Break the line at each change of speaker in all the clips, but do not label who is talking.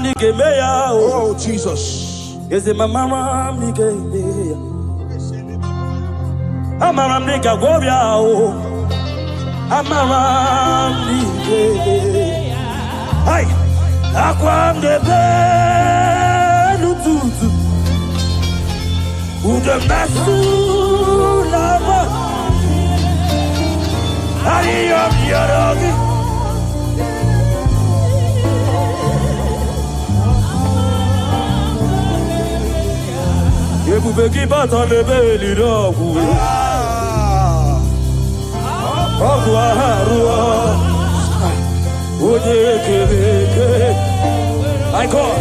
Oh, Jesus.
Is it my mama? I'm a nigga, warrior. I'm a Hey, Aquam de Benutu. Who the Masu Lava? I am your You begi bata le beli rogu. Agua harua. Oje kebeke. I God.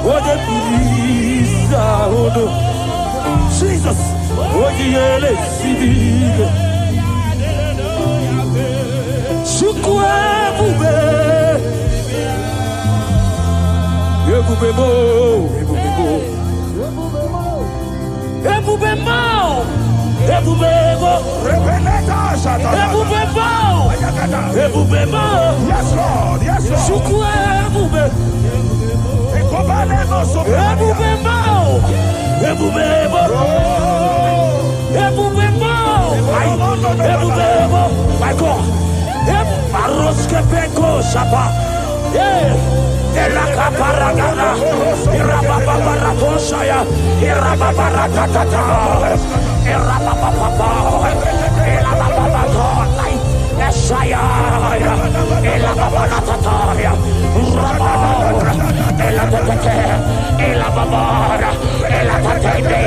Oje pisa odo. Jesus. Oje ele sibiga. Shukwa bube. Ebubebo.
Yes, Lord. Yes, Lord.
My God. Irakaparagana, Irababaratosaya, Irababaratata, Irabababa, Irabababatona, Esaya, Ilababarataya, Rababara, Elatete, Ilababara, Elatate,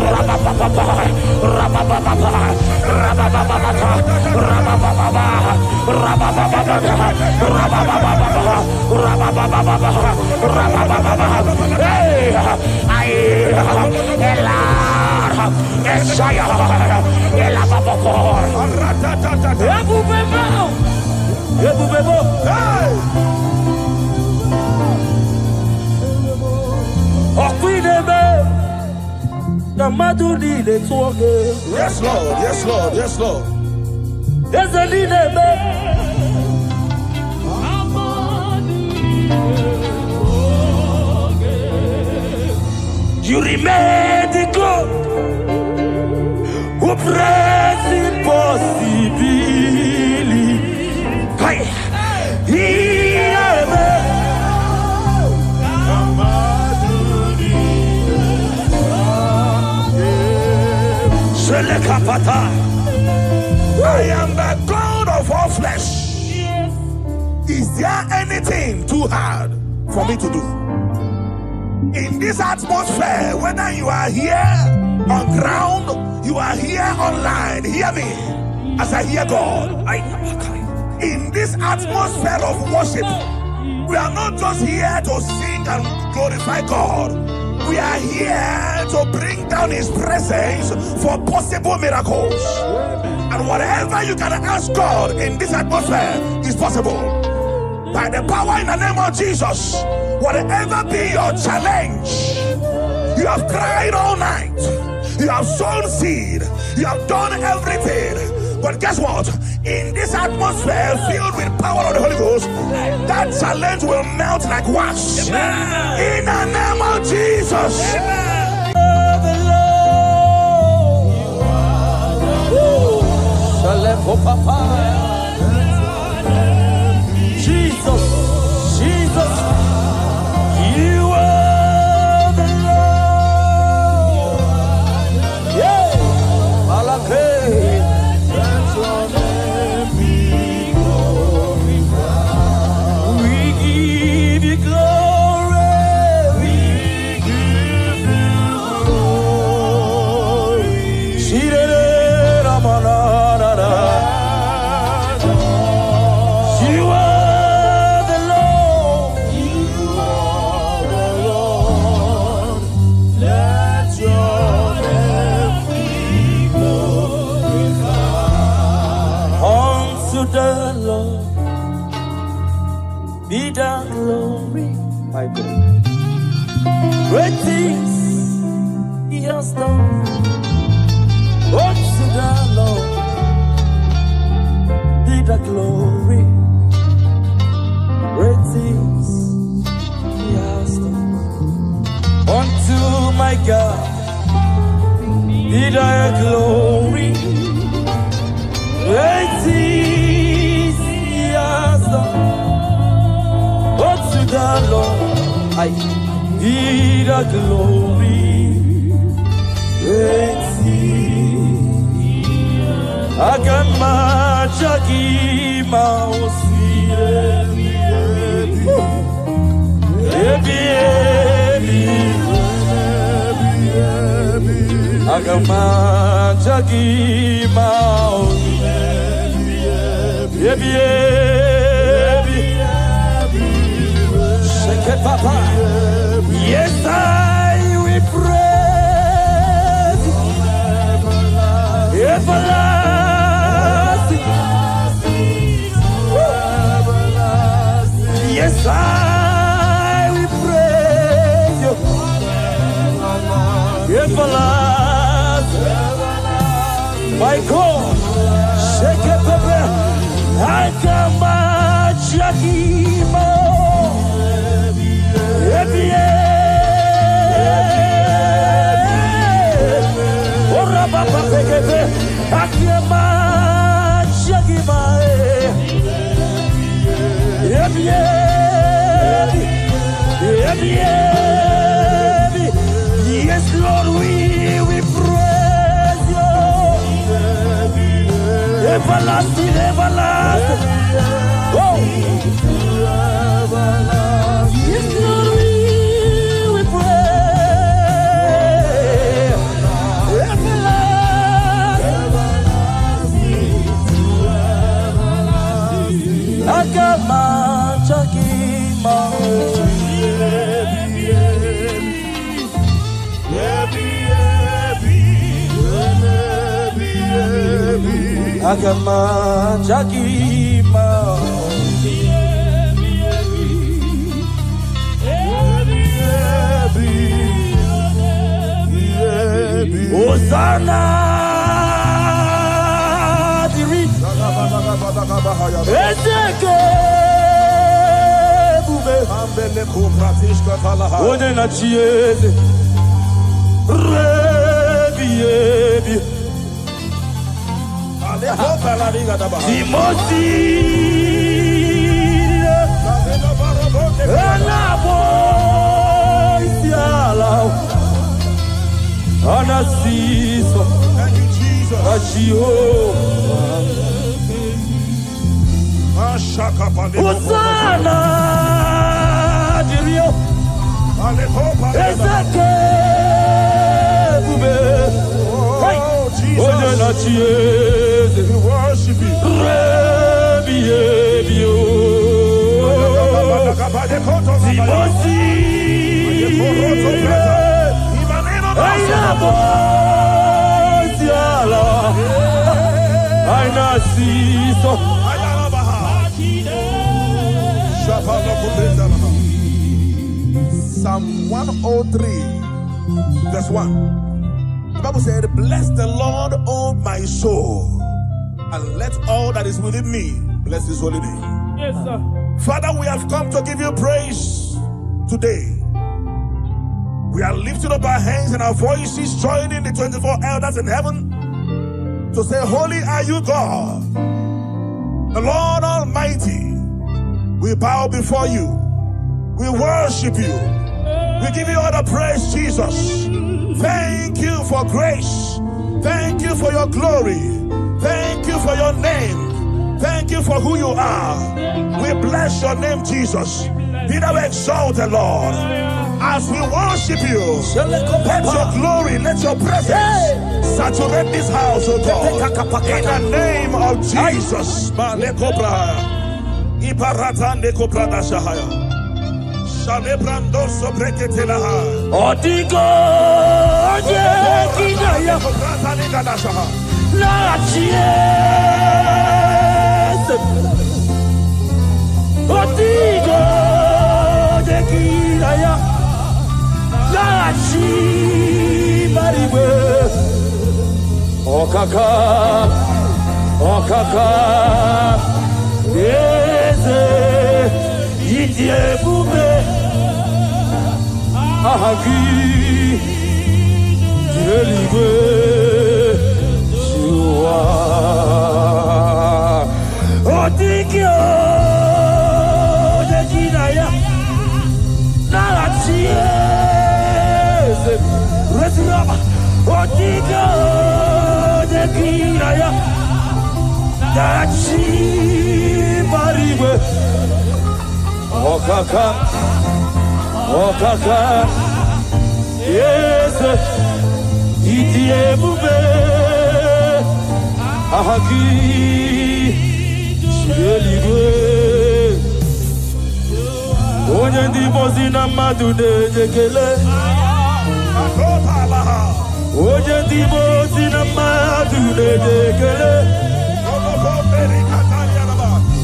Rabababa, Rabababa, Rabababata, Rabababa,
Yes, Lord. Yes, Lord. Yes, Lord.
There's a leader. You remain the God who prays impossibility. Hey,
I am the God of all flesh. Is there anything too hard for me to do? In this atmosphere, whether you are here on ground, you are here online, hear me as I hear God. In this atmosphere of worship, we are not just here to sing and glorify God. We are here to bring down His presence for possible miracles. And whatever you can ask God in this atmosphere is possible. By the power in the name of Jesus, whatever be your challenge, you have cried all night, you have sown seed, you have done everything. But guess what? In this atmosphere filled with power of the Holy Ghost, that challenge will melt like wax. In the name of Jesus.
Jesus, you are the Lord. Yeah, Malake. Let your name be glorified. We give you glory. We give you glory. You are the Lord. Let your name be glorified. Unto the Lord be the glory, my God. Great things He has done. Unto the Lord be the glory. Great things my God, be thy glory. Great things he has done. Unto the Lord, be the glory. Great things. Agamajagi mausi Agamajagi mausi Shake it, Papa. Yes, I will praise everlasting. Yes, I will praise you everlasting. My God, shake it, Papa. I come at Shakimo. Ora papa pekete, akema Shakima. Yes, Lord, we praise you. Everlasting, everlasting. Oh. Yes, Lord, we pray. Everlasting. Agama Chakima. Agama Chakima. Hosanna diri Ezeke bube ambele kupratishka talaha One na chieze Rebi Aleho palariga daba Timosi Enabo Isiala Anasiso,
Thank you, Jesus.
Hosanna, Dirio, Ezeke, Bube,
Jesus, we worship you. Psalm 103, verse 1. The Bible said, bless the Lord, O my soul, and let all that is within me bless his holy name.
Yes, sir.
Father, we have come to give you praise today. We are lifting up our hands and our voices, joining the 24 elders in heaven to say, holy are you, God, the Lord Almighty. We bow before you. We worship you. We give you all the praise, Jesus. Thank you for grace. Thank you for your glory. Thank you for your name. Thank you for who you are. We bless your name, Jesus. Be thou exalted, Lord. As we worship you, let your glory, let your presence saturate this house, oh God. In the name of Jesus.
Odigo, Kinaya, La Chies, Odigo, Kinaya, La Chimariwe, Okaka, Eze, Idie Bube, Ahagi, eligwe Shua Otikyo Dekinaya Narachies Resinaba Otikyo Dekinaya Narachi Mariwe Okaka Okaka Yes Itiebube Ahagi Shieligwe Onye ndi mozi na mmadụ na-ejekele Onye ndi mozi na mmadụ na-ejekele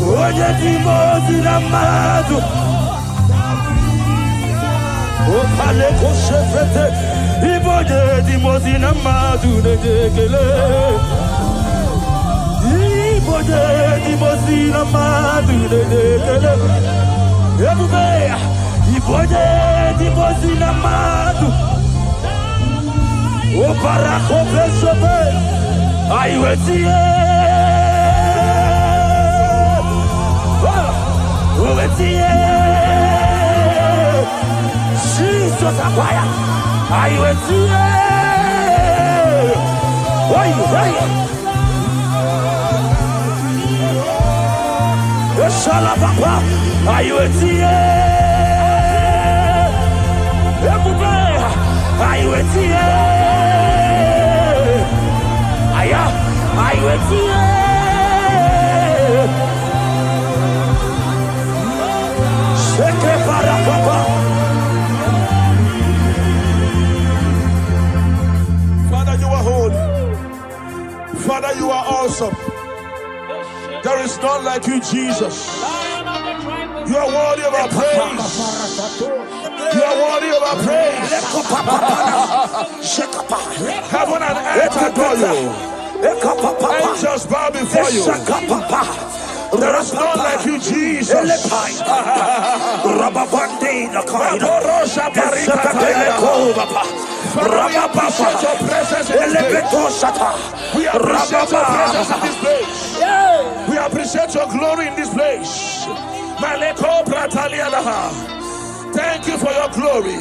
Onye ndi mozi na mmadụ Opale koshefete Iboje di mozi na mmadụ na-ejekele Iboje di mozi na mmadụ na-ejekele Ebube Iboje di mozi na mmadụ Opara kopeshope Aiwetie Owetie Jesus akwaya Aiwetie Oi oi Eshala papa Aiwetie Ebube Aiwetie Aya Aiwetie Sheke para papa
Father, you are holy. Father, you are awesome. There is none like you, Jesus. You are worthy of our praise. You are worthy of our praise. Heaven and earth adore you. Angels bow before you. There is none like you, Jesus. We appreciate your presence in this place. We appreciate your presence in this place. We appreciate your glory in this place. Thank you for your glory.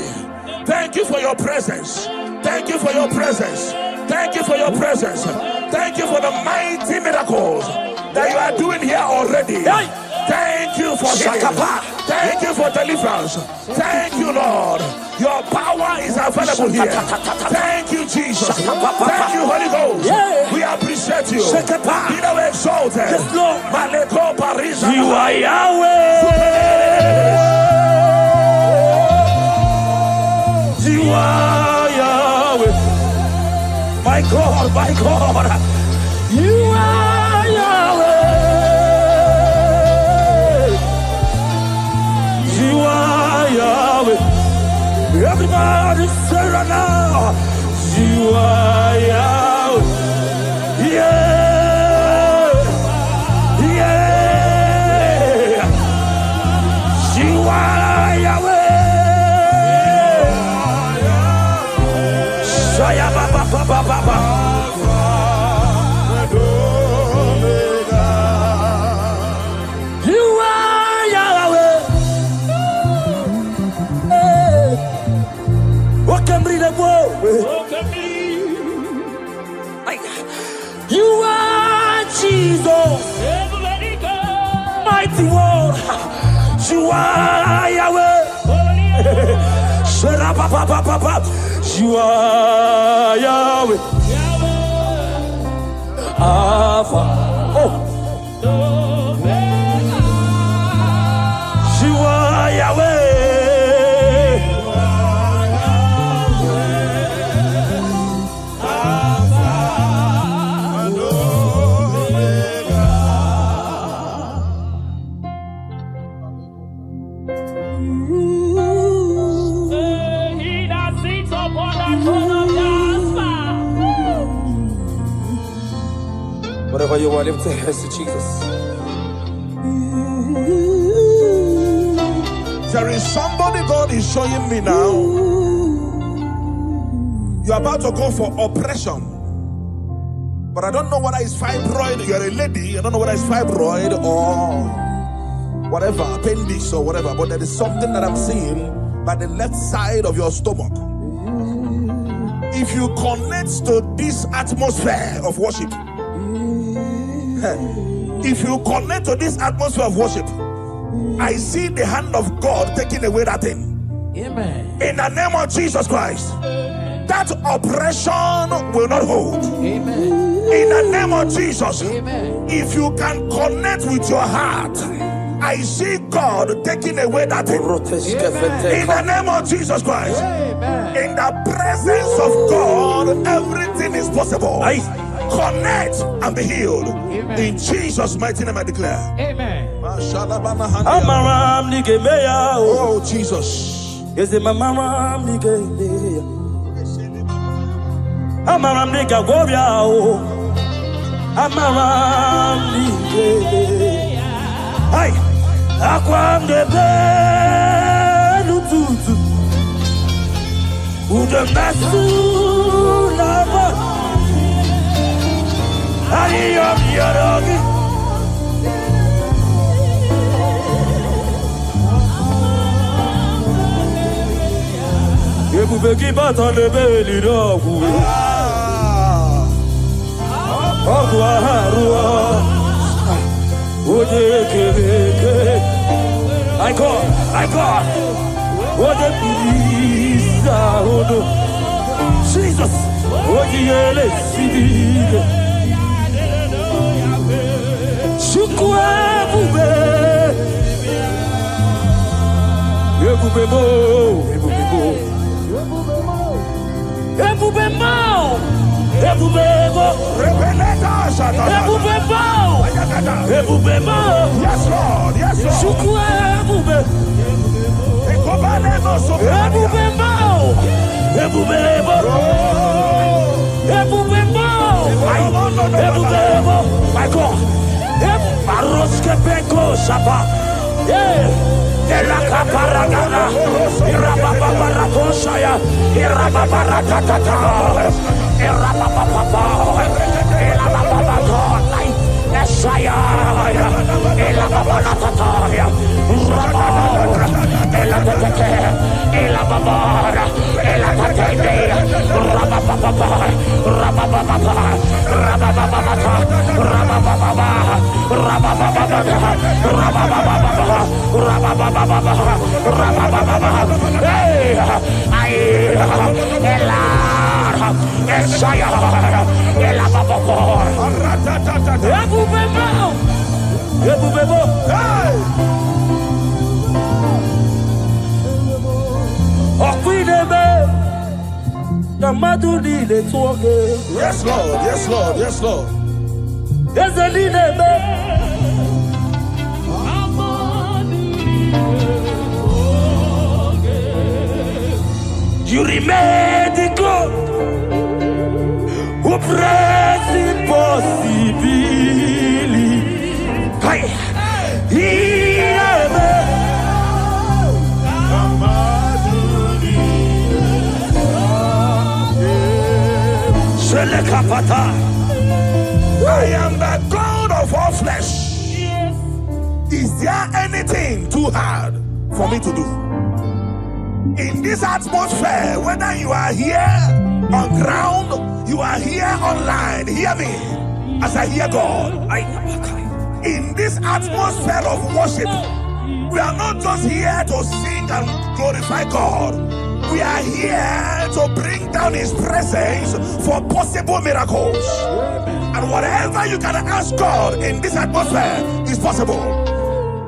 Thank you for your presence. Thank you for your presence. Thank you for your presence. Thank you for the mighty miracles that you are doing here already. Thank you for healing. Thank you for deliverance. Thank you, Lord. Your power is available here. Thank you, Jesus. Thank you, Holy Ghost. We appreciate you. Be thou exalted.
You are Yahweh. You are Yahweh. My God, my God. You are Yahweh. You are Yahweh. Everybody say right now. You are Yahweh. Yeah. Yeah. You are Yahweh. Shaya baba baba baba. You are Jesus, mighty one. You are Yahweh. You are Yahweh. Alpha. Oh. You are Yahweh. Whatever you want, lift your hands to Jesus.
There is somebody God is showing me now. You're about to go for operation. But I don't know whether it's fibroid. You're a lady. I don't know whether it's fibroid or whatever, appendix or whatever. But there is something that I'm seeing by the left side of your stomach. If you connect to this atmosphere of worship, if you connect to this atmosphere of worship, I see the hand of God taking away that thing.
Amen.
In the name of Jesus Christ, that oppression will not hold.
Amen.
In the name of Jesus,
Amen.
if you can connect with your heart, I see God taking away that thing. In the name of Jesus Christ,
Amen.
in the presence of God, everything is possible. Connect and be healed.
Amen.
In Jesus' mighty name I declare.
Amen.
Oh Jesus.
I God. What a peace, Jesus. What you
Yes, Lord. Yes, Lord.
My God.
Yes, Lord. Yes, Lord. Yes, Lord.
You remain the God who prays impossibly.
I am the God of all flesh. Is there anything too hard for me to do? In this atmosphere, whether you are here on ground, you are here online, hear me as I hear God. In this atmosphere of worship, we are not just here to sing and glorify God. We are here to bring down His presence for possible miracles. And whatever you can ask God in this atmosphere is possible.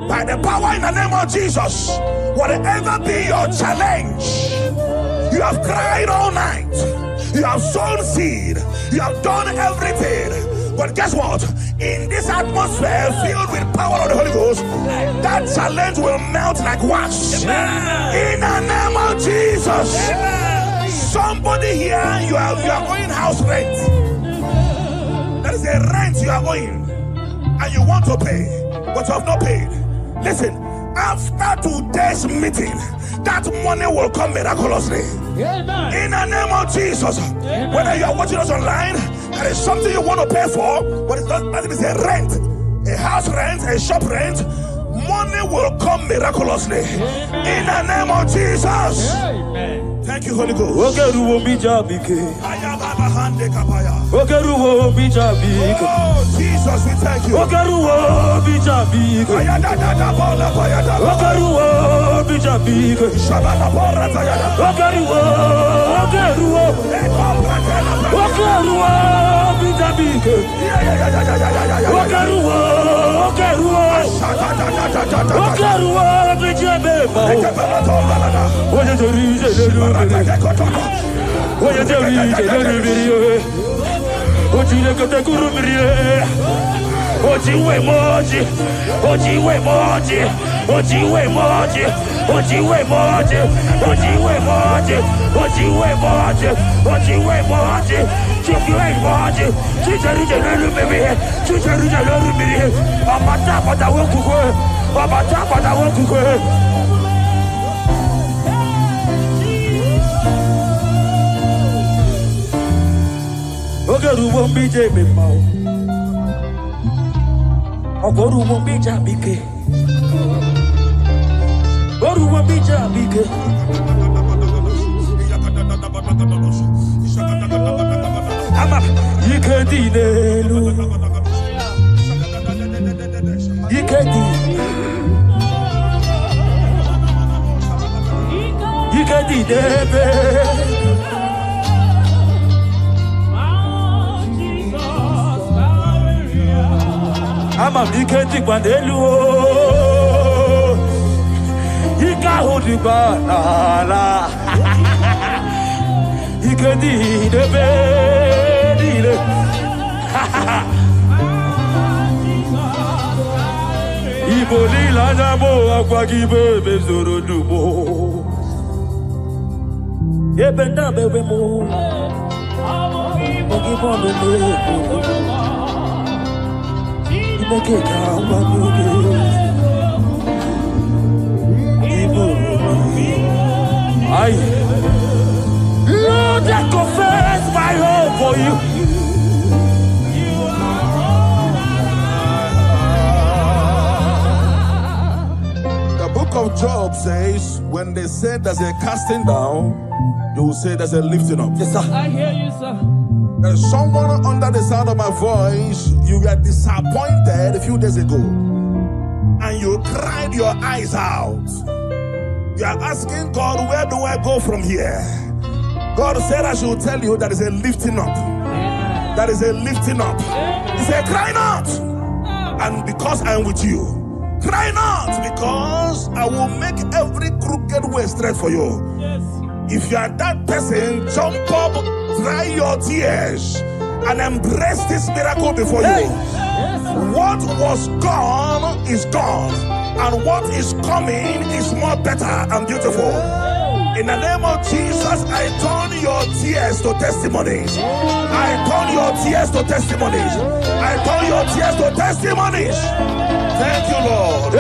By the power in the name of Jesus, whatever be your challenge, you have cried all night, you have sown seed, you have done everything. But guess what? In this atmosphere filled with power of the Holy Ghost, that challenge will melt like wax. In the name of Jesus. Somebody here, you are owing house rent. There is a rent you are owing and you want to pay, but you have not paid. Listen, After today's meeting, that money will come miraculously.
Amen.
In the name of Jesus.
Amen.
Whether you are watching us online, there is something you want to pay for, but it's not that it is a rent, a house rent, a shop rent. Money will come miraculously.
Amen.
In the name of Jesus.
Amen.
Thank you, Holy Ghost.
Oh,
Jesus, we thank you.
Lord, I confess my hope for you.
The book of Job says, when they say there's a casting down, you will say there's a lifting up.
Yes, sir. I hear you, sir.
There's someone under the sound of my voice. You were disappointed a few days ago, and you cried your eyes out. You are asking God, where do I go from here? God said I should tell you that is a lifting up. That is a lifting up. He said, cry not, and because I am with you. Cry not, because I will make every crooked way straight for you.
Yes.
If you are that person, jump up, dry your tears, and embrace this miracle before you.
Yes.
What was gone is gone, and what is coming is more better and beautiful. In the name of Jesus, I turn your tears to testimonies. I turn your tears to testimonies. I turn your tears to testimonies. Thank you, Lord.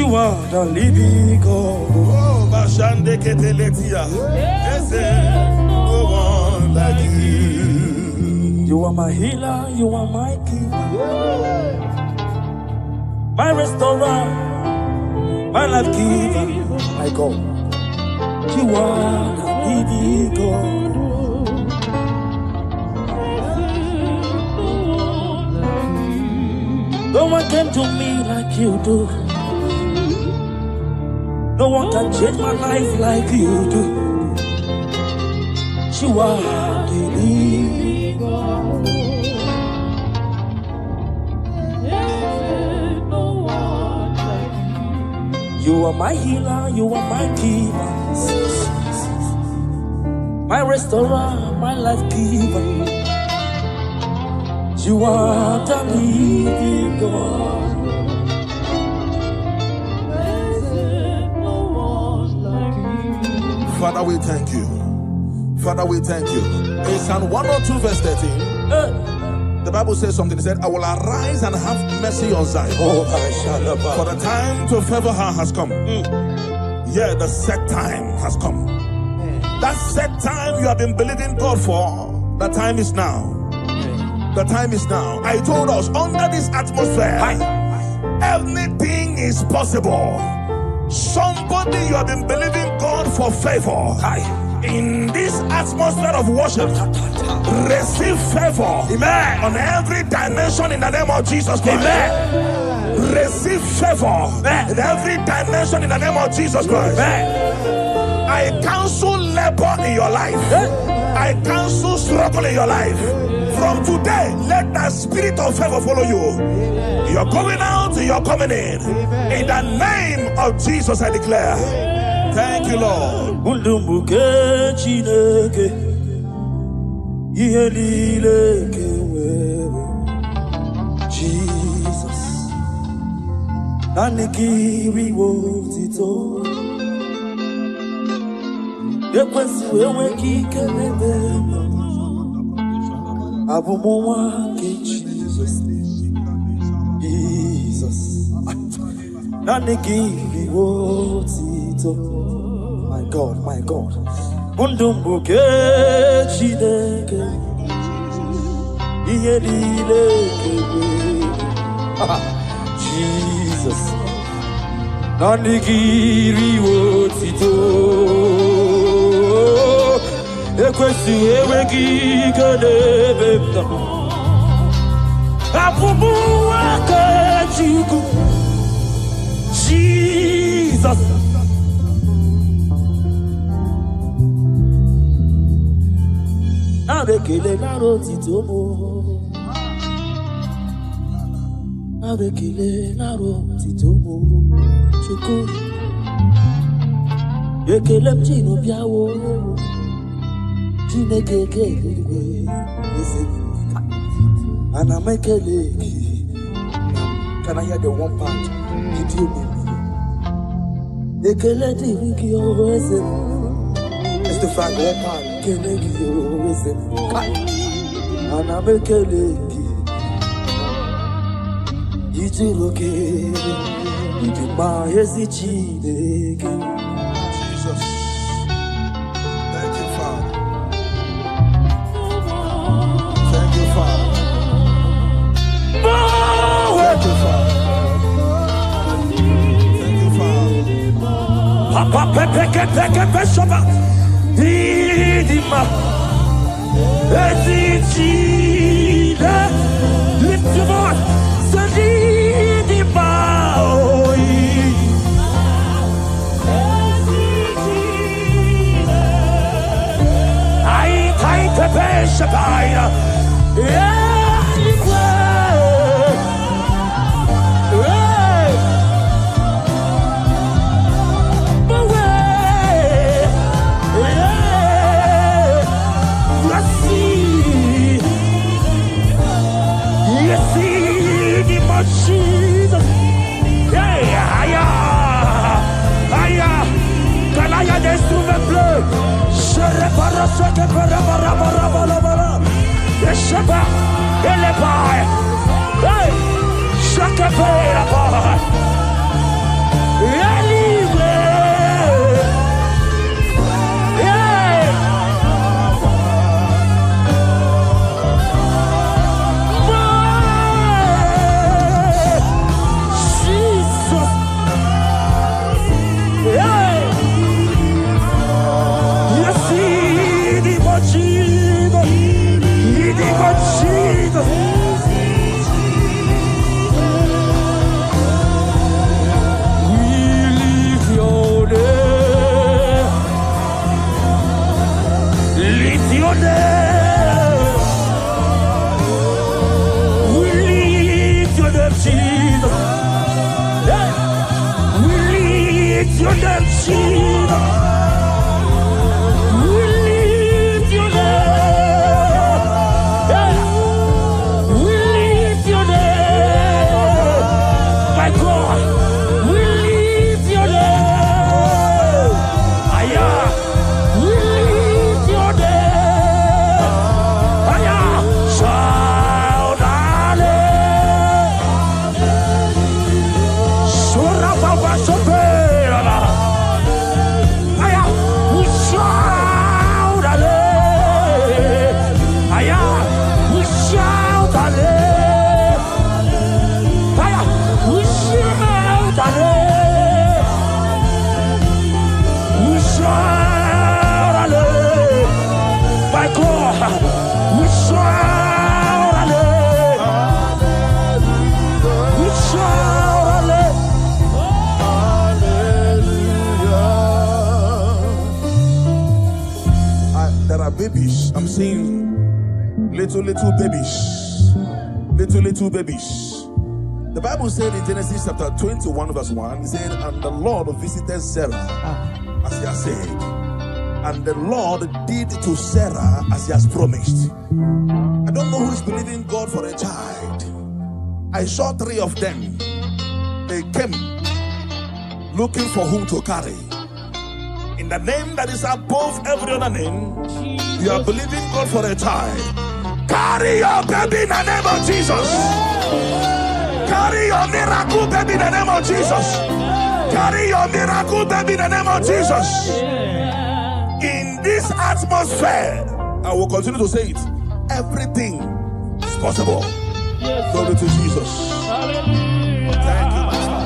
You are the living God.
Oh, Bashande Keteletia. Yes, no one like you.
You are my healer, you are my keeper, my restorer, my life giver, my God. You are the living God. No one came to me like you do. No one can change my life like you do. You are the living God. You are my healer, you are my keeper, my restorer, my life giver. You are the living God.
Father, we thank you. Father, we thank you. In Psalm 102 verse 13, the Bible says something. It said, I will arise and have mercy on Zion. For the time to favor her has come. Yeah, the set time has come. That set time you have been believing God for, the time is now. The time is now. I told us, under this atmosphere, everything is possible. Somebody, you have been believing God for favor. In this atmosphere of worship, receive favor. Amen. On every dimension in the name of Jesus Christ. Amen. Receive favor. In every dimension in the name of Jesus Christ. Amen. I cancel labor in your life. I cancel struggle in your life. From today, let the spirit of favor follow you. You're going out, you're coming in. In the name of Jesus, I declare. Thank you, Lord.
Jesus. Jesus. My God, my God. Jesus. Jesus. Abekele naro titomo. Abekele naro titomo. Chiko. Ekele mchino biawo. Chineke. And I make a leg. Can I hear the one part? Did you mean? Ekele diviki always. It's the fact one part. Kenegi always. And I make a leg. Did you look at? Did you buy a chineke?
Jesus. Thank you, Father. Thank you, Father. Thank you, Father. Thank you, Father.
Papa pepe shaba. Idima. Ezichida. Lift your voice. Sadidima. I pepe shabaya. Yeah. Jesus, yeah, aya, can I have the instrument play? Sherepara, the Sheba, Elepai, hey, Shakapera,
little babies. Little babies. The Bible said in Genesis chapter 21 verse 1, it said, and the Lord visited Sarah as he has said, and the Lord did to Sarah as he has promised. I don't know who is believing God for a child. I saw 3 of them. They came looking for whom to carry. In the name that is above every other name, you are believing God for a child. Carry your baby in the name of Jesus. Carry your miracle baby in the name of Jesus. Carry your miracle baby in the name of Jesus. In this atmosphere, I will continue to say it. Everything is possible. Glory to Jesus. Thank you, Master.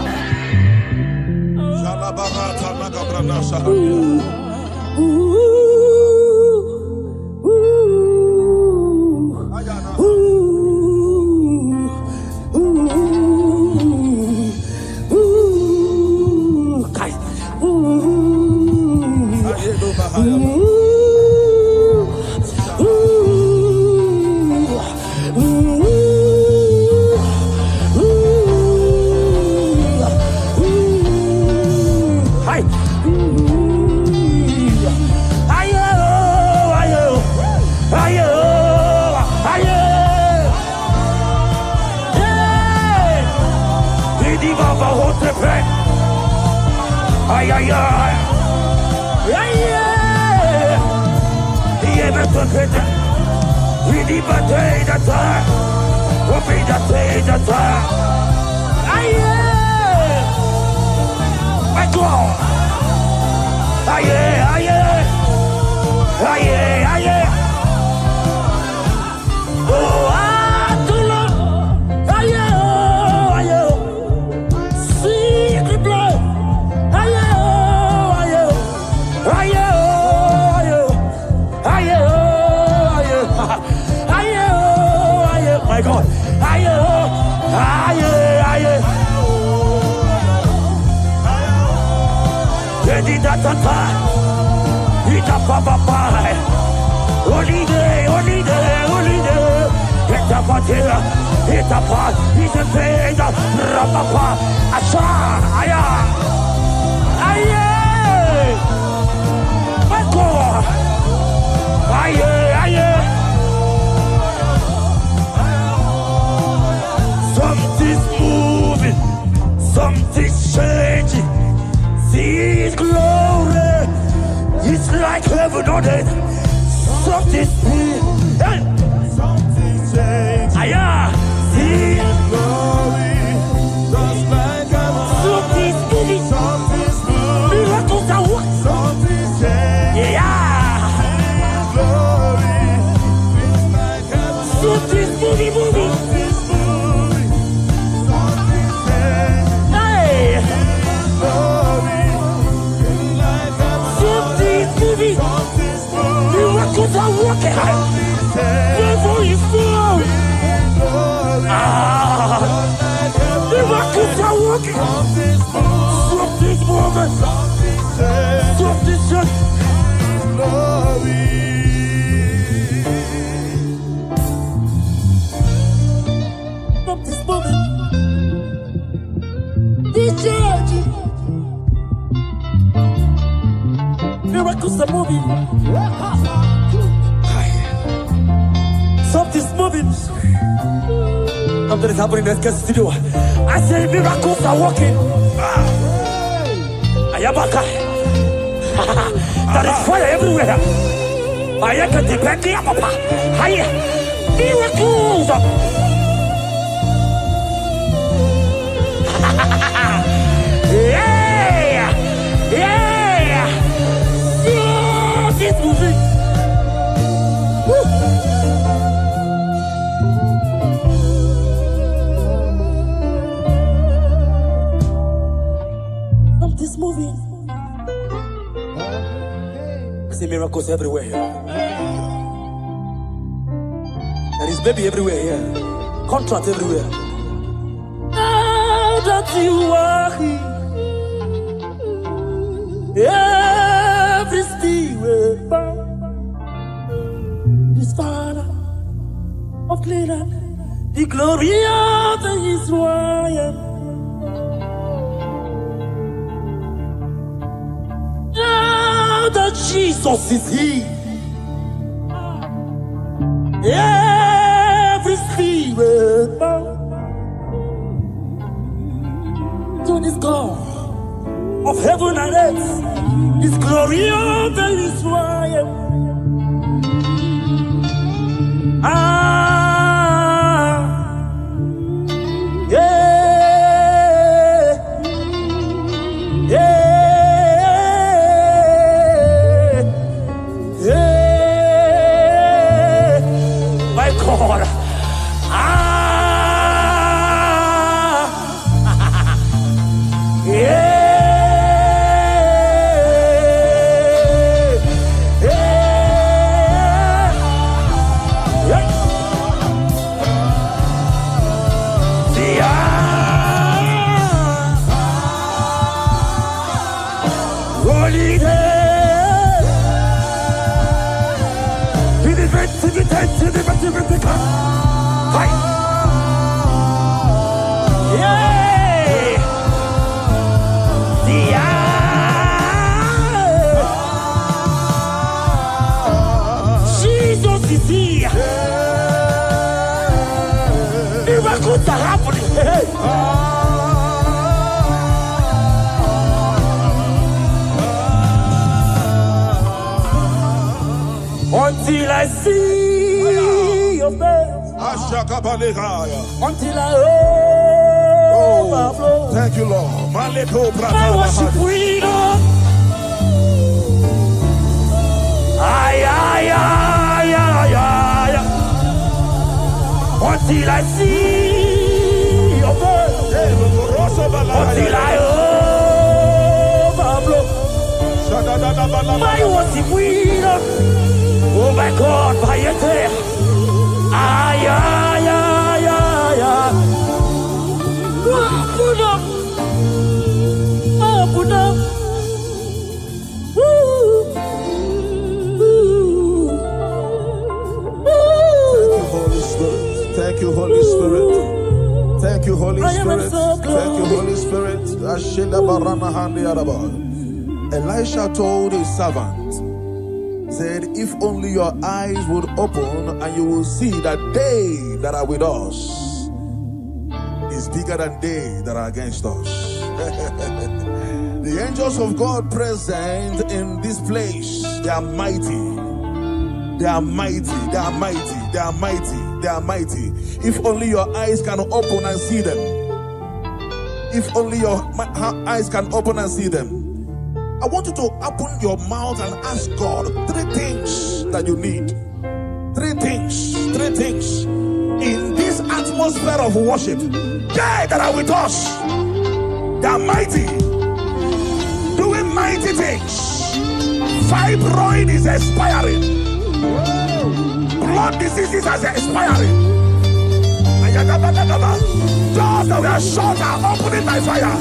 Something's moving, something's changing. See His glory, it's like heaven on earth. Something's moving, something's changing. See His glory, just like heaven. Something's moving, something's moving. Miracles are what? Something's changing. His glory, it's like heaven. Something's moving, moving. Miracles are working. Devil is flowing. Miracles are working. Something's moving. Something's just glory. Something's moving. This church. Miracles are moving. Something's moving. Something is happening in the studio. I say miracles are working. Ayabaka. There is fire everywhere. I can depend on Papa. Miracles. Yeah. Yeah. Something's moving. Something's moving. I see miracles everywhere here. There is baby everywhere here. Contract everywhere. Now that you are here, every steel will bow. This Father
of Canaan, the glory of Israel. Now that Jesus is here, every spirit bow to this God of heaven and earth, this glory of Israel. My God. Jesus is here. Miracles are happening. Until I see your face, until I overflow.
Thank you, Lord.
I worship freedom. Until I see your face, until I overflow. My worship freedom. Oh my God, by your day. Put up. Put up.
Thank you, Holy Spirit. Thank you, Holy Spirit. Thank you, Holy Spirit. Elisha told his servant, said, if only your eyes would open and you will see that they that are with us is bigger than they that are against us. The angels of God present in this place, they are mighty. They are mighty. They are mighty. They are mighty. They are mighty. If only your eyes can open and see them. If only your eyes can open and see them. I want you to open your mouth and ask God 3 things that you need. 3 things. 3 things. In this atmosphere of worship, they that are with us, they are mighty. Doing mighty things. Fibroid is expiring. Blood diseases are expiring. Doors that were shut are opening by fire.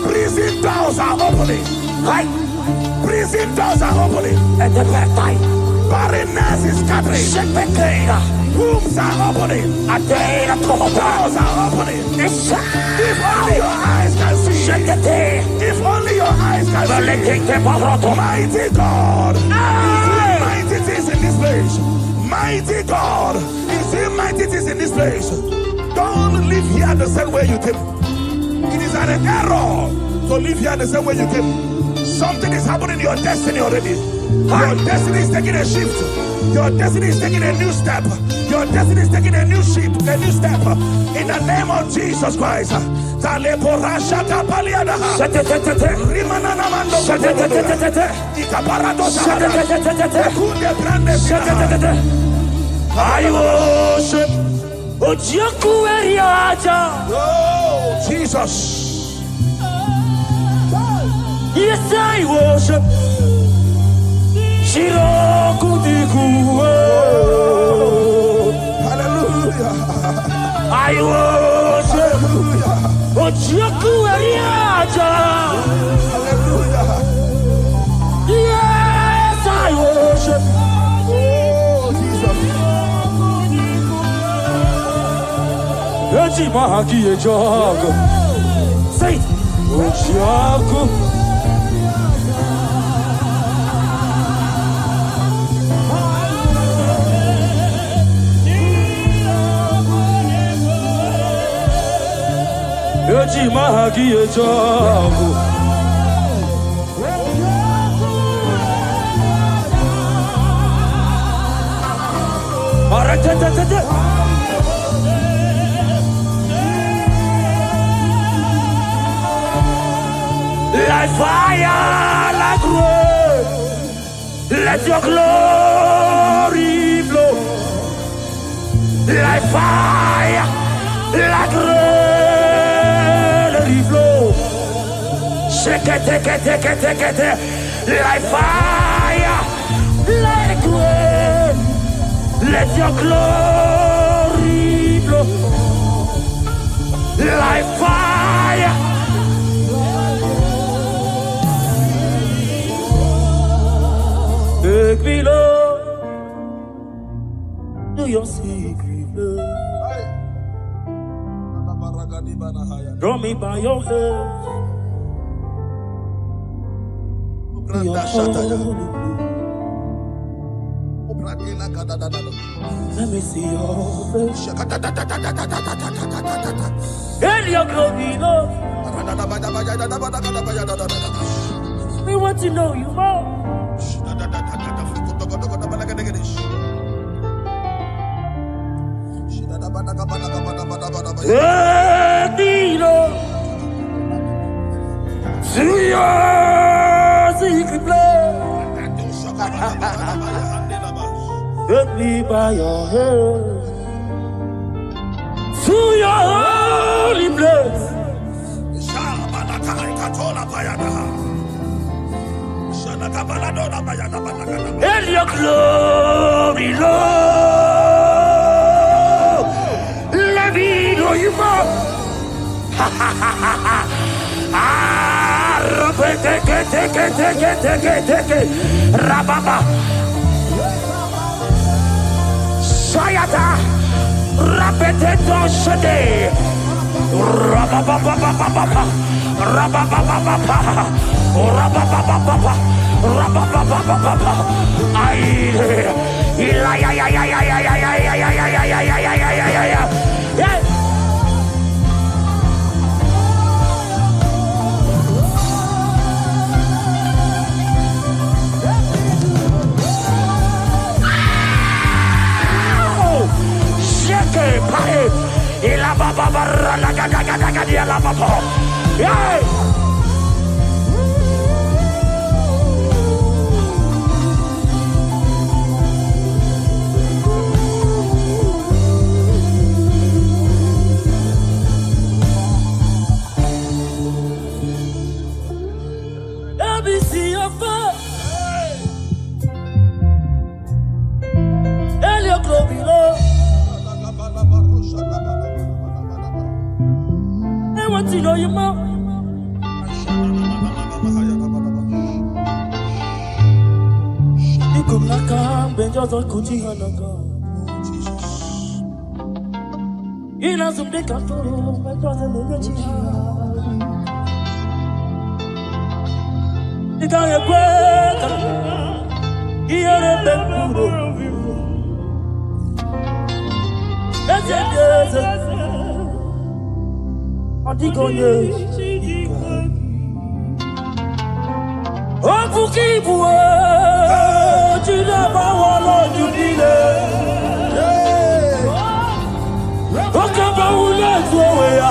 Prison doors are opening. Right? Prison doors are opening. At the back time. Barrenness is scattering. Wombs are opening. Doors are opening. If only your eyes can see. If only your eyes can see. Mighty God is doing mighty things in this place. Mighty God is doing mighty things in this place. Don't live here the same way you came. It is an error to live here the same way you came. Something is happening in your destiny already. Your destiny is taking a shift. Your destiny is taking a new step. Your destiny is taking a new step. In the name of Jesus Christ.
I worship. Oh,
Jesus.
Yes, I worship.
Hallelujah.
I worship.
Hallelujah.
Yes, I worship.
Oh, Jesus.
Eti mahaki e jogo. Say, Ochiaku. Eti mahaki e jogo. Like fire, like rain, let your glory flow. Like fire, like rain, let it flow. Shake it, take it, take it, take it. Like fire, like rain, let your glory flow. Like fire. Take me, Lord, to your secret love. Draw me by your hand to your holy place. Let me see your face and your glory, Lord. We want to know you more. To your secret place. Take me by your hand to your holy place. And your glory, Lord, let me know you more. Take it, Rababa, Sayata, Rapeteto Shade, Rababa, Let me see your face and your glory, Lord. I want to know you more. You come like a benjo to kuti hanaga. Ina zumde kafuru, benjo to nugachi. Ika ye kweka, iyere bepuro. Eze. Antigonye Ofukibuwe Chidaba walo judile Okaba ule tuwe ya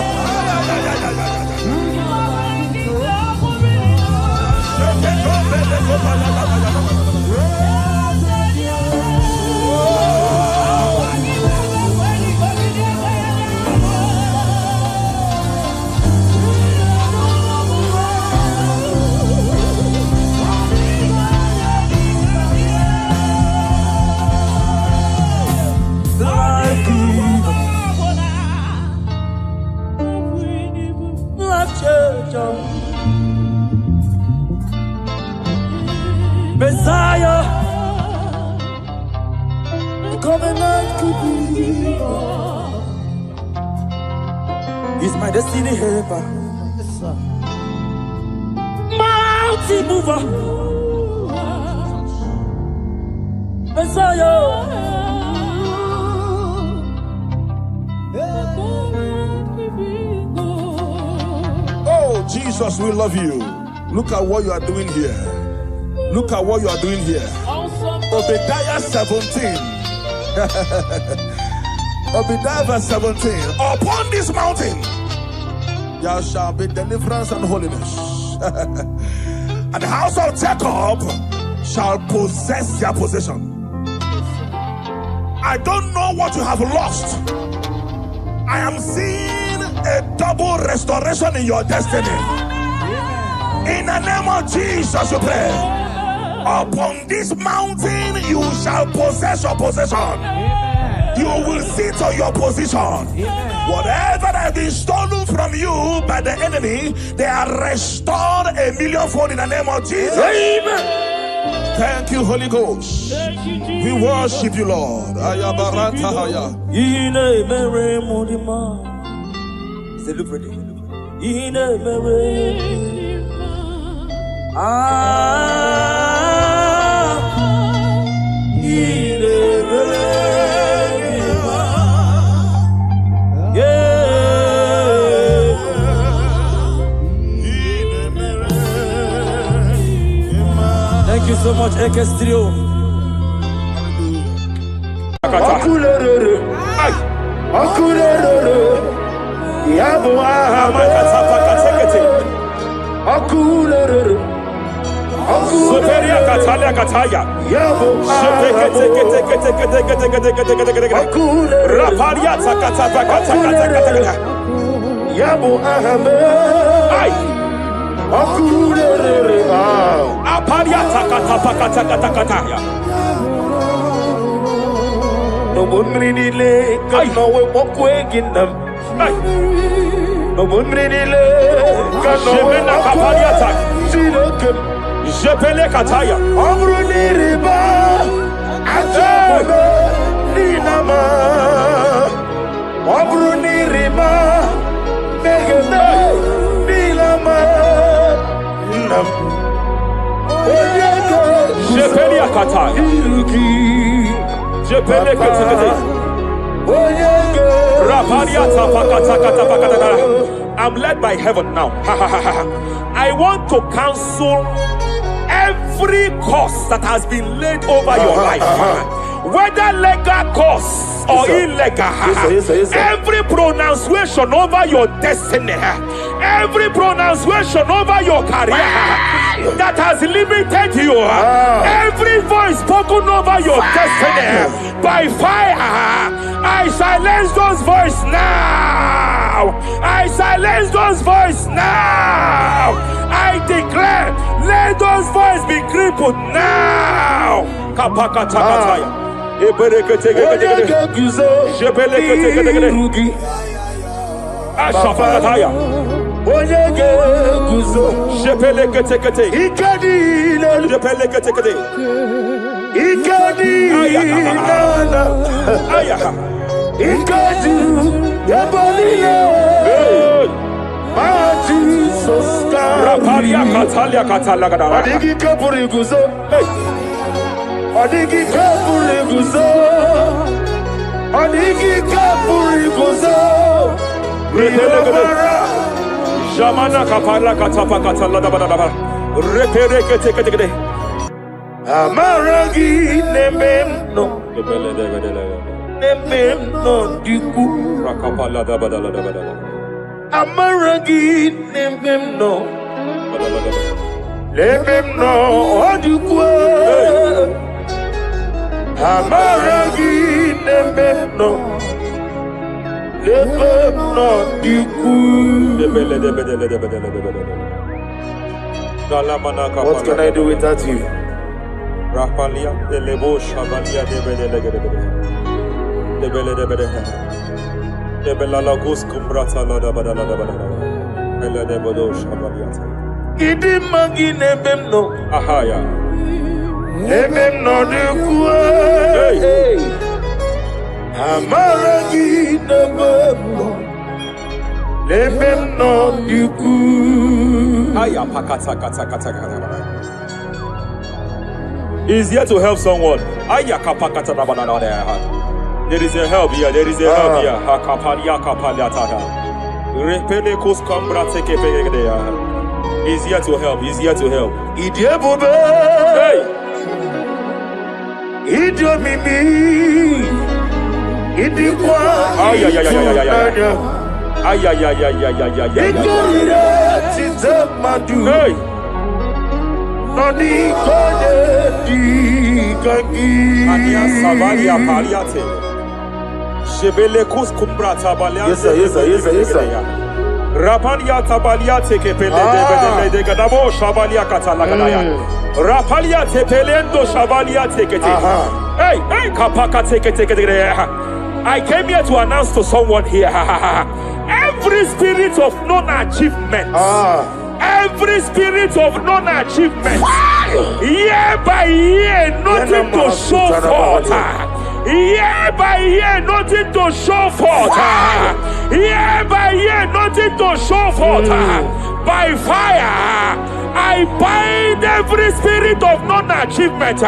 Messiah, the covenant could be. He's my destiny helper. Mountain mover. Messiah.
Oh, Jesus, we love you. Look at what you are doing here. Look at what you are doing here. Obadiah 17. Obadiah verse 17. Upon this mountain there shall be deliverance and holiness. And the house of Jacob shall possess their possession. I don't know what you have lost. I am seeing a double restoration in your destiny. In the name of Jesus, you pray. Upon this mountain you shall possess your possession. You will sit on your position. Whatever that has been stolen from you by the enemy, they are restored a millionfold in the name of Jesus. Amen. Thank you, Holy Ghost. We worship you, Lord.
Thank you so much, Ekestrio.
No one really lay, God no way walk away in them. No one really lay, God no way walk away. See the good.
Jepele kataya.
Amruni riba, ajabe ninama. Amruni riba, megane nilama. Nam.
Jepele kataya. Jepele kataya. I'm led by heaven now. I want to cancel every curse that has been laid over your life, whether legal curse or illegal.
Yes, sir.
Every pronunciation over your destiny, every pronunciation over your career that has limited you, every voice spoken over your destiny by fire, I silence those voices now. I silence those voices now. I declare, let those voices be crippled now. Kapakatakataya. Ashafakataya. Jepeleketekete. Jepeleketekete. Rapalia Katalia Katalaga.
Adigi kapuri guzo. Adigi kapuri guzo. Adigi kapuri guzo.
Jamana kapala katapa katala da da da. Repereke teke teke.
Amaragi nememno. Nememno diku.
Rakapala da da da da da.
Amaragi nememno. Nememno diku. Amaragi nememno. Nememno diku. What can I do without you?
Rapalia de lebo shavalia de bede de bela lagos kumbrata la da bada bela de bodo shavalia
Idi magi nememno.
ahaya
Nememno diku. Amaragi nememno. Remem no yuku. He's here to help someone. There is a help here. There is a help here. He's here to help. He's here to help. Hey. Hey. Yes, sir. Rapalia tabalia teke pele de gadabo shabalia katalagadaya. Rapalia tepelendo shabalia teke. Hey, kapaka teke. I came here to announce to someone here. Every spirit of non-achievement. Every spirit of non-achievement. Year by year, nothing to show forth. Year by year, nothing to show forth. Year by year, nothing to show forth. By fire, I bind every spirit of non-achievement.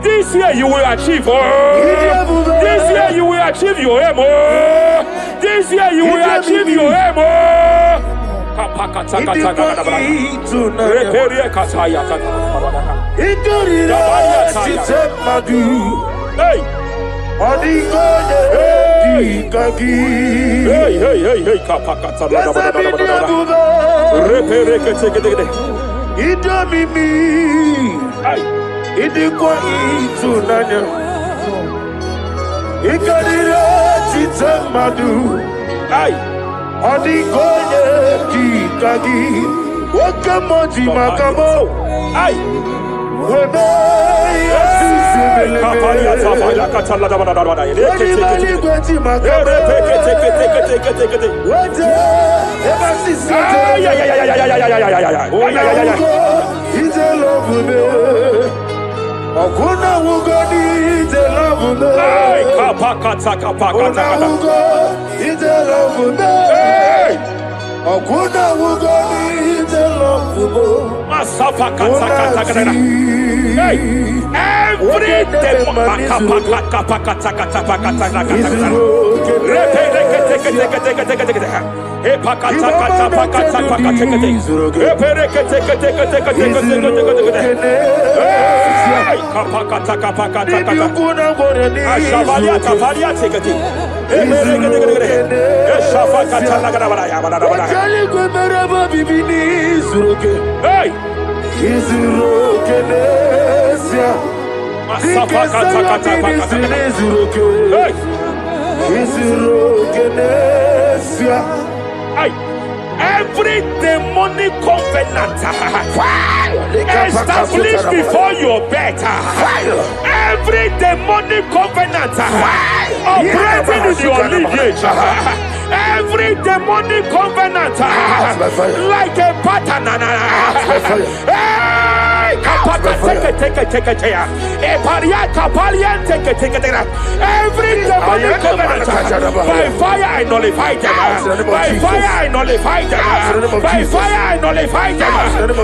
This year you will achieve. This year you will achieve your aim. This year you will achieve your aim. Hey. Every demonic covenant established before your bed, every demonic covenant operating in your lineage, every demonic covenant like a pattern. Every demonic covenant, by fire I nullify them. By fire I nullify them. By fire I nullify them.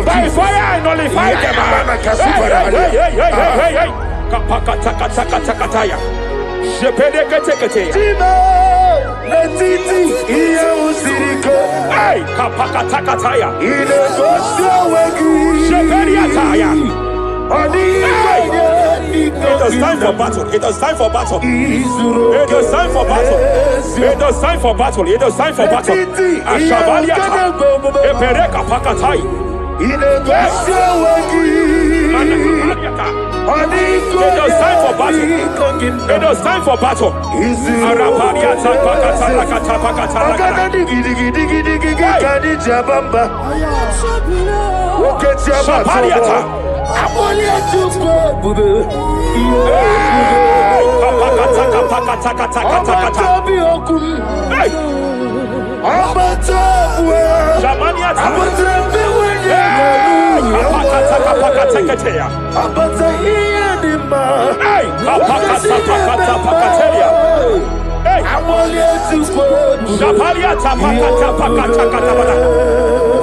By fire I nullify them. Hey, kapakatakataya. It is time for battle. It is time for battle. It is time for battle. It is time for battle. It is time for battle. Ashabaliata. Epereka pakatai. It is time for battle. It is time for battle. Arapariata pakata pakata. Shapariata.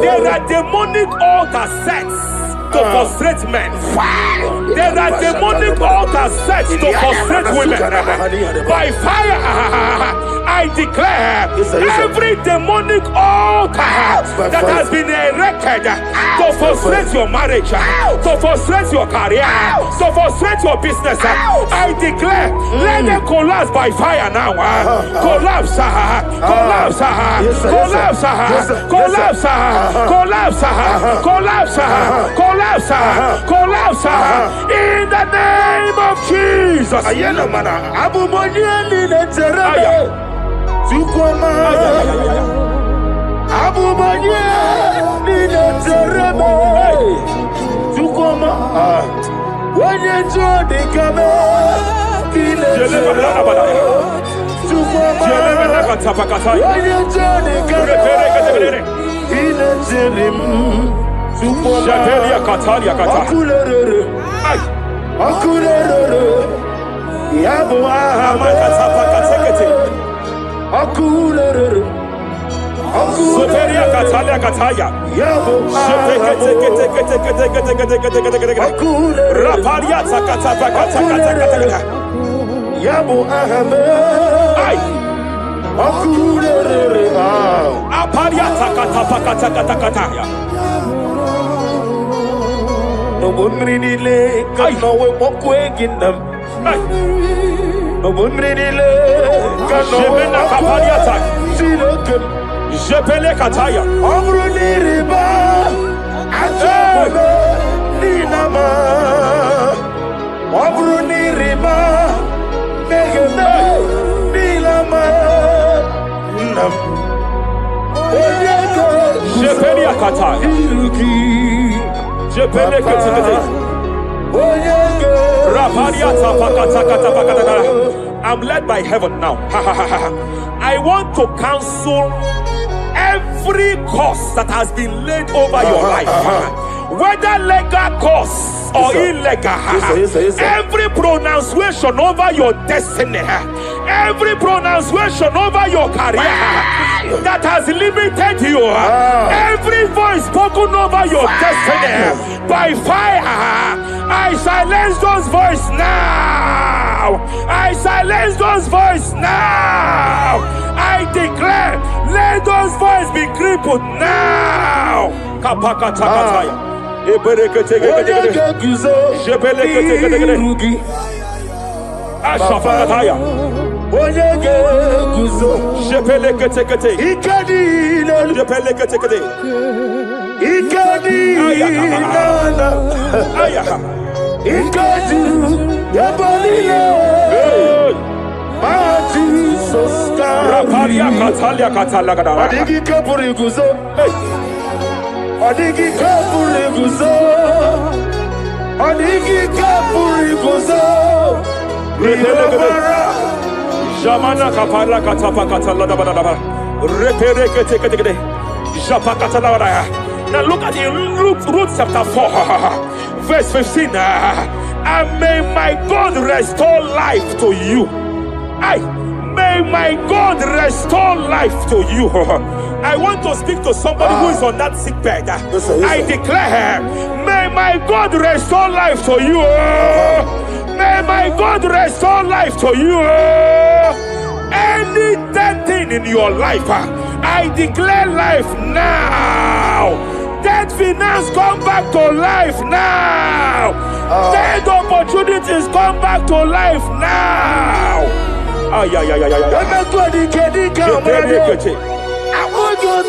There are demonic altar sets to frustrate men. There are demonic altar sets to frustrate women. By fire, I declare every demonic altar that has been erected to frustrate your marriage, to frustrate your career, to frustrate your business, I declare, let them collapse by fire now. Collapse, collapse, collapse, collapse, collapse, collapse, collapse, collapse, in the name of Jesus. I'm led by heaven now. I want to counsel every curse that has been laid over your life, whether legal curse or illegal. Every pronunciation over your destiny, every pronunciation over your career that has limited you, every voice spoken over your destiny, by fire, I silence those voices now. I silence those voices now. I declare, let those voices be crippled now. Jamana kapala katapa katala da da da. Repere kete kete kete. Japa katala da. Now look at the Ruth chapter 4, verse 15. And may my God restore life to you. May my God restore life to you. I want to speak to somebody who is on that sick bed. I declare, may my God restore life to you. May my God restore life to you. Any dead thing in your life, I declare life now. Dead finance come back to life now. Dead opportunities come back to life now. I want you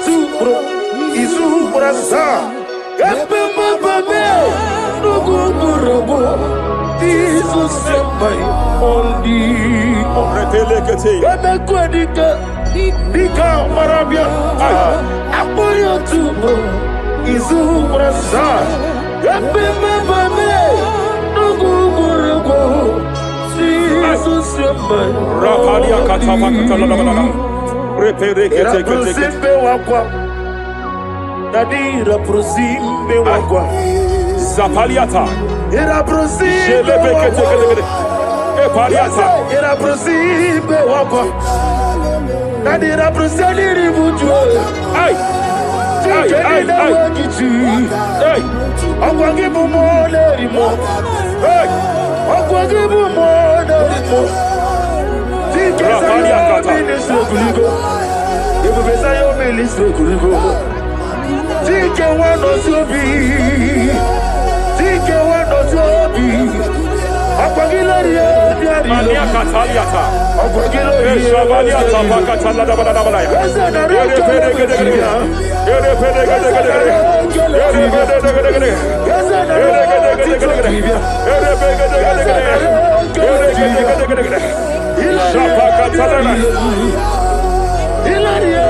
Zapaliata. Era prosime wakwa.
Nadi representi ributu.
Ay. Ay. Hey.
Akwagibu mo lerimo.
Hey.
Akwagibu mo lerimo.
Rapani akata.
Ministre kuligo. Ibu besa yo ministre kuligo. Tike wano sobi. Tike wano sobi. Akwagila rie biari.
Mania kataliata.
Akwagila rie.
Shabalia tabaka talada bada bada ya. Ere pede gede gede. Ere pede gede gede gede. Ere pede gede gede. Ere gede gede gede. Ere pede gede gede gede. Ere gede gede gede gede. Shabaka talada.
Ilaria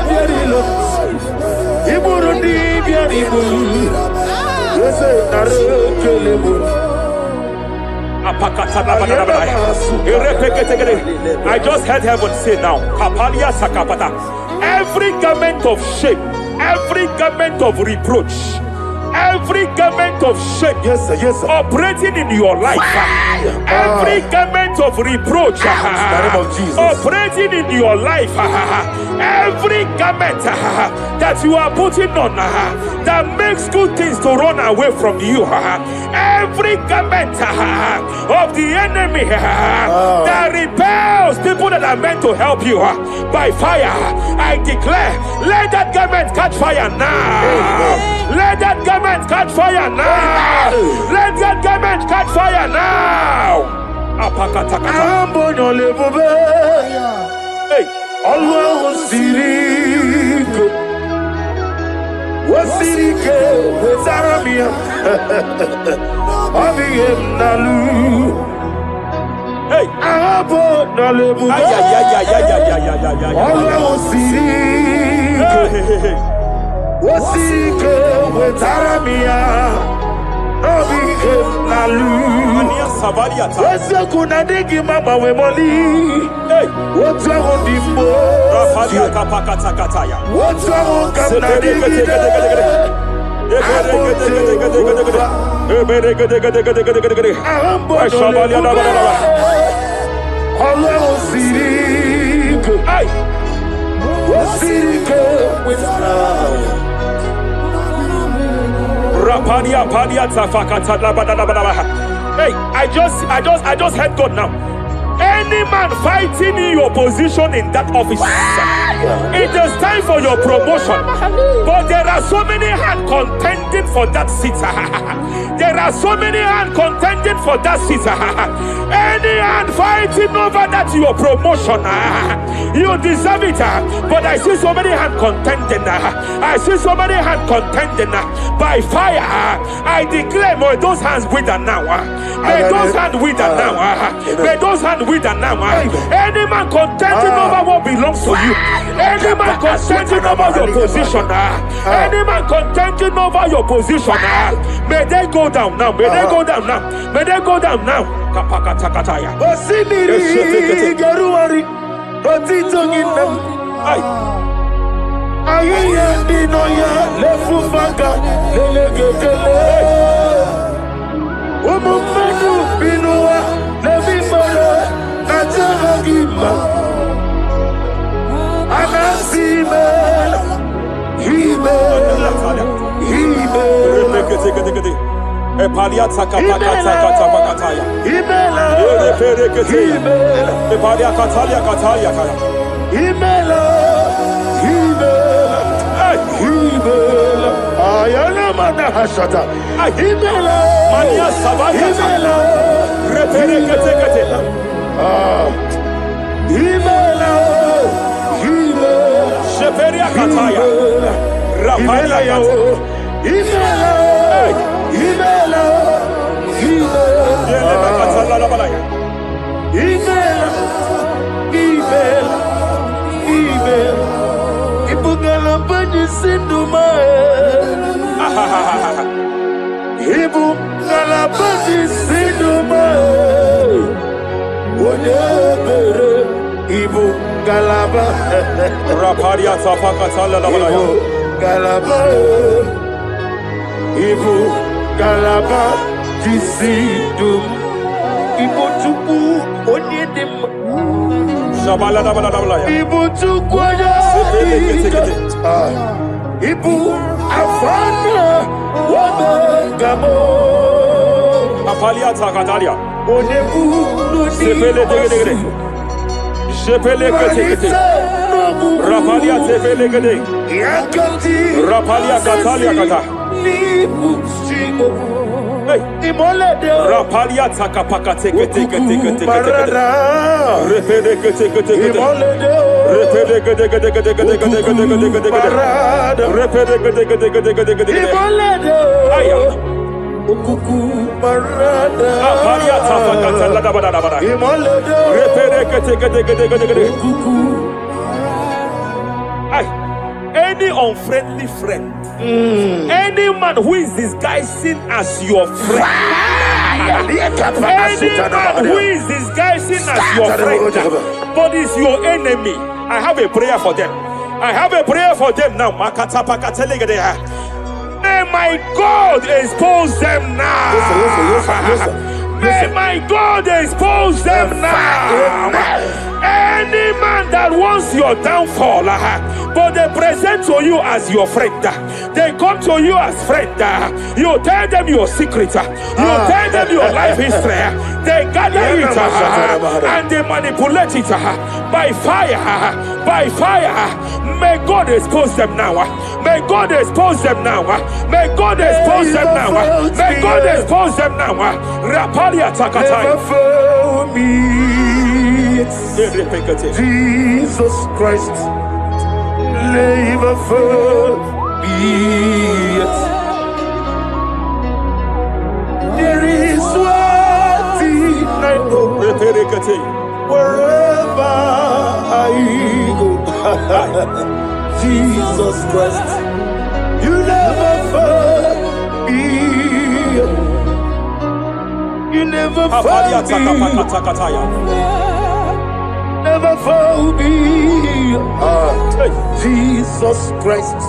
biari lo. Iburundi biari bu. Yese naro kelebo.
I just heard heaven say now, Kapalia Sakapata. Every garment of shame, every garment of reproach, every garment of shame,
Yes, sir.
operating in your life, every garment of reproach,
In the name of Jesus.
operating in your life, every garment that you are putting on that makes good things to run away from you, every garment of the enemy that repels people that are meant to help you by fire, I declare, let that garment catch fire now. Let that garment catch fire now. Let that garment catch fire now. Hey.
Allah Sirike Wasirike Wezaramia Abiyem Nalu
Hey.
Abo Nalebu Allah Sirike Wasirike Wezaramia Abiyem Nalu Wese kuna digi mama we moli.
Hey.
What's wrong with the
Rafalia kapakata kataya.
What's wrong with the
Hey, I just heard God now. Any man fighting in your position in that office, it is time for your promotion. But there are so many hands contending for that seat. There are so many hands contending for that seat. Any hand fighting over that your promotion, you deserve it. But I see so many hands contending. I see so many hands contending by fire. I declare, may those hands wither now. May those hands wither now. May those hands wither now. Any man contending over what belongs to you. Any man contending over your position. Any man contending over your position. May they go down now. May they go down now. May they go down now. Kapakatakataya.
Osimiri Garuari Otitongina Ayaya Dinoya Lefufaga Lelegele Umumenu Binua Levimala Najaragima Anasimela Himela
Epalia takapakataya.
Himela
Epalia katalia kaya.
Himela Ayana mana hashata Himela
Mania sabaya.
Himela
Reperekete.
Himela
Sheperia kataya. Rapalia yao.
Himela Ibugala bani sinduma Ibugala bani sinduma Wonebere Ibugalaba
Raparia tapakatala labalaya.
Galaba Ibugalaba Jisidum Ibotuku Onyedim
Shabala da bala da bala ya.
Ibu tukwaya Ibu afana wabengamo
Apalia takatalia.
Onebu
Sepele degedegede. Sepele ketekete. Rapalia tepele gede.
Yakati
Rapalia katalia kata.
Nibu simo
Hey.
Imolede
Rapalia takapaka teke.
Barada
Repele kete.
Imolede
Repele gede.
Barada
Repele gede.
Imolede
Aya.
Ukuku Barada
Apalia tapaka la da bada.
Imolede
Repele gede.
Ukuku
Ay. Any unfriendly friend, any man who is disguising as your friend, any man who is disguising as your friend, but is your enemy, I have a prayer for them. I have a prayer for them now. May my God expose them now. May my God expose them now. Any man that wants your downfall, but they present to you as your friend, they come to you as friend, you tell them your secret, you tell them your life history, they gather it and they manipulate it by fire. May God expose them now. May God expose them now. May God expose them now. May God expose them now. Rapalia takatai.
Jesus Christ, never for me. There is one thing I know. Wherever I go, Jesus Christ, you never fail me. You never fail me. Never fail me. Jesus Christ,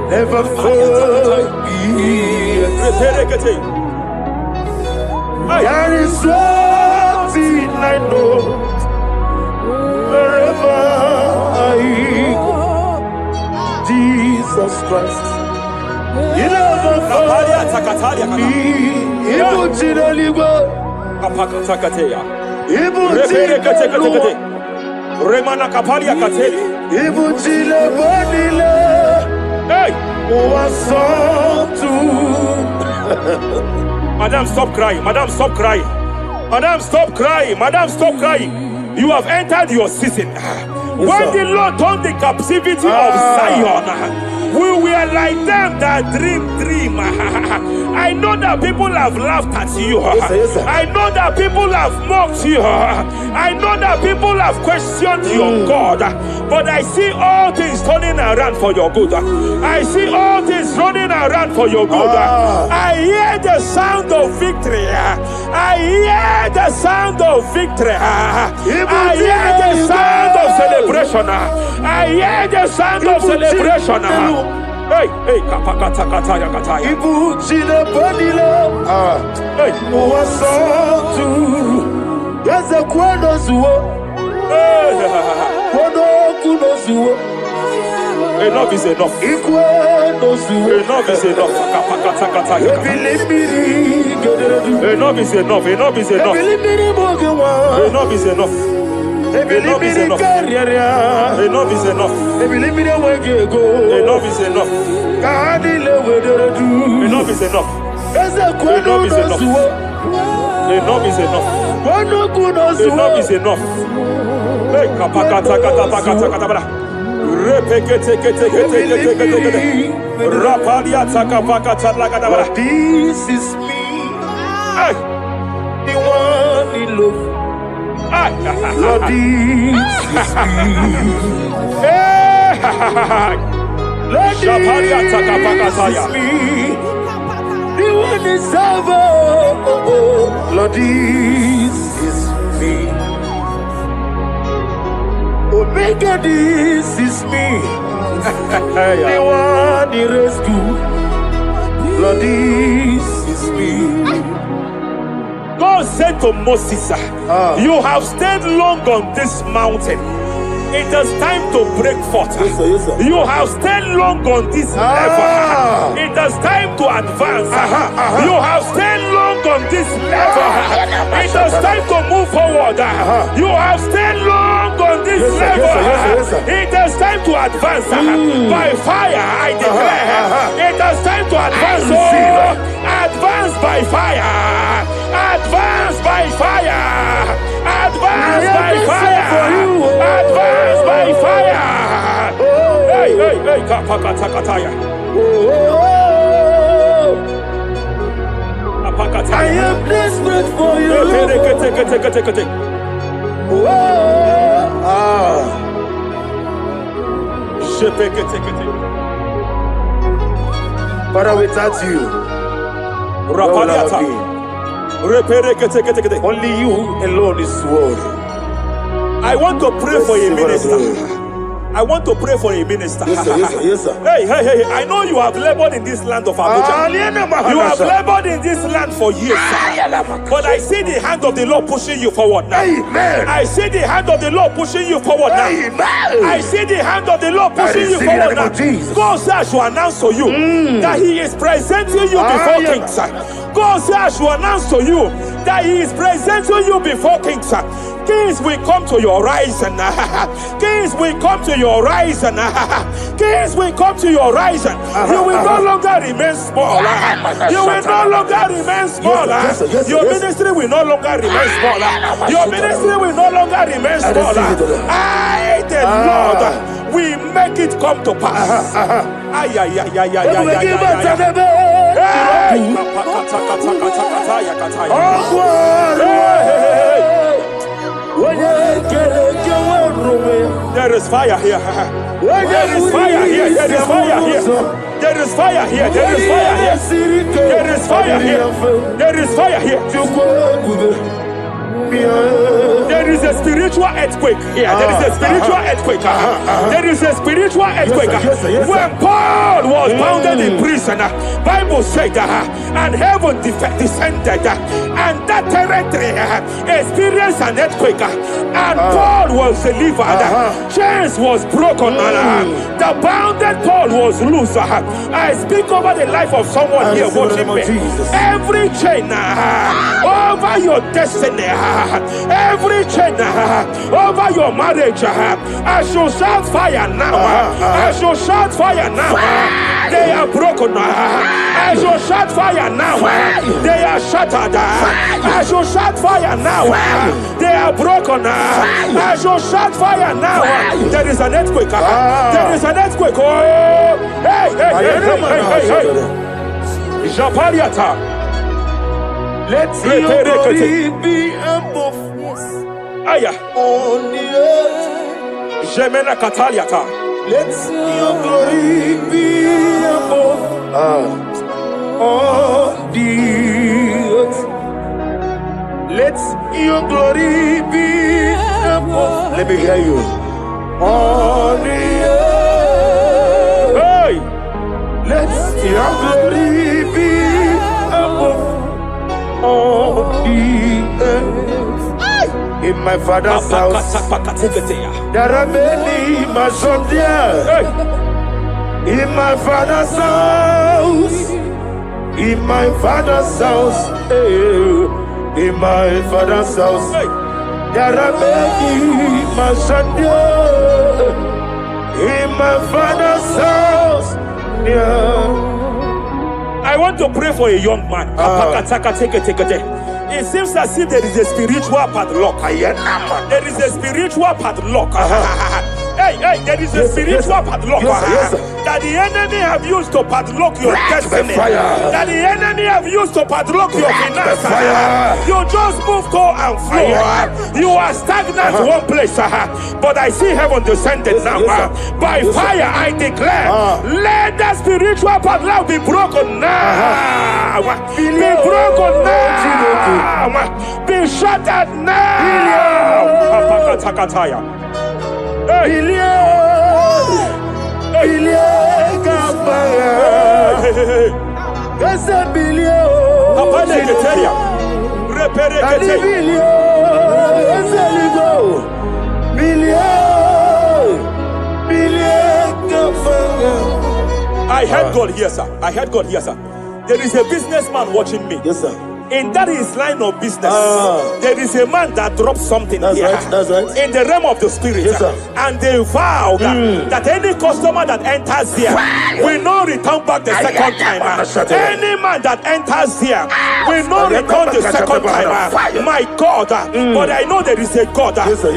never fail me. There is one thing I know. Wherever I go, Jesus Christ, you never fail me.
Remana kapalia kateli. Hey! Madam, stop crying. Madam, stop crying. Madam, stop crying. Madam, stop crying. You have entered your season. When the Lord turned the captivity of Zion, we were like them that dream. I know that people have laughed at you. I know that people have mocked you. I know that people have questioned your God. But I see all things turning around for your good. I see all things running around for your good. I hear the sound of victory. I hear the sound of victory. I hear the sound of celebration. I hear the sound of celebration. Hey, kapakata kataya kataya.
Ibu chile panile.
Hey,
Muwasantu. Yeze kweno zuo. Kweno kuno zuo.
Enough is enough.
Ikweno zuo.
Enough is enough. Kapakata kataya.
Ebilimiri gederedu.
Enough is enough. Enough is enough.
Ebilimiri mogewa.
Enough is enough. Enough is enough. Enough is enough. Enough is enough. Enough is enough. Enough is enough. Enough is enough. Enough is enough. Hey, kapakata kata kata bara. Repekete kete. Rapalia takapakata lagada bara.
This is me.
Hey,
The one in love. Lord, this is me. Lord, this is me. The one is over. Lord, this is me. Omega, this is me. The one in rescue. Lord, this is me.
God God said to Moses, you have stayed long on this mountain. It is time to break forth.
Yes, sir. Yes, sir.
You have stayed long on this level. It is time to advance. You have stayed long on this level. It is time to move forward. You have stayed long on this level.
Yes, sir.
It is time to advance. By fire, I declare. It is time to advance. Advance by fire. Advance by fire. Advance by fire. Advance by fire. Hey, hey, hey, kapakatakataya.
I am desperate for you.
Father, without you, where would I be? Only you alone is worthy.
I want to pray for a minister. I want to pray for a minister.
Yes, sir. Yes, sir. Yes, sir.
Hey. I know you have labored in this land of Abuja. You have labored in this land for years. But I see the hand of the Lord pushing you forward now.
Amen.
I see the hand of the Lord pushing you forward now.
Amen.
I see the hand of the Lord pushing you forward now. God says I should announce to you that He is presenting you before kings. God says I should announce to you that He is presenting you before kings. Kings will come to your horizon. Kings will come to your horizon. Kings will come to your horizon. You will no longer remain small. You will no longer remain small. Your ministry will no longer remain small. Your ministry will no longer remain small. I, the Lord, will make it come to pass. There is fire here. There is fire here. There is fire here. There is fire here. There is fire here. There is fire here. There is fire here. There is a spiritual earthquake here. There is a spiritual earthquake. There is a spiritual earthquake. When Paul was bounded in prison, Bible said, and heaven descended, and that territory experienced an earthquake, and Paul was delivered. Chains was broken. The bounded Paul was loose. I speak over the life of someone here watching me. Every chain over your destiny, every chain over your marriage, I shall shout fire now. I shall shout fire now. They are broken. I shall shout fire now. They are shattered. I shall shout fire now. They are broken. I shall shout fire now. There is an earthquake. There is an earthquake. Oh, hey. Japariata.
Let your glory be above
Aya.
on the earth.
Jemena Kataliata.
Let your glory be above on the earth. Let your glory be above.
Let me hear you.
On the earth.
Hey.
Let your glory be above on the earth. In my father's house, there are many mansions there. In my father's house, in my father's house, in my father's house, there are many mansions there. In my father's house, yeah.
I want to pray for a young man. It seems as if there is a spiritual padlock. There is a spiritual padlock. Hey, there is a spiritual padlock that the enemy have used to padlock your destiny. That the enemy have used to padlock your finances. You just move to and fro. You are stagnant one place, but I see heaven descended now. By fire, I declare, let that spiritual padlock be broken now. Be broken now. Be shattered now. I heard God here, sir. I heard God here, sir. There is a businessman watching me.
Yes, sir.
In that his line of business, there is a man that dropped something
That's
here.
right, that's right.
In the realm of the spirit.
Yes, sir.
And they vow that any customer that enters here will not return back the second time. Any man that enters here will not return the second time. My God, but I know there is a God
Yes, sir.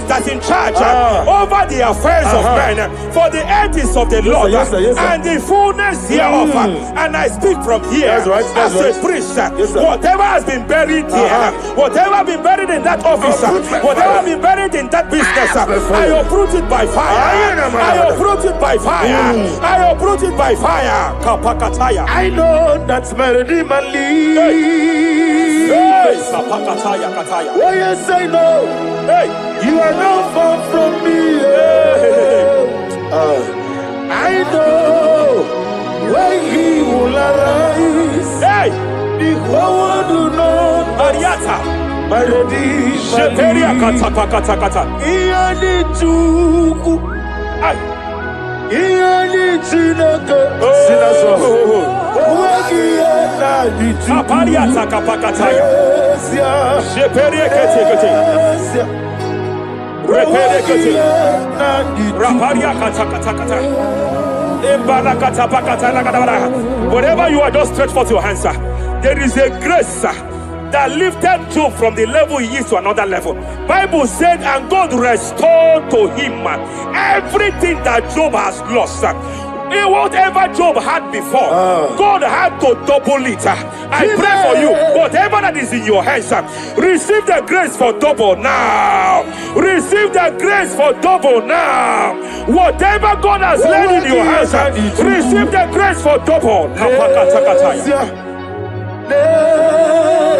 that's in charge over the affairs of men. For the earth is of the Lord
Yes, sir.
and the fullness hereof. And I speak from here
That's right, that's
as
right.
a priest.
Yes, sir.
Whatever has been buried here, whatever been buried in that office, whatever been buried in that business, I uproot it by fire. I uproot it by fire. I uproot it by fire. Kapakataya.
I know that's melody man leaves.
Hey, Kapakataya, Kataya.
Oh yes, I know.
Hey,
You are not far from me. I know when he will arise.
hey,
The whole world will know
Ariata.
melody
Sheperia
man
kata kata kata.
Iyani chuku,
Ay.
iyani chinaka,
Oh.
wagi ena di chuku.
Kapariata kapakataya.
Esia,
Sheperia kete kete.
esia,
Repere
wagi
kete.
ena di chuku.
Raparia kata kata kata. Embarakata pakata lagadabara. Wherever you are, just stretch forth your hands, sir. There is a grace, sir, that lifted Job from the level he is to another level. Bible said, and God restored to him everything that Job has lost. Whatever Job had before, God had to double it. I pray for you, whatever that is in your hands, receive the grace for double now. Receive the grace for double now. Whatever God has laid in your hands, receive the grace for double.
Esia,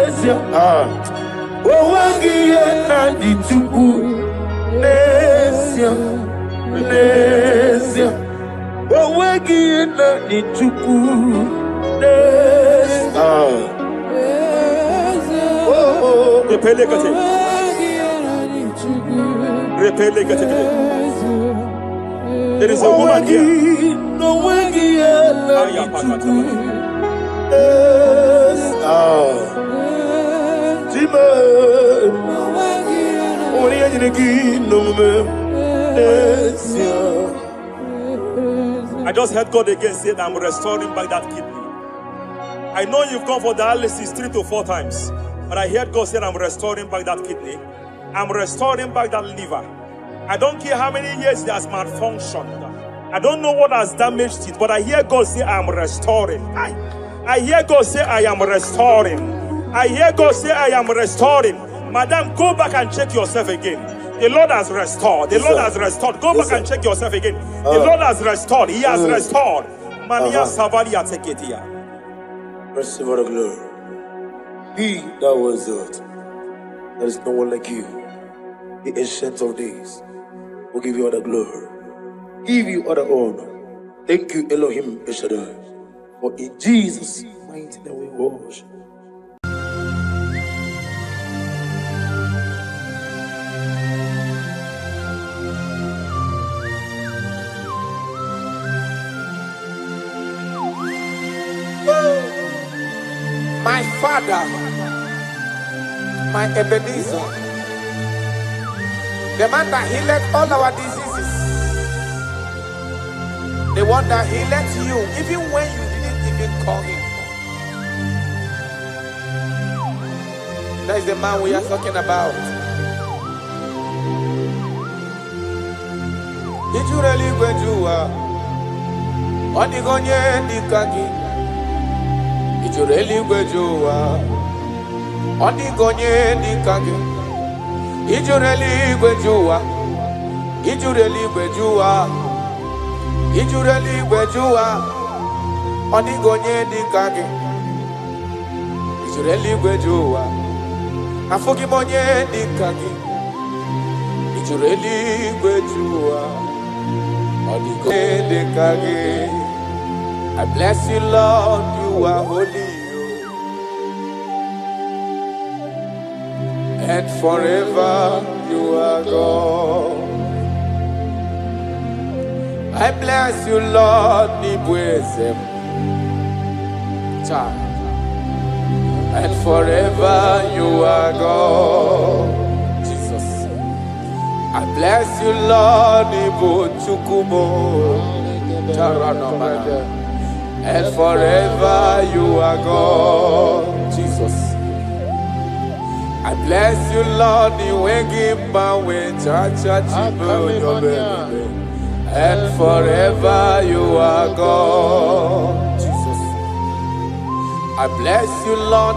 esia, wagi ena di chuku. Esia, esia, wagi ena di chuku. Esia.
Repele kete. Repele kete. There is a woman here.
No wagi ena
Aya
di
pakata.
chuku. Jima, only I didn't no
I just heard God again say that I'm restoring back that kidney. I know you've gone for dialysis 3 to 4 times, but I heard God say I'm restoring back that kidney. I'm restoring back that liver. I don't care how many years it has malfunctioned. I don't know what has damaged it, but I hear God say I'm restoring. I hear God say I am restoring. I hear God say I am restoring. Madam, go back and check yourself again. The Lord has restored. The Lord has restored. Go back and check yourself again. The Lord has restored. He has restored. Mania Savalia Teketia.
receive all the glory. He that was it. There is no one like you. The ancient of days will give you all the glory. Give you all the honor. Thank you, Elohim Eshadai. For in Jesus' mighty name we worship.
My Father, my Ebenezer, the man that healed all our diseases, the one that healed you even when you didn't even call him. That is the man we are talking about. Did you really go to Onigonye Nikaki? Ijureli gwejuwa Onigonye Nikaki. Ijureli gwejuwa Ijureli gwejuwa Ijureli gwejuwa Onigonye Nikaki. Ijureli gwejuwa Afogimonye Nikaki. Ijureli gwejuwa Onigonye Nikaki. I bless you, Lord, you are holy. and forever you are God. I bless you, Lord, Nibwezem. And forever you are God. Jesus. I bless you, Lord, Nibuchukumo. And forever you are God. Jesus. I bless you, Lord, and forever you are God. Jesus. I bless you, Lord,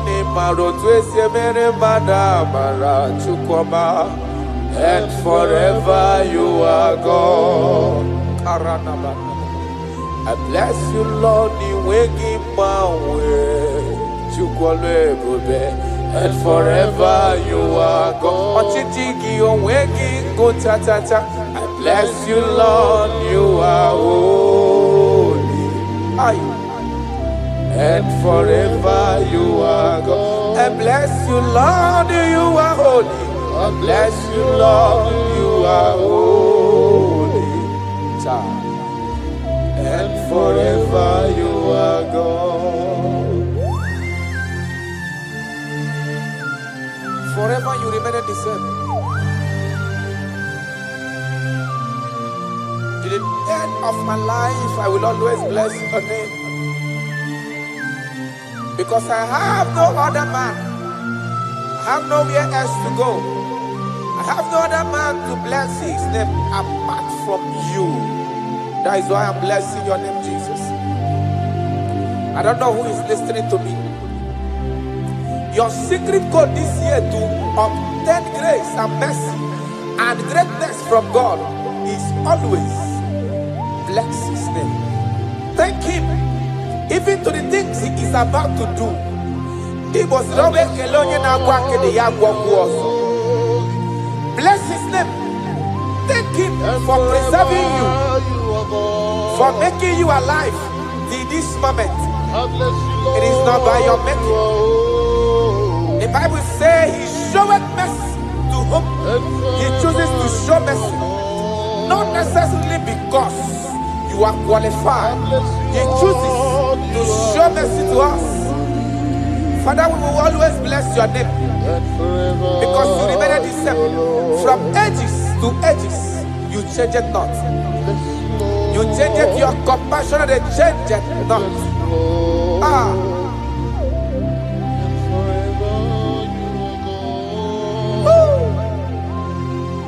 and forever you are God. I bless you, Lord, and forever you are God. I bless you, Lord, you are holy. And forever you are God. I bless you, Lord, you are holy. I bless you, Lord, you are holy. And forever you are God. Forever you remain the same. To the end of my life, I will always bless your name. Because I have no other man. I have nowhere else to go. I have no other man to bless his name apart from you. That is why I'm blessing your name, Jesus. I don't know who is listening to me. Your secret code this year to obtain grace and mercy and greatness from God is always bless his name. Thank him even to the things he is about to do. Bless his name. Thank him for preserving you, for making you alive till this moment. It is not by your making. The Bible says he showeth mercy to whom he chooses to show mercy. Not necessarily because you are qualified. He chooses to show mercy to us. Father, we will always bless your name because you remain the same. From ages to ages, you change it not. You change it, your compassion, they change it not.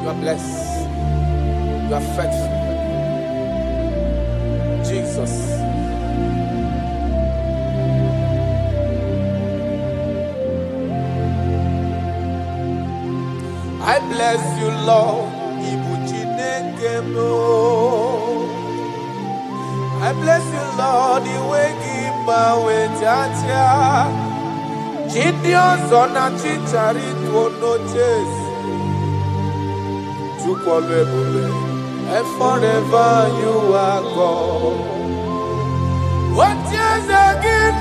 You are blessed. You are faithful. Jesus. I bless you, Lord. I bless you, Lord. And forever you are God. What is again?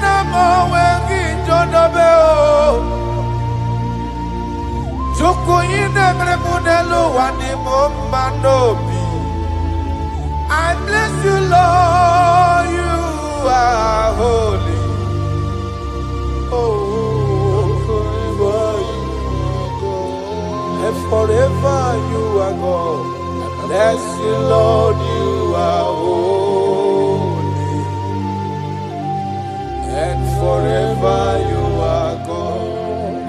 I bless you, Lord, you are holy. And forever you are God. I bless you, Lord, you are holy. And forever you are God.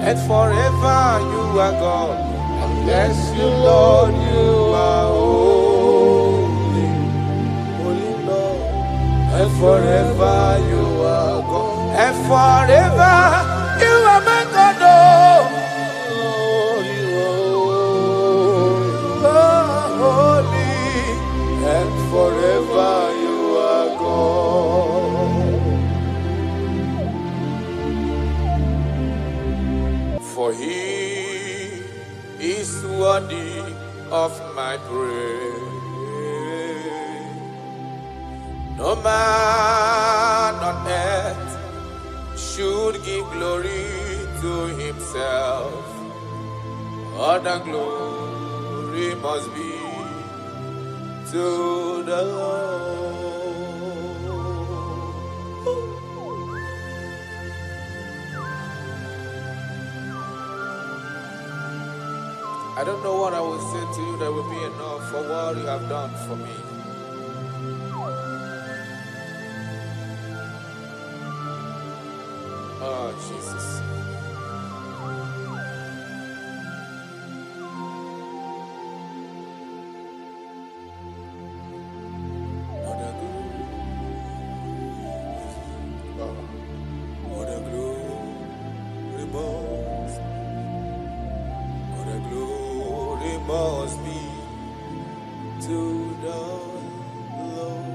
And forever you are God. I bless you, Lord, you are holy. Holy Lord. And forever you are God. And forever you are my God. And forever you are God. For he is worthy of my praise. No man on earth should give glory to himself. All the glory must be to the Lord. I don't know what I will say to you that will be enough for what you have done for me. Oh, Jesus. Must be to the Lord.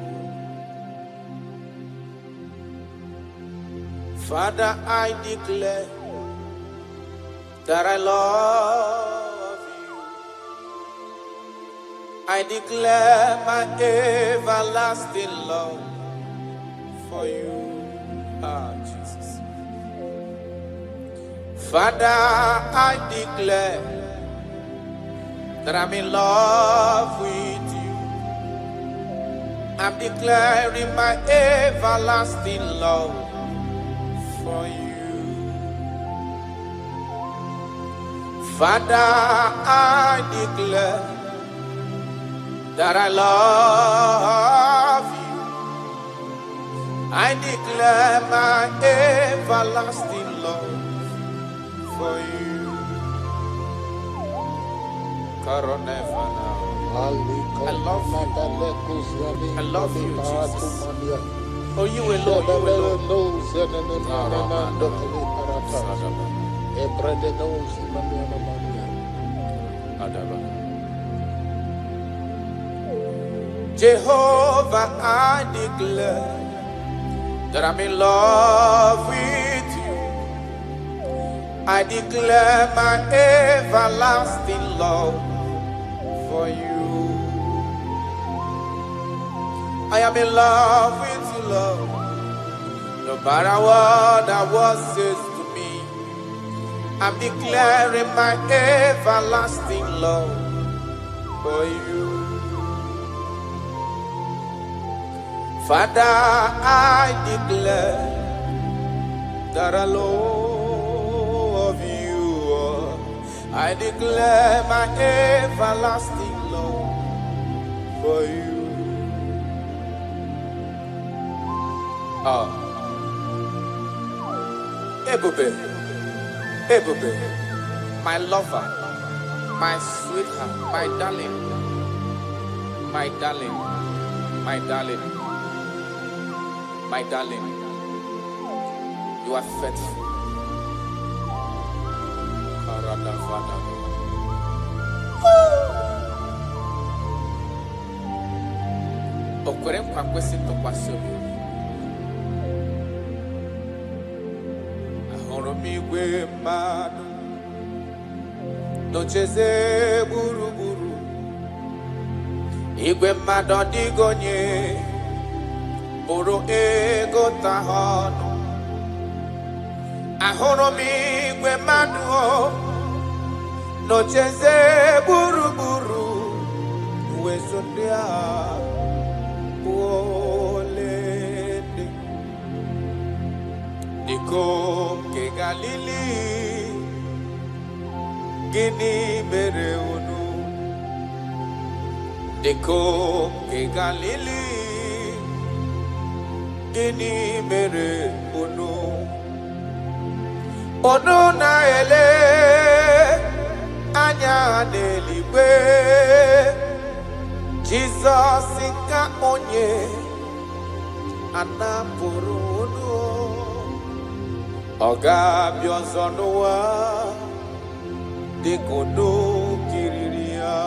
Father, I declare that I love you. I declare my everlasting love for you. Ah, Jesus. Father, I declare that I'm in love with you. I'm declaring my everlasting love for you. Father, I declare that I love you. I declare my everlasting love for you. I love you. I love you, Jesus. Oh, you alone, you alone. Jehovah, I declare that I'm in love with you. I declare my everlasting love for you. I am in love with you, Lord. No matter what the world says to me, I'm declaring my everlasting love for you. Father, I declare that I love you. I declare my everlasting love for you. Ebube, my lover, my sweetheart, my darling, my darling, my darling, my darling, you are faithful. Okwere nkwa kwesị ntụkwasị obi. Ahụrụ m igwe mmadụ n'ocheze gburugburu. Igwe mmadụ ọdịghị onye bụrụ ego ta ha ọnụ. Ahụrụ m igwe mmadụ n'ocheze gburugburu. Uwezo ndị a olede dịkom ke Galili, gịnị mere unu? Dịkom ke Galili, gịnị mere unu? Unu na-ele anya n'eluigwe, Jizọs ka onye anapụrụ unu. Ọ ga-abịa ọzọ n'ụwa dịka unu kiriri ya,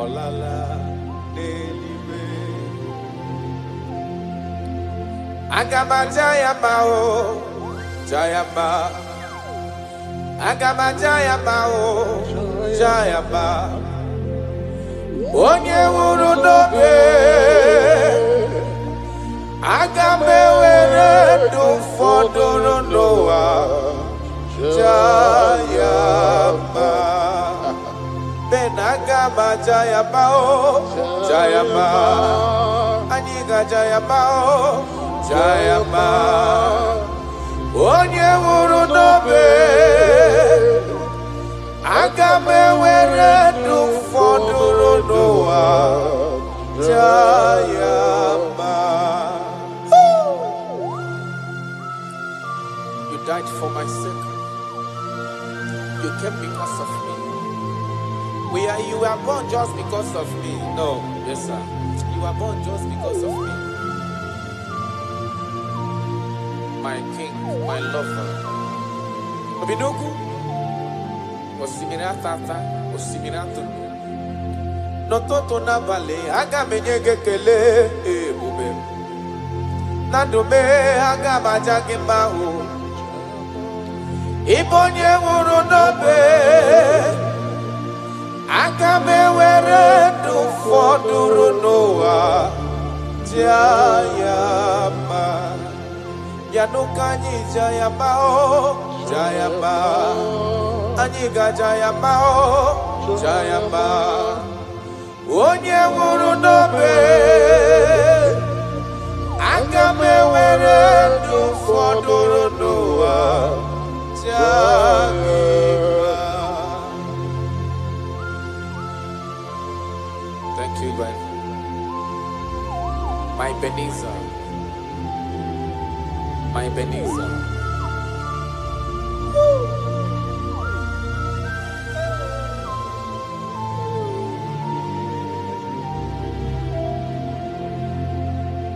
ọ lala n'eluigwe. Aga m aja ya mma o, ja ya mma. Aga m aja ya mma o, ja ya mma. Onye nwụrụ n'obe, aga m ewere ndụ fọdụrụ n'ụwa, ja ya mma. Jayabao, Jayaba, Aniga Jayabao, Jayaba, Onye Wuru Nobe, Agame Were Du Foduru Noa, Jayaba. You died for my sake. You came because of me. You were born just because of me. No, yes, sir. You were born just because of me. My king, my lover. Obidoku. Osimira tata, osimira tunu. Nototo na vale, aga menyege kele, bube. Nadume, aga bajage mahu. Ibonye wuru nobe. Agame were du foduru noa Jayama Yanukanyi Jayama o Jayama Aniga Jayama o Jayama Onye wuru nobe Agame were du foduru noa Jayama. Thank you, God. My Ebenezer. My Ebenezer.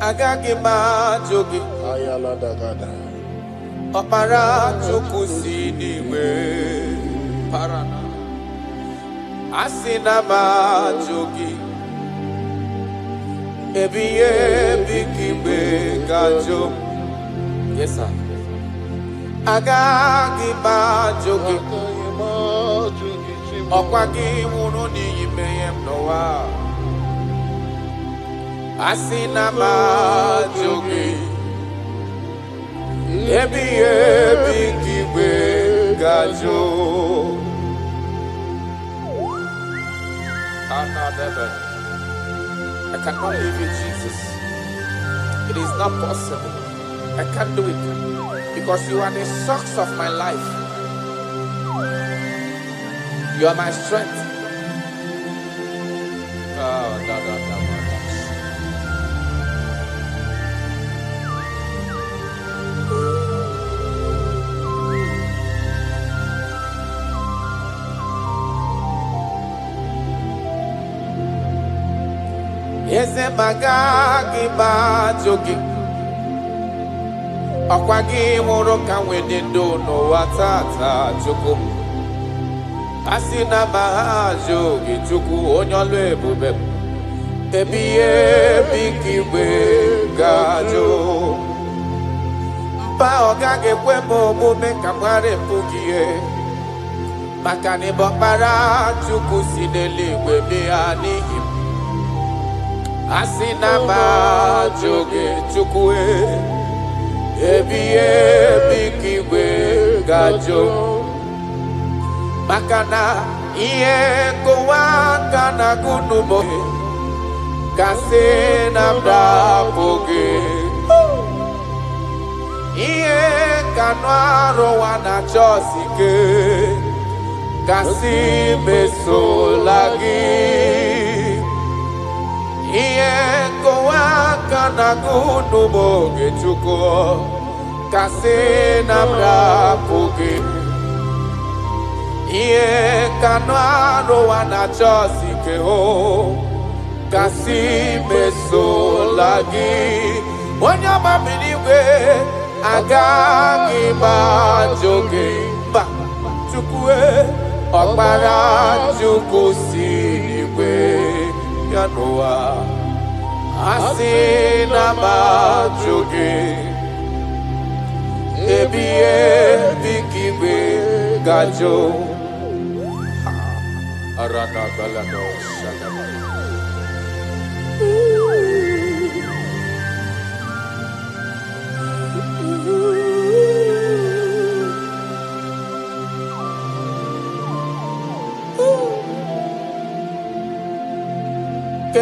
Agagi ma jogi.
Ayala dagada.
Opara chukusi niwe. Parana. Asina ma jogi. Ebiye bikimbe gajo. Yes, sir. Agagi ma jogi. Okwagi wunu ni yimeyem noa. Asina ma jogi. Ebiye bikimbe gajo. Another. I cannot live with Jesus. It is not possible. I can't do it because you are the source of my life. You are my strength. Eze magagi bajogi Okwagi wuru ka wedendo no watata chuku Asina mahajogi chuku onyolu ebube Ebiye bikiwe gajo Mpa ogage kwemo omume kamware mpugie Makani bokpara chuku sineliwe mianihi Asina ma joge chukwe Ebiye bikiwe gajo Makana iye kowa kana gunumo Kase namda poge Iye kanwaro wana chosike Kasi meso lagi Iye kowa kana gunumo gechuko Kase namda poge Iye kanwaro wana chosike ho Kasi meso lagi Wanyama miniwe agagi ba joge ba chukwe Okpara chukwu siriwe Yanoa Asina ma joge Ebiye bikiwe gajo Arana balado shadaba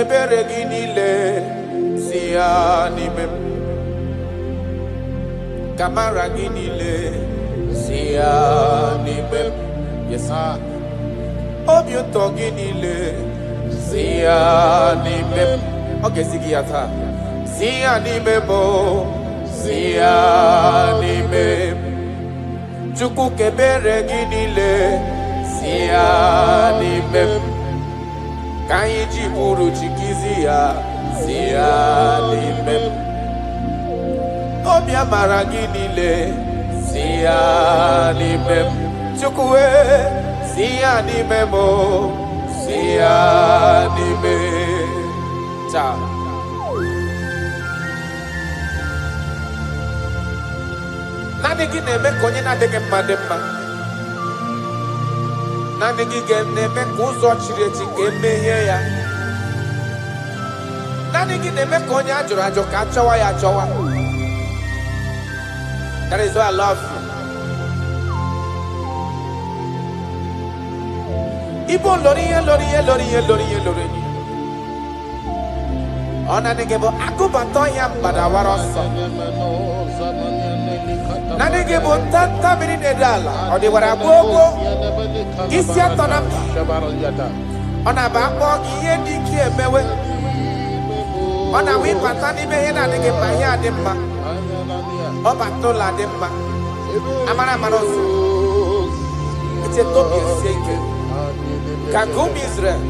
kebere ginile sia nime kamara ginile sia nime yes sir obiuto ginile sia nime okay sigiata sia nime mo sia nime chuku kebere ginile sia nime Kaiji buru chikizia sia nime Obia maraginile sia nime Chukwe sia nime mo sia nime Cha Nani gine me konye na dege madema Nani gine me kuzo chireti kemeye ya Nani gine me konye ajura joka chawa ya chawa That is why I love you Ibo lori Ona negebo akubato ya mbadawaroso Nanegebo tanta minute dala Odi waragogo Isi atona Ona bako iye diki emewe Ona wipatani mehe na nege mahia demma Oba tola demma Amara marosu Ite tobi eseke Kagumi Israel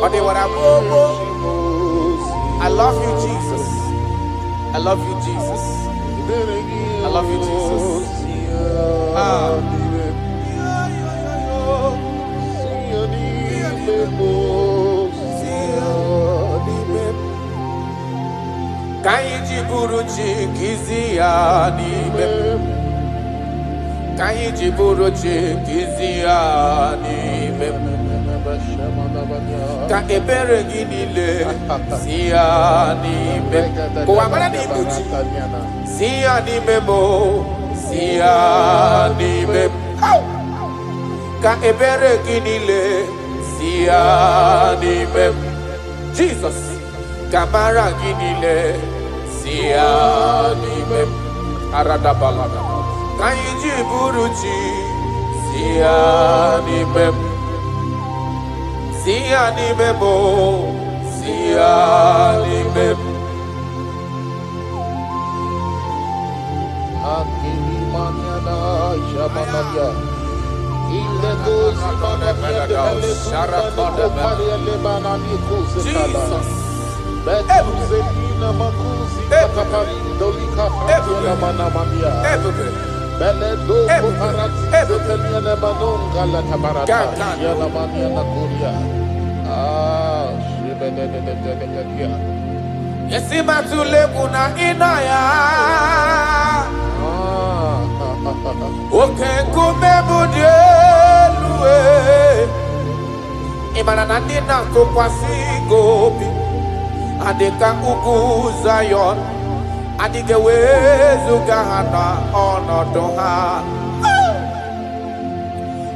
Odi waragogo I love you, Jesus. I love you, Jesus. I love you, Jesus. Kaiji buruchi kizia nibe. Kaiji buruchi kizia nibe. Ka ebere ginile sia nime ko amara ni buti sia nime mo sia nime ka ebere ginile sia nime Jesus kamara ginile sia nime arada balada kaiji buruchi sia nime Sia nime mo, sia nime.
Akili maniana shamanabia. Ile gozi manabia de hele kumbani kupari ele banani kuzekala. Betu zelina makuzi katapari dolika fatiela manamania. Bele do kuparati zetelia ne manonga la tabarata. Yala maniana kuria.
Yesima tule kuna inaya Oke kume budielue Imana nandina kukwasi gobi Adeka ugu Zion Adige wezu gahana onodoha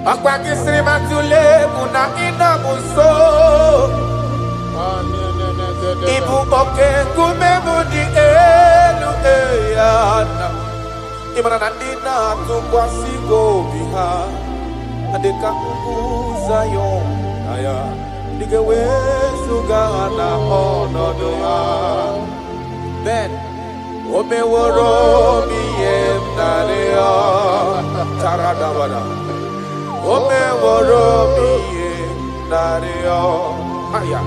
Akwa kisrima tule kuna ina muso Ibu oke kumemudi elu eyana Imana nandina tukwa sigo biha Adeka ugu Zion Aya Dige wezu gana onodoha Ben Ome woro miyem nareo Charadabada Ome woro miyem nareo Maya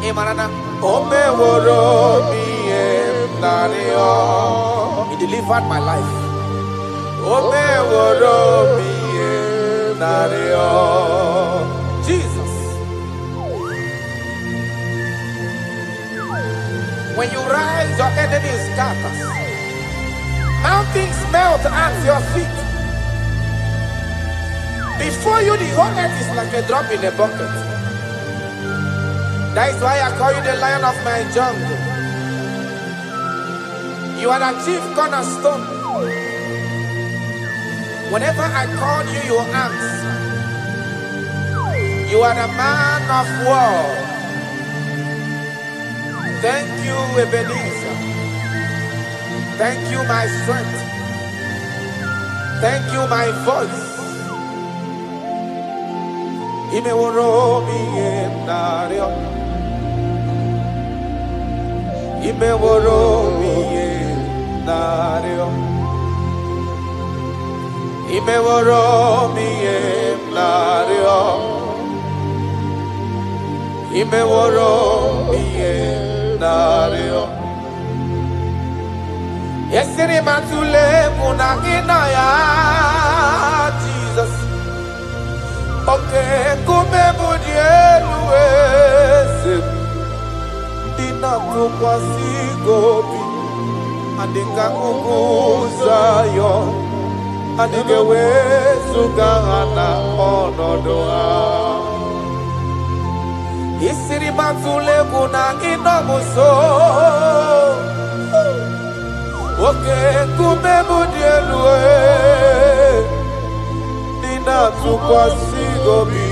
Imanana Ome woro miyem nareo He delivered my life Ome woro miyem nareo Jesus When you rise, your enemy scatters. Mountains melt at your feet. Before you, the whole earth is like a drop in a bucket. That is why I call you the lion of my jungle. You are the chief cornerstone. Whenever I call you, you answer. You are the man of war. Thank you, Ebenezer. Thank you, my strength. Thank you, my voice. Imeworomi enario. Imeworomi enario. Imeworomi enario. Imeworomi enario. Yesiri matule munagina ya Jesus. Okay, kume mudielu dina tukwasi gobi andika kukuzayo andike wezugana onodoa. Yesiri matule munagina muso. Okay, kume mudielu dina tukwasi gobi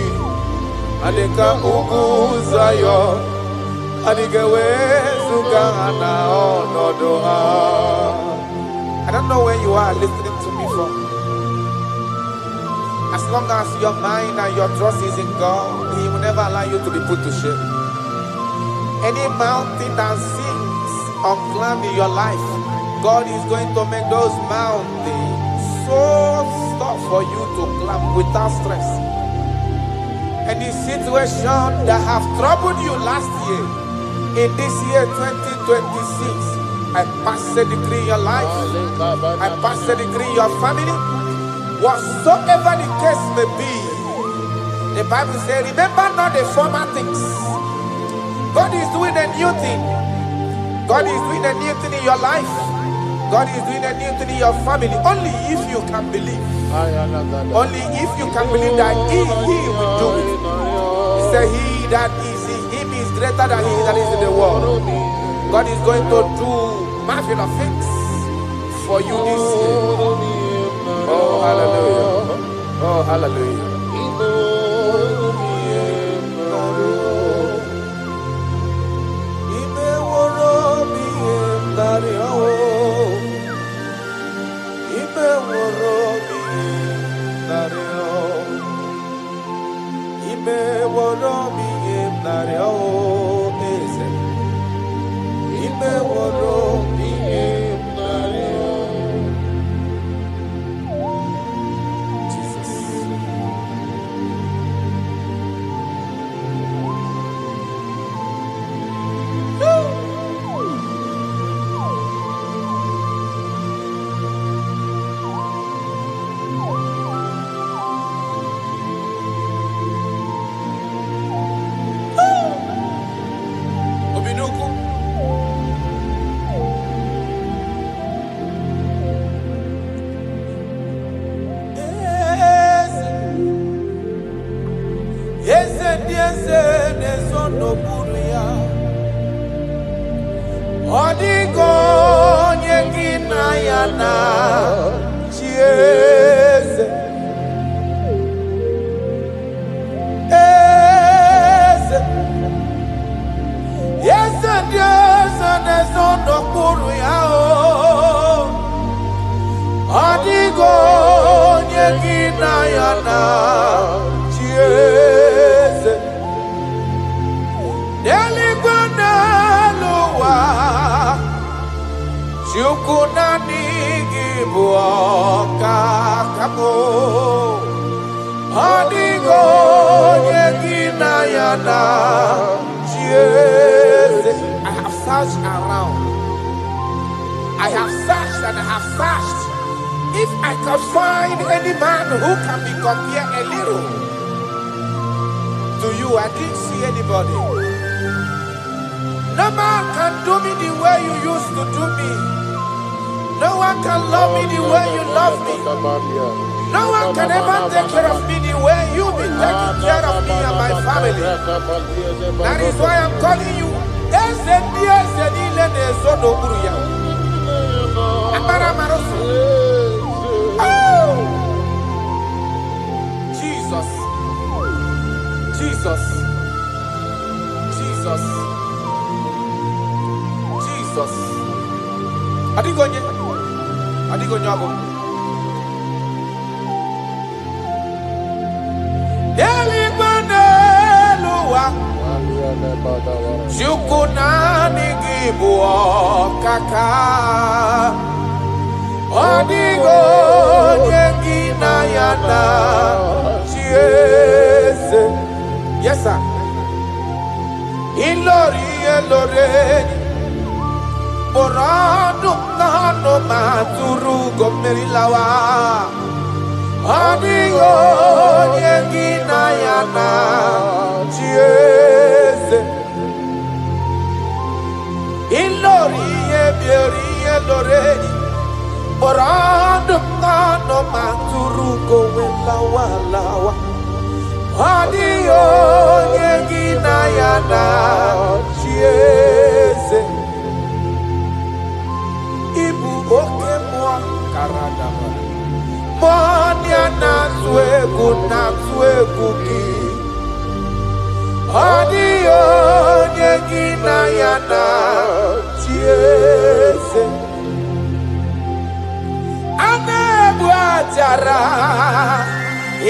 andika kukuzayo andike wezugana onodoa. I don't know where you are listening to me from. As long as your mind and your trust is in God, He will never allow you to be put to shame. Any mountain that seems unclimbed in your life, God is going to make those mountains so tough for you to climb without stress. Any situation that have troubled you last year, in this year 2026, I pass a decree in your life, I pass a decree in your family, whatsoever the case may be. The Bible says, remember not the former things. God is doing a new thing. God is doing a new thing in your life. God is doing a new thing in your family. Only if you can believe. Only if you can believe that He will do it. He said, He that is in Him is greater than he that is in the world. God is going to do marvelous things for you this year. Oh, hallelujah. Oh, hallelujah. That is why I'm calling you. Jesus. Jesus. Jesus. Jesus. Adigonye ago. Deli banelua. Jukunani IGBO kaka. Adigonye gina yana. Yes, sir. Ilori. Borado nano maturu gomerilawa. Adigo yengina yana chiese. Ilori loreni. Borado nano maturu gomelawa. Adigo yengina yana chiese. Ibu oke mwa karadama. Monia na swegu ki. Adio nyegina yana chiese. Anebu ajara.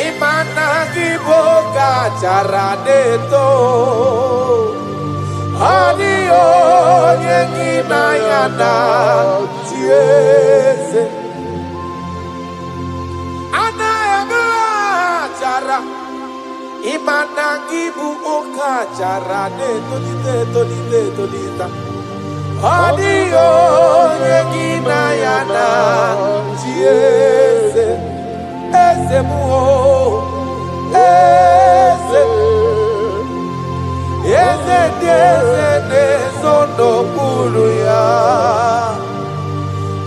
Imana IGBO kachara deto. Adio nyegina yana chiese. Ana cara imana IGBO kachara tolita. Adio nyegina yana chiese. Eze muo Eze sono pulu ya.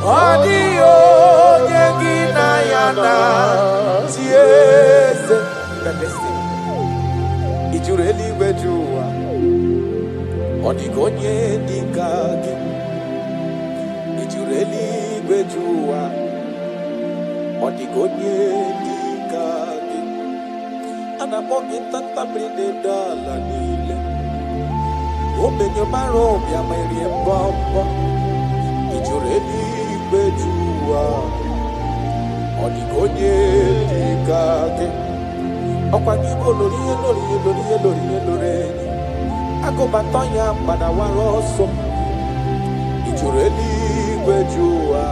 Adio nyegina yana chiese. Ijureli wejua. Odigonye dikagi. Ijureli wejua. Odigonye dikagi. Anamogi tanta brinde dala nile. Obenyo maro ya meri mbombo. Ijureli wejua. Odigonye dikagi. Okwa IGBO lori. Agobatonya pada waroso. Ijureli wejua.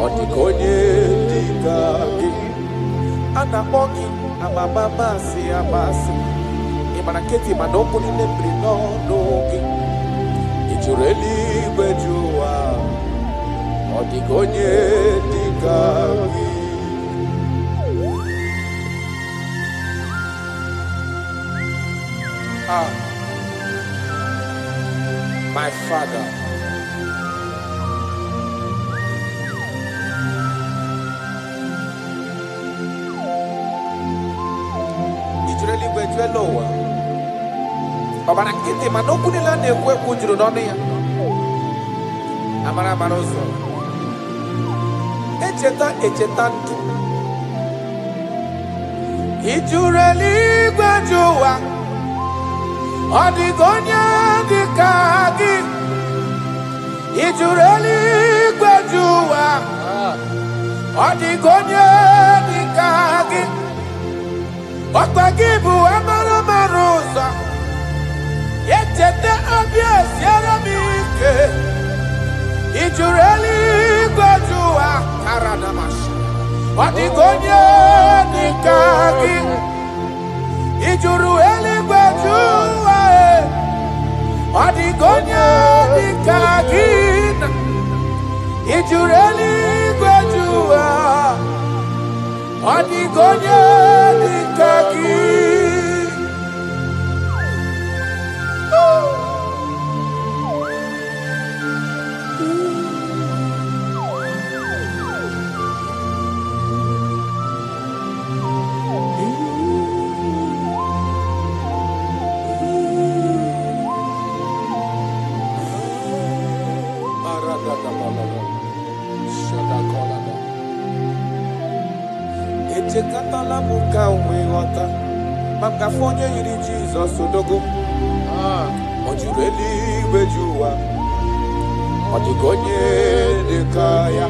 Odigonye dikagi. Anamogi amamamasi amasi. Imanaketi manopu ni nembrino nogi. Ijureli wejua. Odigonye dikagi. My Father, Ijureli wejuelowa. Babana kiti manoku ni lane kwe kujuru noni ya. Amara marozo. Echeta ntu. Ijureli wejuwa. Odigonye dikagi. Ijureli wejuwa. Odigonye dikagi. Okwa IGBO amara maroza. Echete abies yaramike. Ijureli wejuwa. Karadamash. Odigonye dikagi. Ijureli wejuwa. Odigonye dikagi. Ijureli wejuwa. Odigonye dikagi. Echekatala muka umewata. Makafonye yiri Jesus odogo. Ojureli wejuwa. Odigonye dekaya.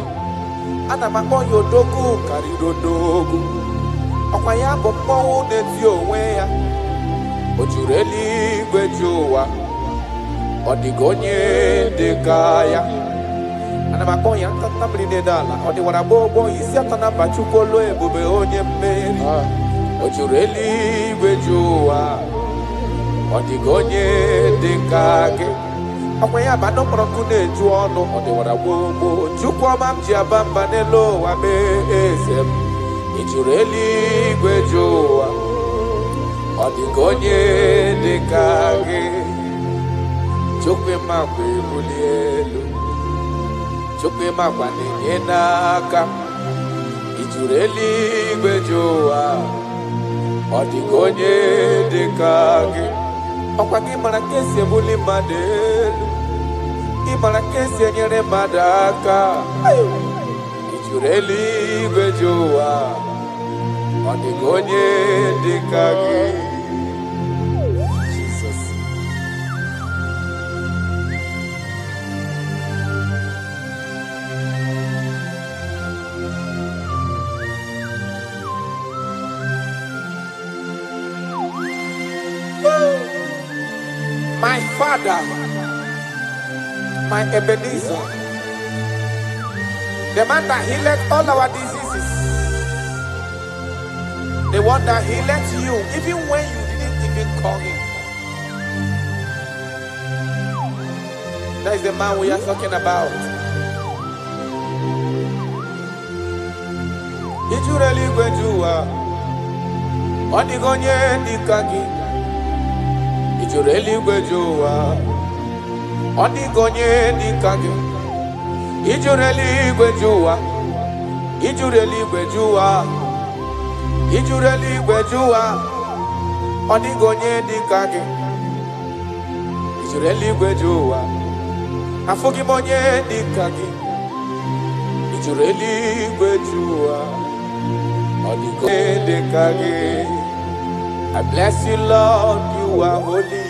Ana makonyo dogu karido dogu. Okwaya bombo netio weya. Ojureli gwejowa. Odigonye dekaya. Ana makonya tatamri nedala. Odi warabobo isi atana bachukolo ebube onye mmeri. Ojureli gwejowa. Odigonye dekage. Akwanya bado prokune juono. Odi warabobo chukwa mamji abamba nelo wabe esem. Ojureli gwejowa. Odigonye dekage. Chukwe makwe bulielu. Chukwe makwa nenye naka. Ijureli gwejowa. Odigonye dekage. Okwa kimara kesi ebuli madelu. Kimara kesi enyere madaka. Ijureli gwejowa. Odigonye dekage. My Father, my Ebenezer, the man that healed all our diseases, the one that healed you even when you didn't even call him. That is the man we are talking about. Ijureli gwejuwa, odigonye dikagi. Ijureli gwejuwa, odigonye dikage. Ijureli gwejuwa, ijureli gwejuwa, ijureli gwejuwa, odigonye dikage. Ijureli gwejuwa, afugimonye dikage. Ijureli gwejuwa, odigonye dikage. I bless you, Lord, you are holy,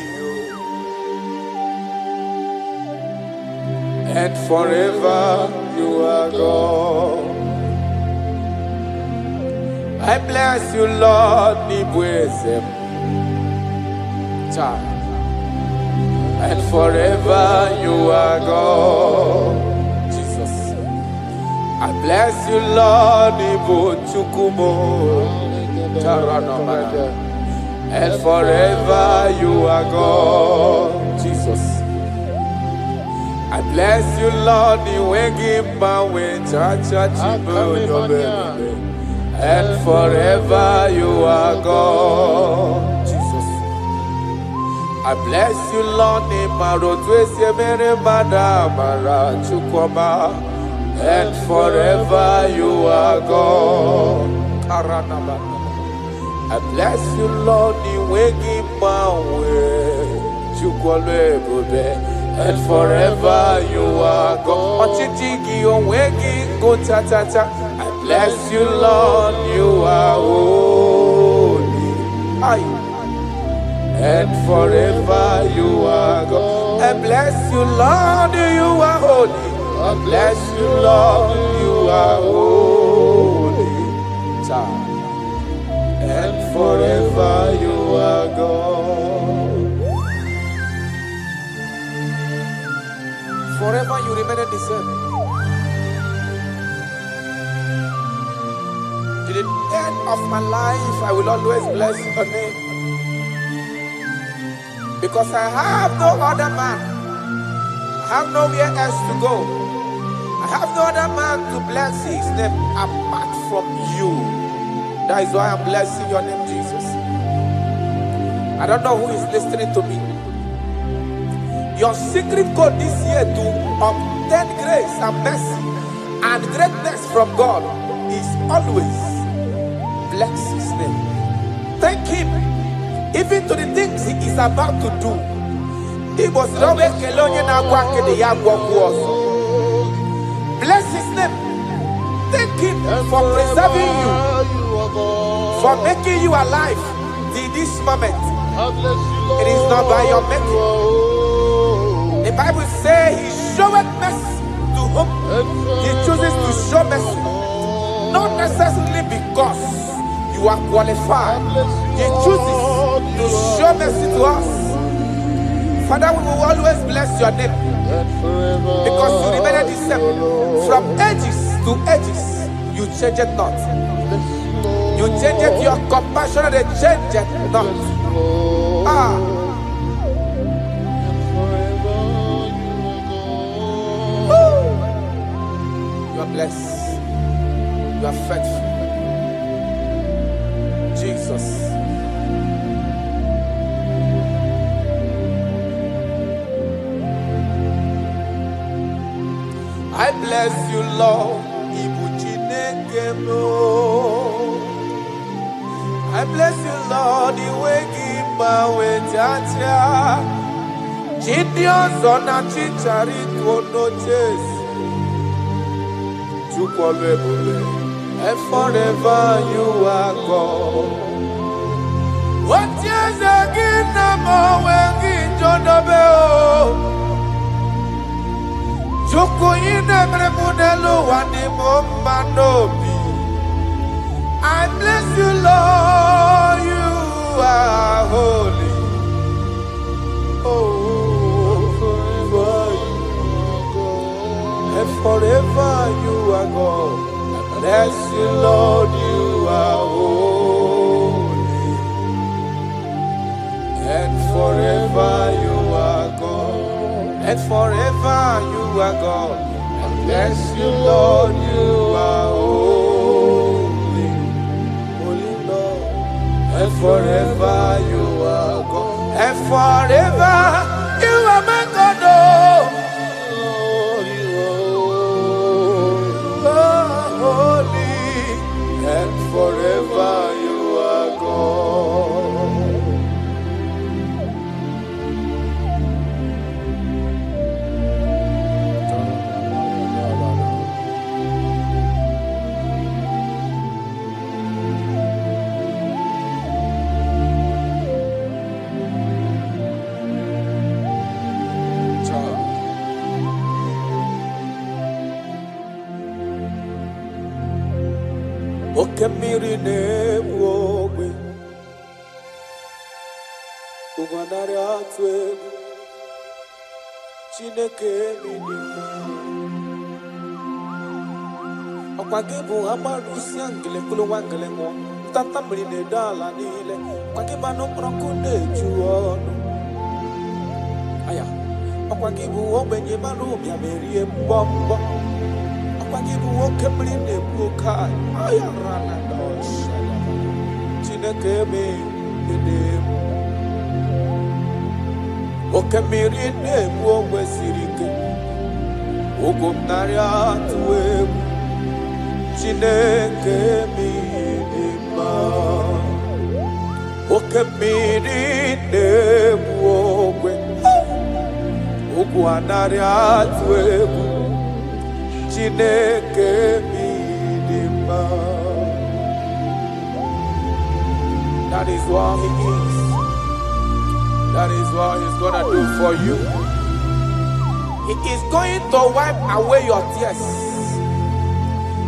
and forever you are God. I bless you, Lord, and forever you are God. Jesus. I bless you, Lord, and forever you are God, Jesus. I bless you, Lord, and forever you are God, Jesus. I bless you, Lord, and forever you are God. I bless you, Lord, and forever you are God. I bless you, Lord, you are holy, and forever you are God. I bless you, Lord, you are holy. I bless you, Lord, you are holy. And forever you are God. Forever you remain the same. To the end of my life, I will always bless your name. Because I have no other man. I have nowhere else to go. I have no other man to bless his name apart from you. That is why I'm blessing your name, Jesus. I don't know who is listening to me. Your secret code this year to obtain grace and mercy and greatness from God is always bless his name. Thank him even to the things he is about to do. He was bless his name. Thank him for preserving you, for making you alive in this moment. It is not by your making. The Bible says he showed mercy He chooses to show mercy, not necessarily because you are qualified. He chooses to show mercy to us. Father, we will always bless your name because you remain the same. From ages to ages, you change it not. You change it, your compassion, and they change it not. You are blessed. You are faithful. Jesus. I bless you, Lord. I bless you, Lord. The way give my way, Jaja. Gideon's on a chichari to no chase. And forever you are God. What years again, I'm always John Obeo. Joko in every modelo and the Mombanobi. I bless you, Lord, you are holy. Oh, forever you are God. And forever you are God. I bless you, Lord, you are holy. And forever you are God. And forever you are God. I bless you, Lord, you are holy. Holy Lord. And forever you are God. And forever you are my God. Oh, you are holy. And forever you are God. Okemiri nebwowe Uganare atwe Chineke minima Okwagebu amarusi angele kulu wangele mo Tata mrine dala nile Kwageba no prokune juono Aya Okwagebu obenye marumi amerie mbombo Okwagebu okemiri nebwokai Aya rana dosha Chineke minima Okemiri nebwowe sirike Ugumnari atwe Chineke minima Okemiri nebwowe Ugwanari atwe Chineke minima That is what he is. That is what he's gonna do for you. He is going to wipe away your tears.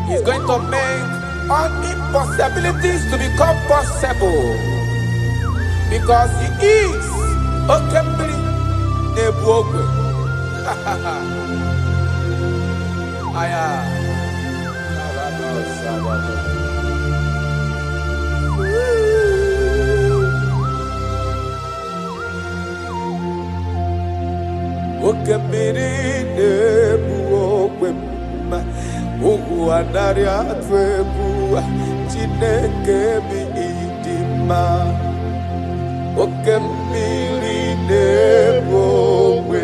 He's going to make all impossibilities to become possible. Because he is Okemiri Nebwogwe. Aya. Okemiri nebwogwe Ugwanari atwebu Chineke minima Okemiri nebwogwe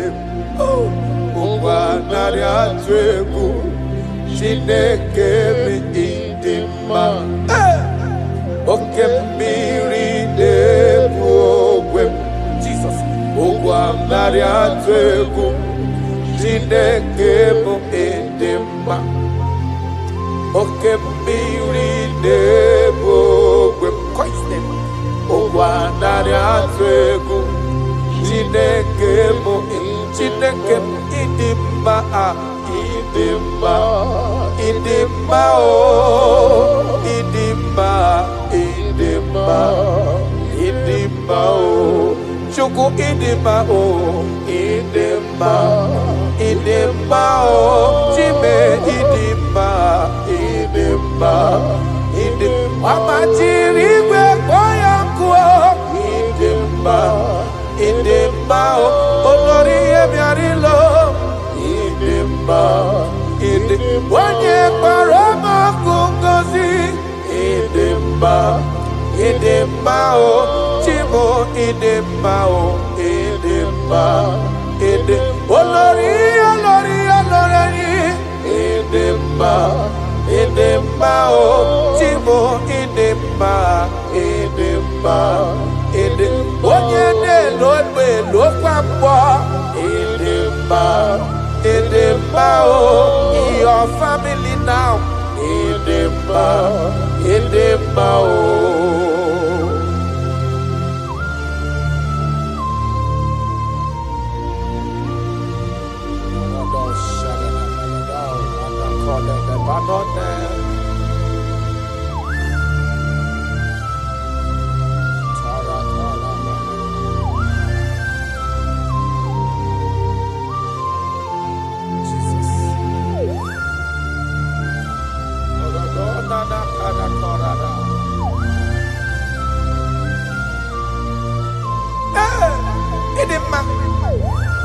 Ugwanari atwebu Chineke minima Okemiri nebwogwe Jesus Ugwanari atwebu Chineke minima Okemiri nebwogwe Ugwanari atwebu Chineke minima Idima, Idima, oh, Idima, Idima, Idima, oh, Chuku Idima, oh, Idima, Idima, oh, Jime Idima, Idima, Idima, Amachirigwe Koyanku, Idima, Idima, oh, Olori Emiarilo, Idima, Idima, Onye Parama Kungozi, Idima, Idima, oh, Chimo, Idima, oh, Idima, Idima, Olori, Olori, Olori, Idima, Idima, oh, Chimo, Idima, Idima, Idima, Onye ne Lodwe, Lokwambo, Idima, Idima, oh, your family now, Idima, Idima, oh.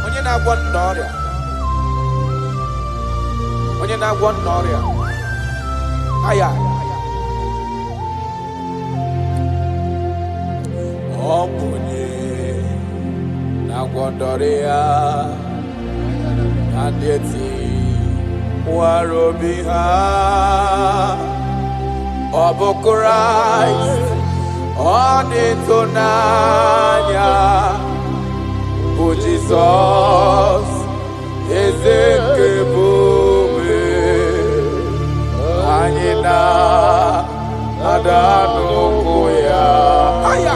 Onye na-agwọ n'ọrịa, onye na-agwọ n'ọrịa, aya, ọ bụ onye na-agwọ n'ọrịa, ndị eti nwara obi ha, ọ bụ Kraịst, ọ na-eto n'anya. Oh Jesus, Ezekebube, Anyina, Adanukoya, Aya,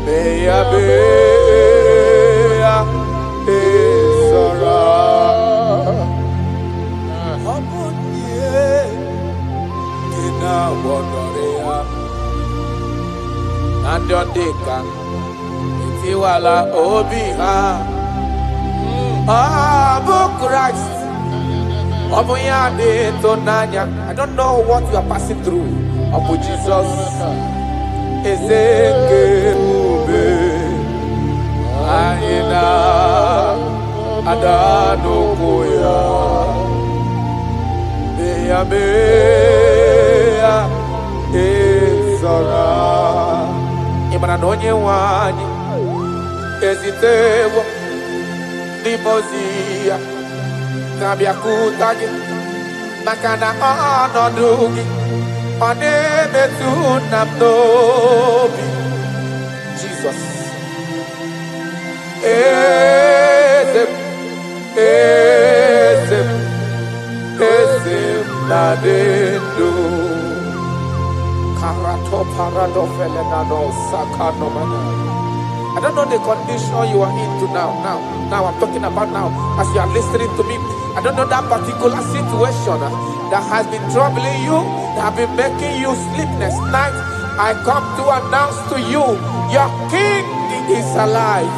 Beya, Beya, Esara, Amunye, Kina Wodorea, Andodeka. Iwala obi ha, Abu Christ, Abu Yade Tonanya. I don't know what you are passing through. Abu Jesus, Ezekebe, Aina, Adanukoya, Beya Beya, Ezara, Imanonye Wani. Ezitewo Dimozia Kabiakuta gị maka na ọnọdụ gị ọ na-emetụ na m n'obi Jesus Eze m na-adị ndụ Karato parado felenado sakano mana I don't know the condition you are into now. Now I'm talking about now. As you are listening to me, I don't know that particular situation that has been troubling you, that have been making you sleepless nights. I come to announce to you, your King is alive.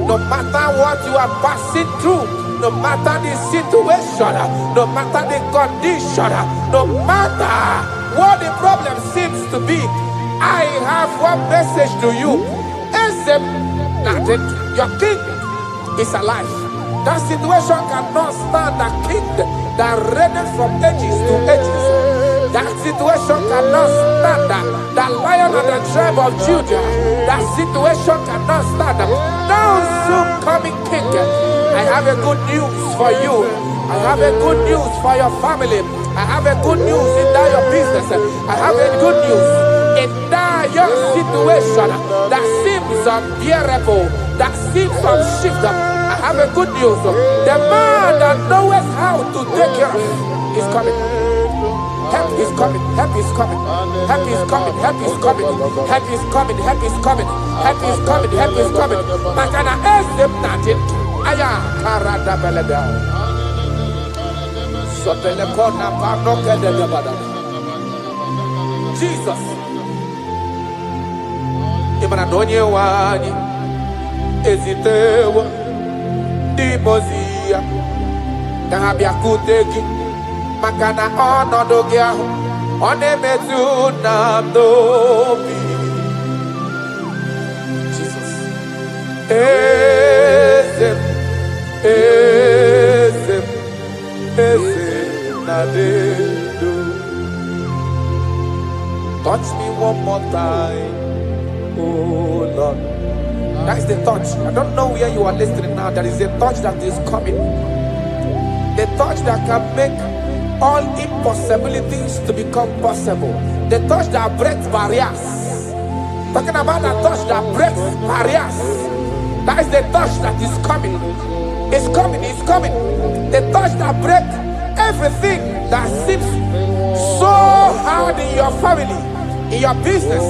No matter what you are passing through, no matter the situation, no matter the condition, no matter what the problem seems to be, I have one message to you. Your king is alive. That situation cannot stand the king that reigned from ages to ages. That situation cannot stand the lion of the tribe of Judah. That situation cannot stand now soon coming king. I have a good news for you. I have a good news for your family. I have a good news in that your business. I have a good news in that your situation that seems unbearable, that seems unshift. I have a good news. The man that knows how to take care of is coming. Help is coming. Help is coming. Help is coming. Help is coming. Help is coming. Help is coming. Help is coming. Help is coming. Makana nothing. I Aya, Karada Beleda. Sotelekona Panoke de Badana. Jesus. Imanadonye wani. Ezitewa. Dimozia. Dahabia kuteki. Makana onodogia. Onemetu namdobi. Jesus. Ezem. Ezem. Ezem. Nadedo. Touch me one more time. Oh Lord. That's the touch. I don't know where you are listening now. There is a touch that is coming. The touch that can make all impossibilities to become possible. The touch that breaks barriers. Talking about the touch that breaks barriers. That is the touch that is coming. It's coming, it's coming. The touch that breaks everything that seems so hard in your family, in your business,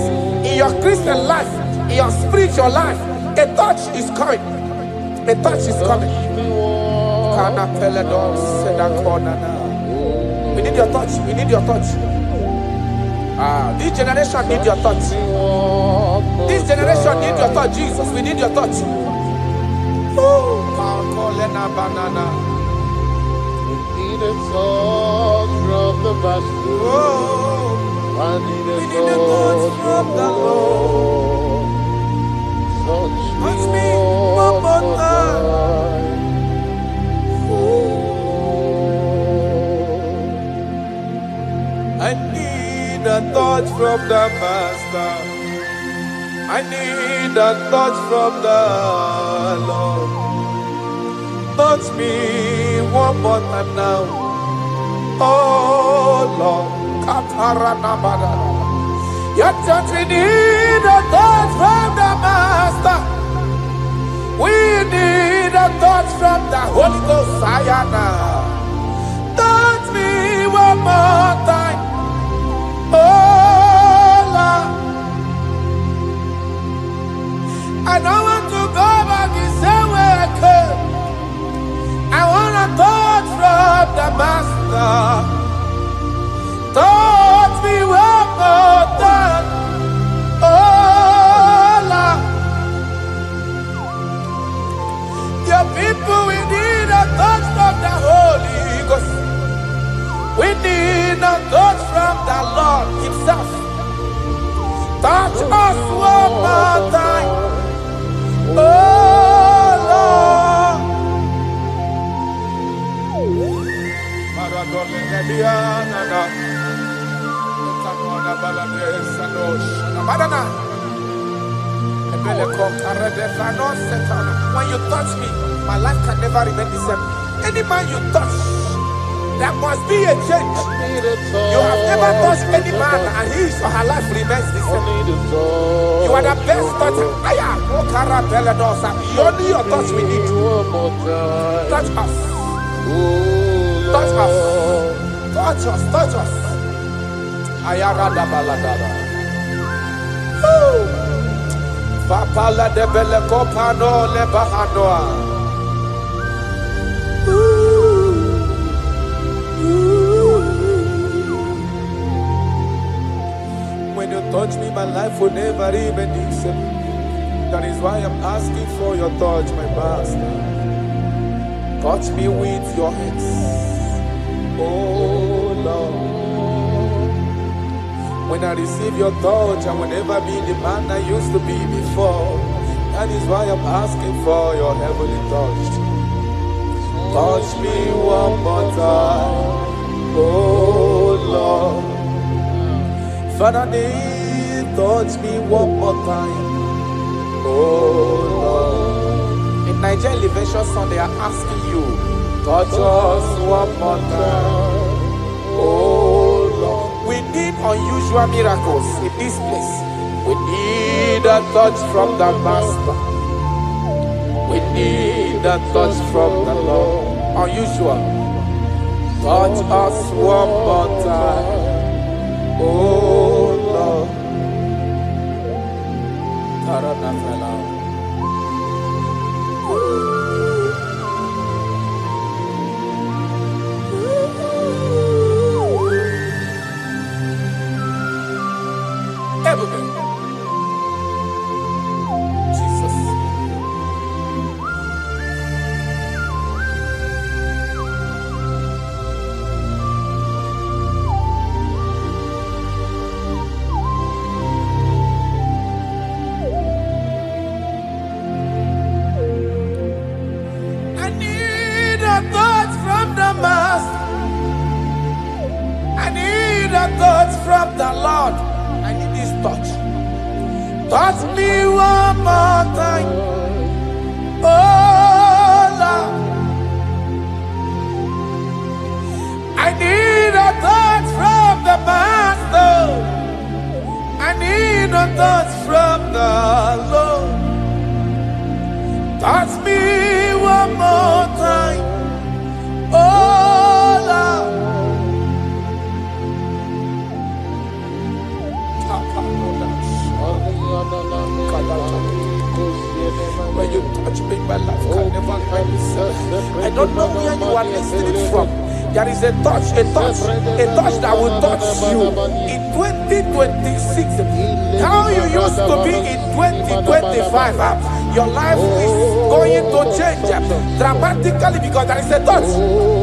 in your Christian life, in your spiritual life. A touch is coming. A touch is coming. We need your touch. We need your touch. This generation need your touch. This generation need your touch, Jesus. We need your touch. Banana.
We need a touch from the master. I need a touch from the Lord. Touch me one more time.
I need a touch from the Master. I need a touch from the Lord. Touch me one more time now. Oh Lord. Your touch, we need a touch from the Master. We need a touch from the Holy Ghost. Sayana. Touch me one more time. Oh Lord. I don't want to go back the same way I came. I want a touch from the Master. Touch me one more time. Oh Lord. Your people, we need a touch from the Holy Ghost. We need a touch from the Lord Himself. Touch us one more time. Oh Lord. When you touch me, my life can never remain the same. Any man you touch, there must be a change. You have never touched any man and his or her life remains the same. You are the best toucher. Only your touch we need. Touch us. Touch us. Touch us. Touch us. Ayarada baladada. Papala de bele kopano le bahanoa. When you touch me, my life will never remain the same. That is why I'm asking for your touch, my Master. Touch me with your hands, oh Lord. When I receive your touch, I will never be the man I used to be before. That is why I'm asking for your heavenly touch. Touch me one more time, oh Lord. Father, touch me one more time, oh Lord. In Nigeria Elevation Song, they are asking you, touch us one more time, oh Lord. We need unusual miracles in this place. We need a touch from the Master. We need a touch from the Lord. Unusual. Touch us one more time, oh Lord. a touch from the Master. I need a touch from the Lord. I need this touch. Touch me one more time. Oh Lord. I need a touch from the Master. I need a touch from the Lord. Touch me one more time. Oh Lord. When you touch me, my life can never end itself. I don't know where you are listening from. There is a touch that will touch you in 2026. How you used to be in 2025, your life is going to change dramatically because there is a touch.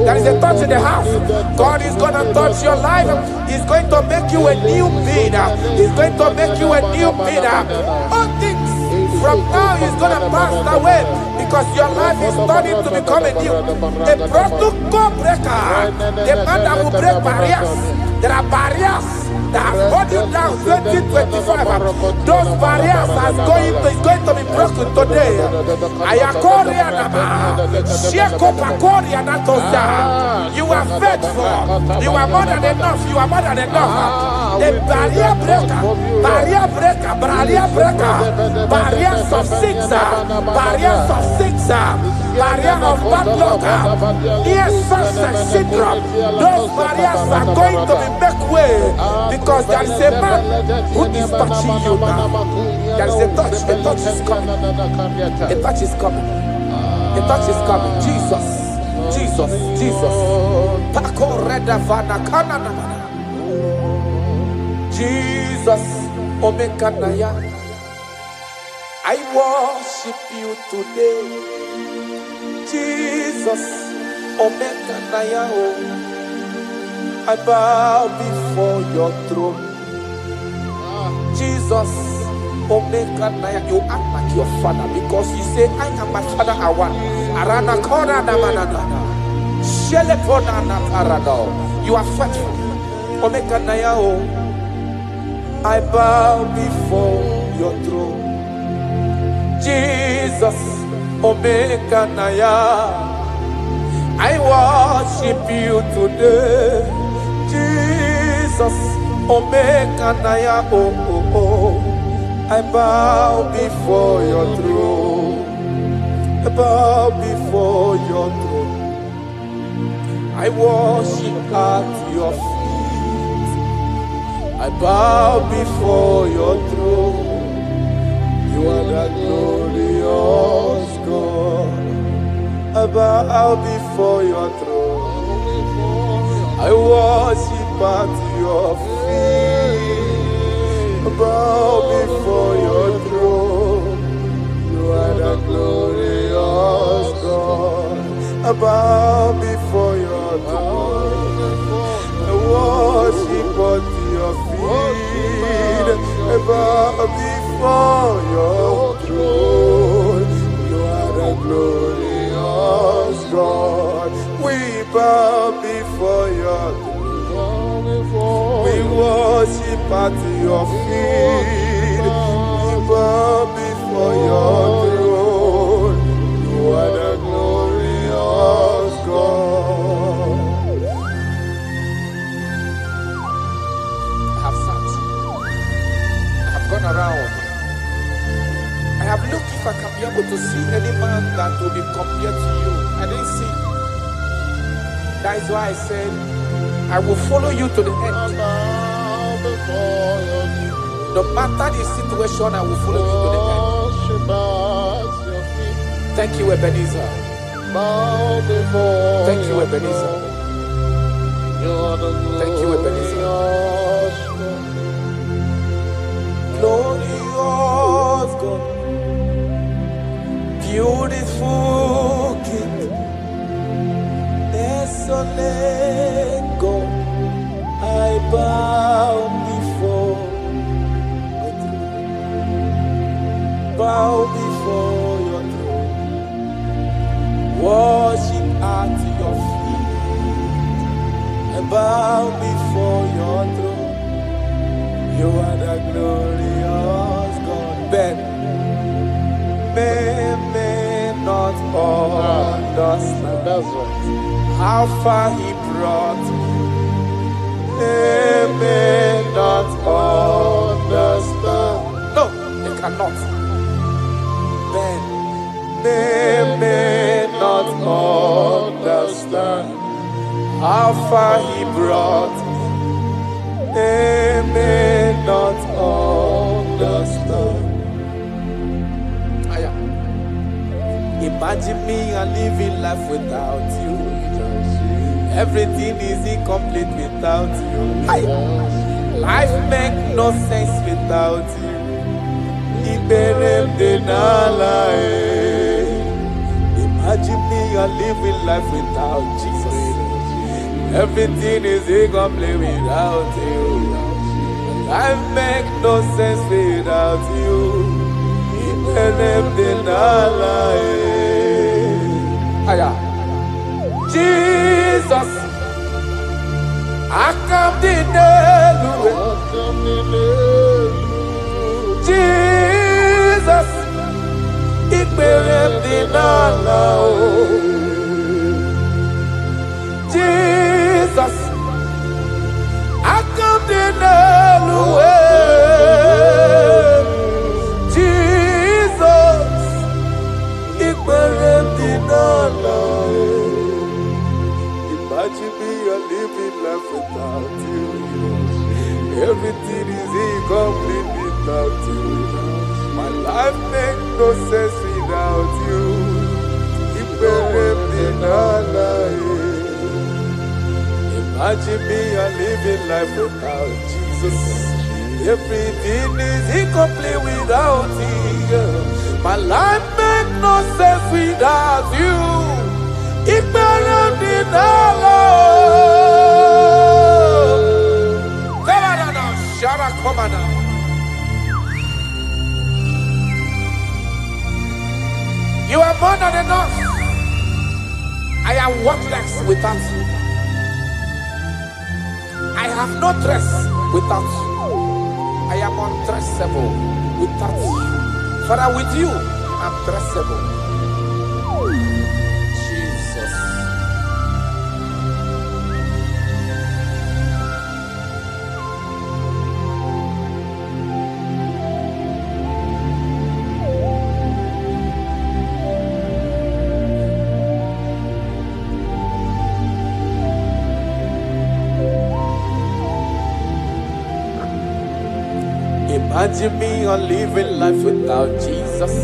There is a touch in the house. God is going to touch your life. He's going to make you a new being. He's going to make you a new being. All things from now is going to pass away because your life is starting to become a new. A protocol breaker. The man that will break barriers. There are barriers that have hold you down 2025. Those barriers is going to be broken today. You are faithful. You are more than enough. You are more than enough. The barrier breaker. Barriers of six. Barrier of bad luck. Yes, success syndrome. Those barriers are going to be make way because there is a man who is touching you now. There is a touch. A touch is coming. A touch is coming. A touch is coming. Jesus. Pako reda vana kana. Jesus, Omekanaya. I worship you today. Jesus, Omekanaya. I bow before your throne. Jesus, Omekanaya. You act like your father because you say, I am my father, I want. Arana kona na manana. Shelepona na parado. You are faithful. Omekanaya. I bow before your throne. Jesus, Omekanaya. I worship you today. Jesus, Omekanaya. I bow before your throne. I bow before your throne. I worship at your feet. I bow before your throne. You are the glorious God. I bow before your throne. I worship at your feet. I bow before your throne. You are the glorious God. I bow before your throne. I worship at your feet. I bow before your throne. You are the glorious God. We bow before your throne. We worship at your feet. We bow before your throne. You are the glorious God. Gone around. I have looked if I can be able to see any man that will be compared to you. I didn't see. That is why I said, I will follow you to the end. No matter the situation, I will follow you to the end. Thank you, Ebenezer. Thank you, Ebenezer. Thank you, Ebenezer. Glorious God, beautiful King, excellent God, I bow before your throne. Bow before your throne. Worship at bow before your throne. You are the glorious God. Ben may not understand.
That's right.
How far he brought me. They may not understand. No, they cannot. Then they may not understand how far he brought me. They may not understand. Imagine me and living life without you. Everything is incomplete without you. Life makes no sense without you. Imagine me and living life without Jesus. Everything is incomplete without you. Life makes no sense without you. Jesus, I come to know Jesus, it will be now. Jesus, I come to know Jesus, it will be now. Imagine me a living life without you. Everything is incomplete without you. My life makes no sense without you. Imagine me a living life without Jesus. Everything is incomplete without you. My life makes no sense without you. You are more than enough. I am worthless without you. I have no dress without you. I am undressable without you. Father, with you, I'm dressable. Jesus. Imagine me on living life without Jesus.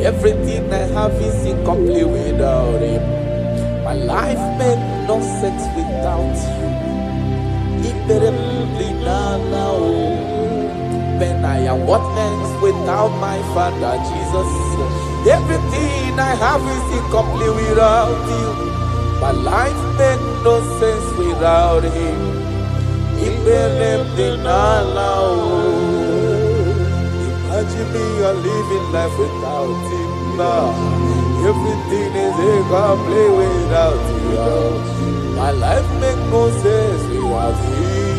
Everything I have is incomplete without Him. My life makes no sense without you. When I am worthless without my Father Jesus. Everything I have is incomplete without you. My life makes no sense without Him. Imagine me a living life without Him now. Everything is incomplete without you. My life makes no sense without Him.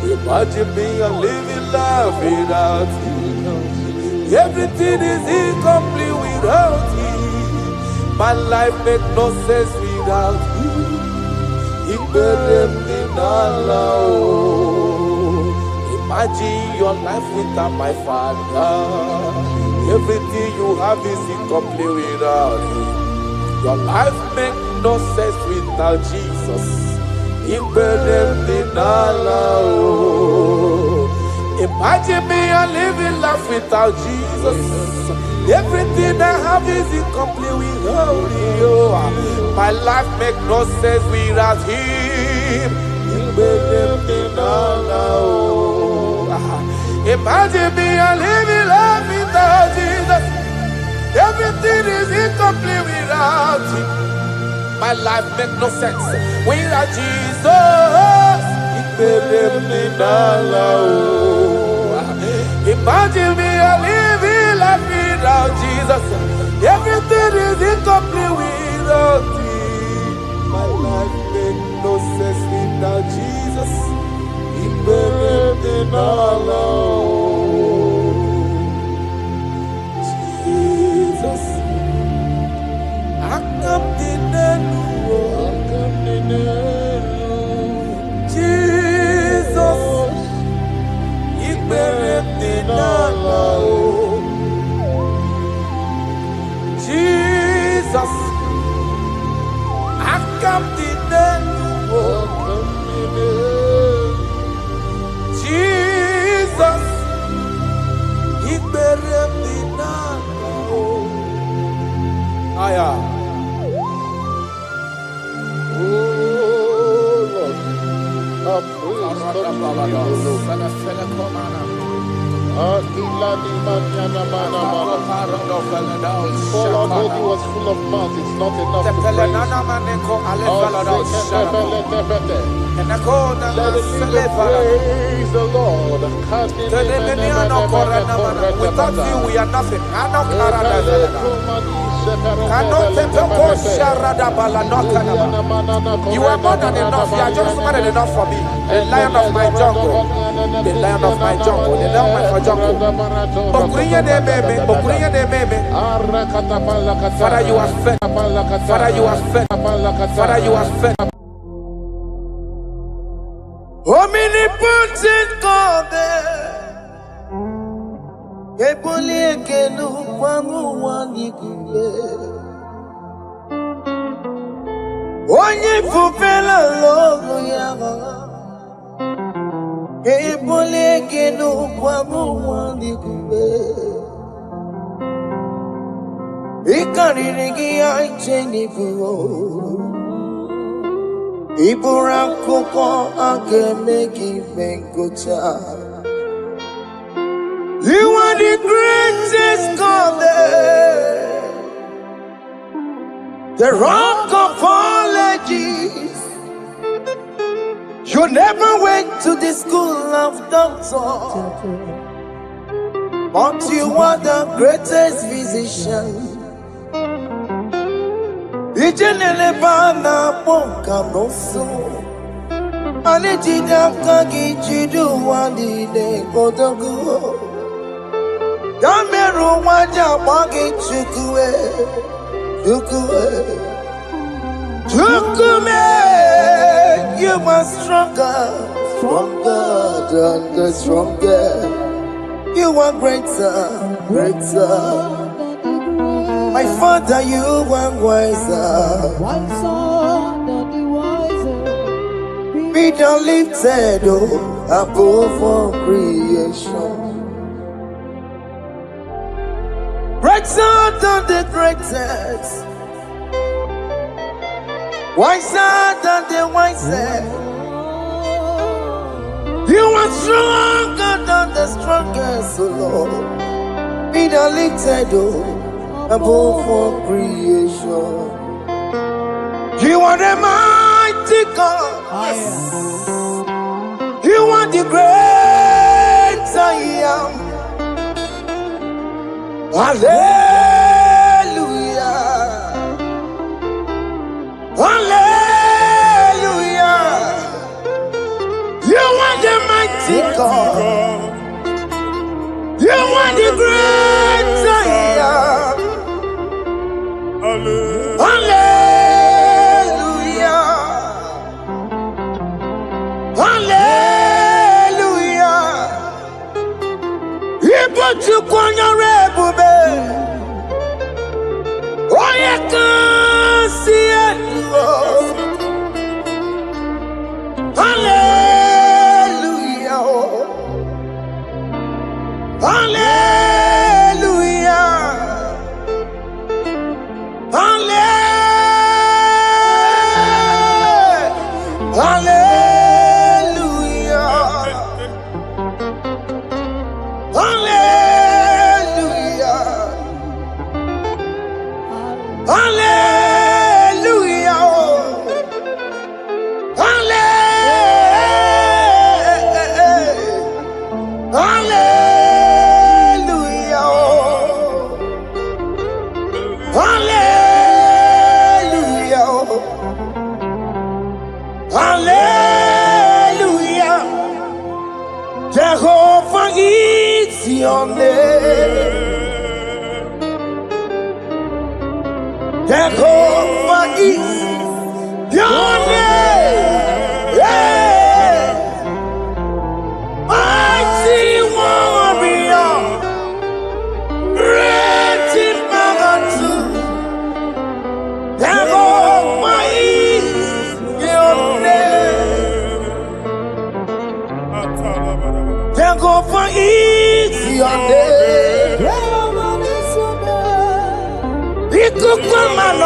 Imagine me a living life without you. Everything is incomplete without you. My life makes no sense without you. Imagine your life without my Father. Everything you have is incomplete without Him. Your life makes no sense without Jesus. Imagine me a living life without Jesus. Everything I have is incomplete without you. My life makes no sense without Him. Imagine me a living life without Jesus. Everything is incomplete without Him. My life makes no sense without Jesus. Imagine me a living life without Jesus. Everything is incomplete without
Our body was full of mouth, it's not enough to praise. Let it praise the Lord.
Without you, we are nothing. You are more than enough. You are just more than enough for me. The lion of my jungle. The lion of my jungle. The lion of my jungle. Father, you are fed. Father, you are fed. Father, you are fed.
Omnipotent God, onye fufela logo yaga ebole kenu kwamu wandi kube ikariri gi aicheni buo ibura koko akeme gi bengocha. You are the greatest God there, the rock of all ages. You never went to the school of doctor, but you are the greatest physician. Ijenele bana bonka noso, anijida kagi jidu wandi ne kodogu. Yameru waja wagi chukue. Chukume, you are stronger than the stronger. You are greater. My Father, you are wiser than the wiser. Be thou lifted above all creation. Greater than the greatest, wiser than the wisest. You are stronger than the strongest, O Lord. Be thou lifted above all creation. You are the mighty God. You are the great I am. Hallelujah. Hallelujah. You are the mighty God. You are the great I am. Hallelujah. Hallelujah. He put you on your rebel. Oh, you can see it. Hallelujah. Hallelujah. Hallelujah. Hallelujah. Hallelujah. Hallelujah. Hallelujah. Jehovah is your name. Jehovah is your name. Yeah. Mighty warrior, great in magnitude. Jehovah is your name. Jehovah is your name. Jehovah is your name.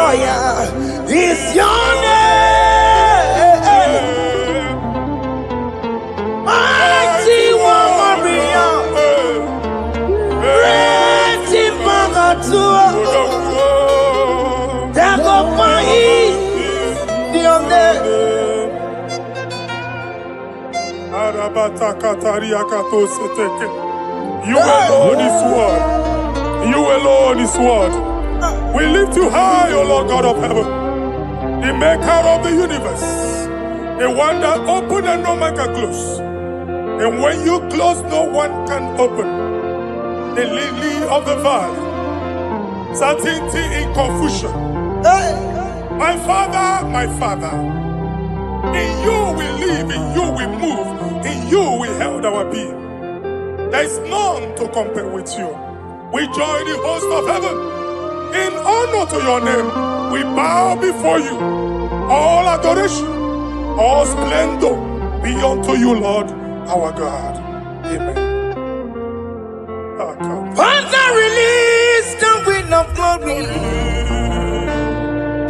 fire is your name. Mighty one, Maria. Mighty Magatua. Dago Pai. Dione.
Arabata Kataria Katoseteke. You alone is word. You alone is word. We lift you high, O Lord God of heaven, the maker of the universe, the one that opened and no man can close. And when you close, no one can open. The lily of the valley, certainty in confusion. My Father, in you we live, in you we move, in you we held our being. There is none to compare with you. We join the host of heaven. In honor to your name, we bow before you. All adoration, all splendor be unto you, Lord, our God. Amen.
Father, release the wind of glory.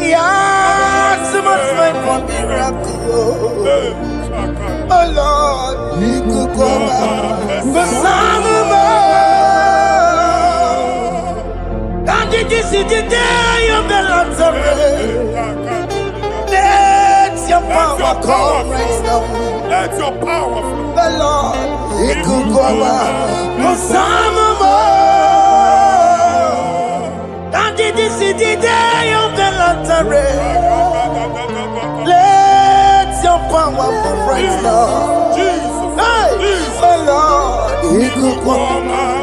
Yeah, so much time for miracle. Oh Lord, you could go back. The Son of God, this is the day of the Lord's rain. Let your power come right now.
Let your power flow.
The Lord, you could go back. The Son of God, this is the day of the Lord's rain. Let your power come right now.
Jesus,
Hey,
Jesus.
oh Lord, you could go back.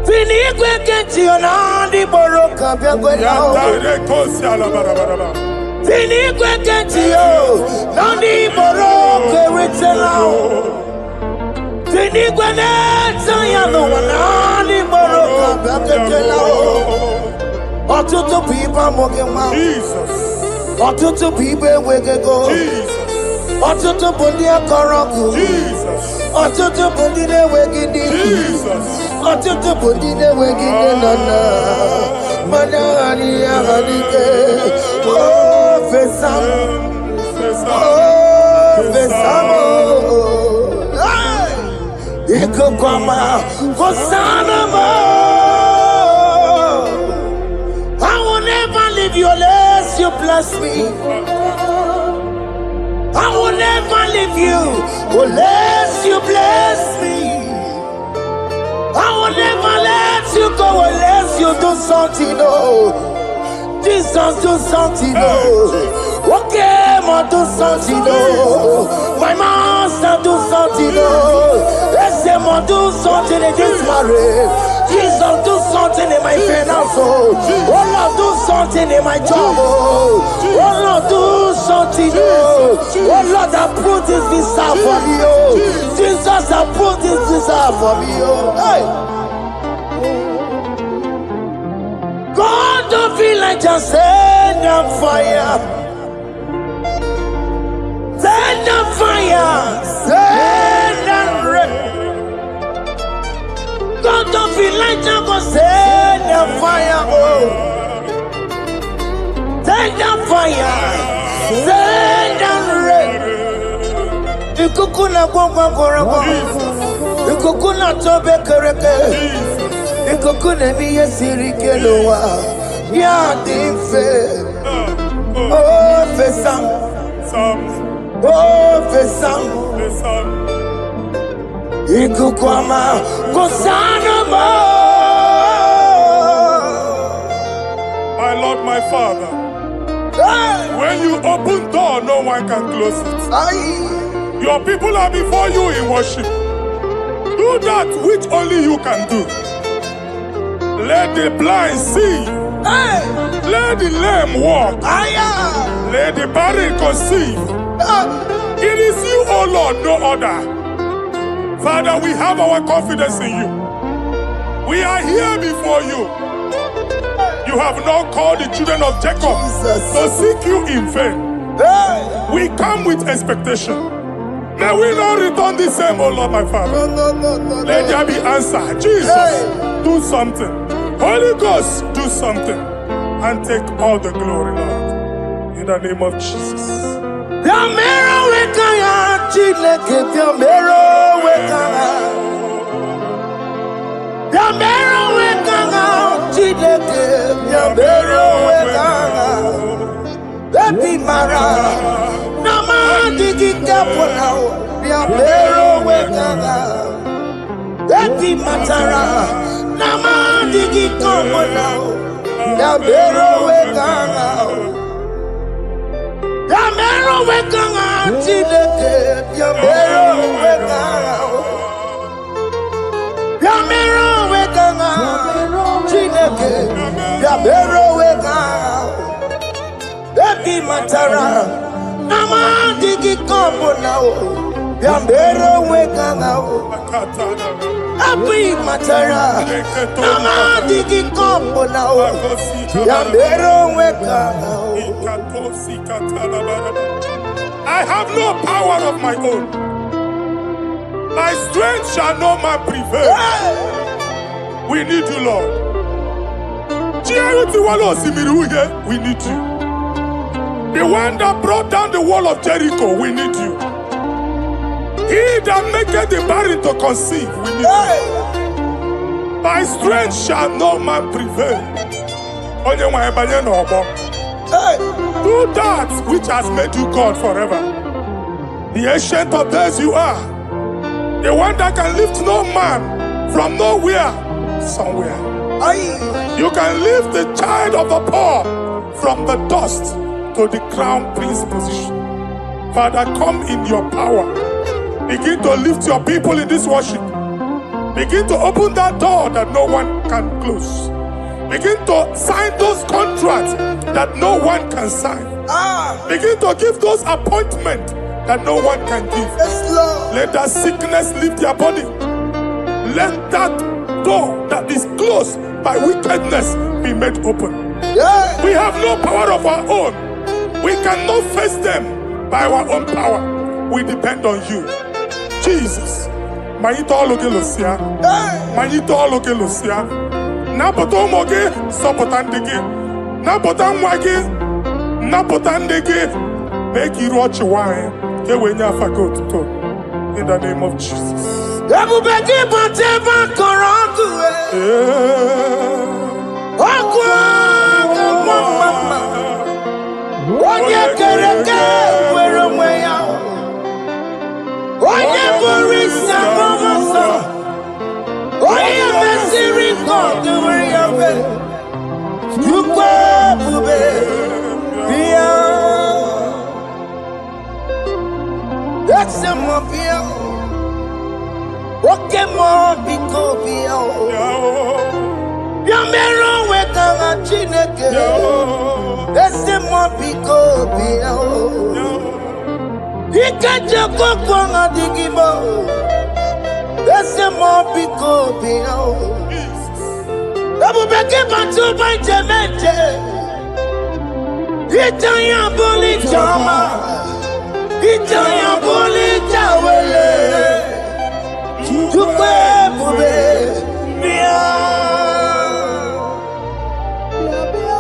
Fini kwekenti onandi boroka byagwela. Fini kwekenti yo nandi boroka ritela. Fini kweneta ya no nandi boroka byagwela. Otutu pipa mogewa.
Jesus.
Otutu pipa wegego.
Jesus.
Otutu bundia koroku.
Jesus.
Otutu bundine wegidi.
Jesus.
Otutu bundine wegidi nana. Manani ahanike. Oh, fesam. Oh, fesam. Iko kwama. Hosanna. I will never leave you unless you bless me. I will never leave you unless you bless me. I will never let you go unless you do something. Oh, Jesus, do something. Oh, okay, ma do something. Oh, my master, do something. Oh, let's say, ma do something in this marriage. Jesus, do something in my finance. Oh, Lord, do something in my job. Oh, Lord, do something. Oh, Lord, approve this visa for me. Oh, Jesus, approve this visa for me. Oh, hey. God, don't feel like just send on fire. Send on fire. Send on rain. God, don't feel like just send on fire. Oh, send on fire. Send on rain. Ikukuna gwangwa gwangwa. Ikukuna tobe kereke. Ikukuna miye sirikelowa. Ya dimfe. Oh, fesam. Oh, fesam. Ikukwama. Kosanama.
My Lord, my Father, when you open door, no one can close it. Your people are before you in worship. Do that which only you can do. Let the blind see. Let the lame walk. Let the barren conceive. It is you, O Lord, no other. Father, we have our confidence in you. We are here before you. You have not called the children of Jacob to seek you in vain. We come with expectation.
May we not return the same, oh Lord, my Father.
No.
Let there be answer. Jesus, do something. Holy Ghost, do something. And take all the glory, Lord. In the name of Jesus.
Yamero wekanga Chineke Yamero wekanga Yamero wekanga Chineke Yamero wekanga Epi mara Nama digi kapona Yamero wekanga Epi matara Nama digi kapona Yamero wekanga Yamero wekanga Chineke Yamero wekanga Yamero wekanga Chineke Yamero wekanga Epi matara Nama digi kombo nao Yamero wekanga Epi matara Nama digi kombo nao Yamero wekanga
I have no power of my own. My strength shall no man prevail. We need you, Lord. We need you. The one that brought down the wall of Jericho, we need you. He that maketh the barren to conceive, we need you. My strength shall no man prevail. Do that which has made you God forever. The ancient of days you are. The one that can lift no man from nowhere, somewhere. You can lift the child of the poor from the dust to the crown prince position. Father, come in your power. Begin to lift your people in this worship. Begin to open that door that no one can close. Begin to sign those contracts that no one can sign. Begin to give those appointments that no one can give. Let that sickness leave their body. Let that door that is closed by wickedness be made open. We have no power of our own. We cannot face them by our own power. We depend on you. Jesus. Manito Logelosia. Manito Logelosia. Napoto moge, sopotandege. Napotan wage, napotandege. Make you watch wine. In the name of Jesus.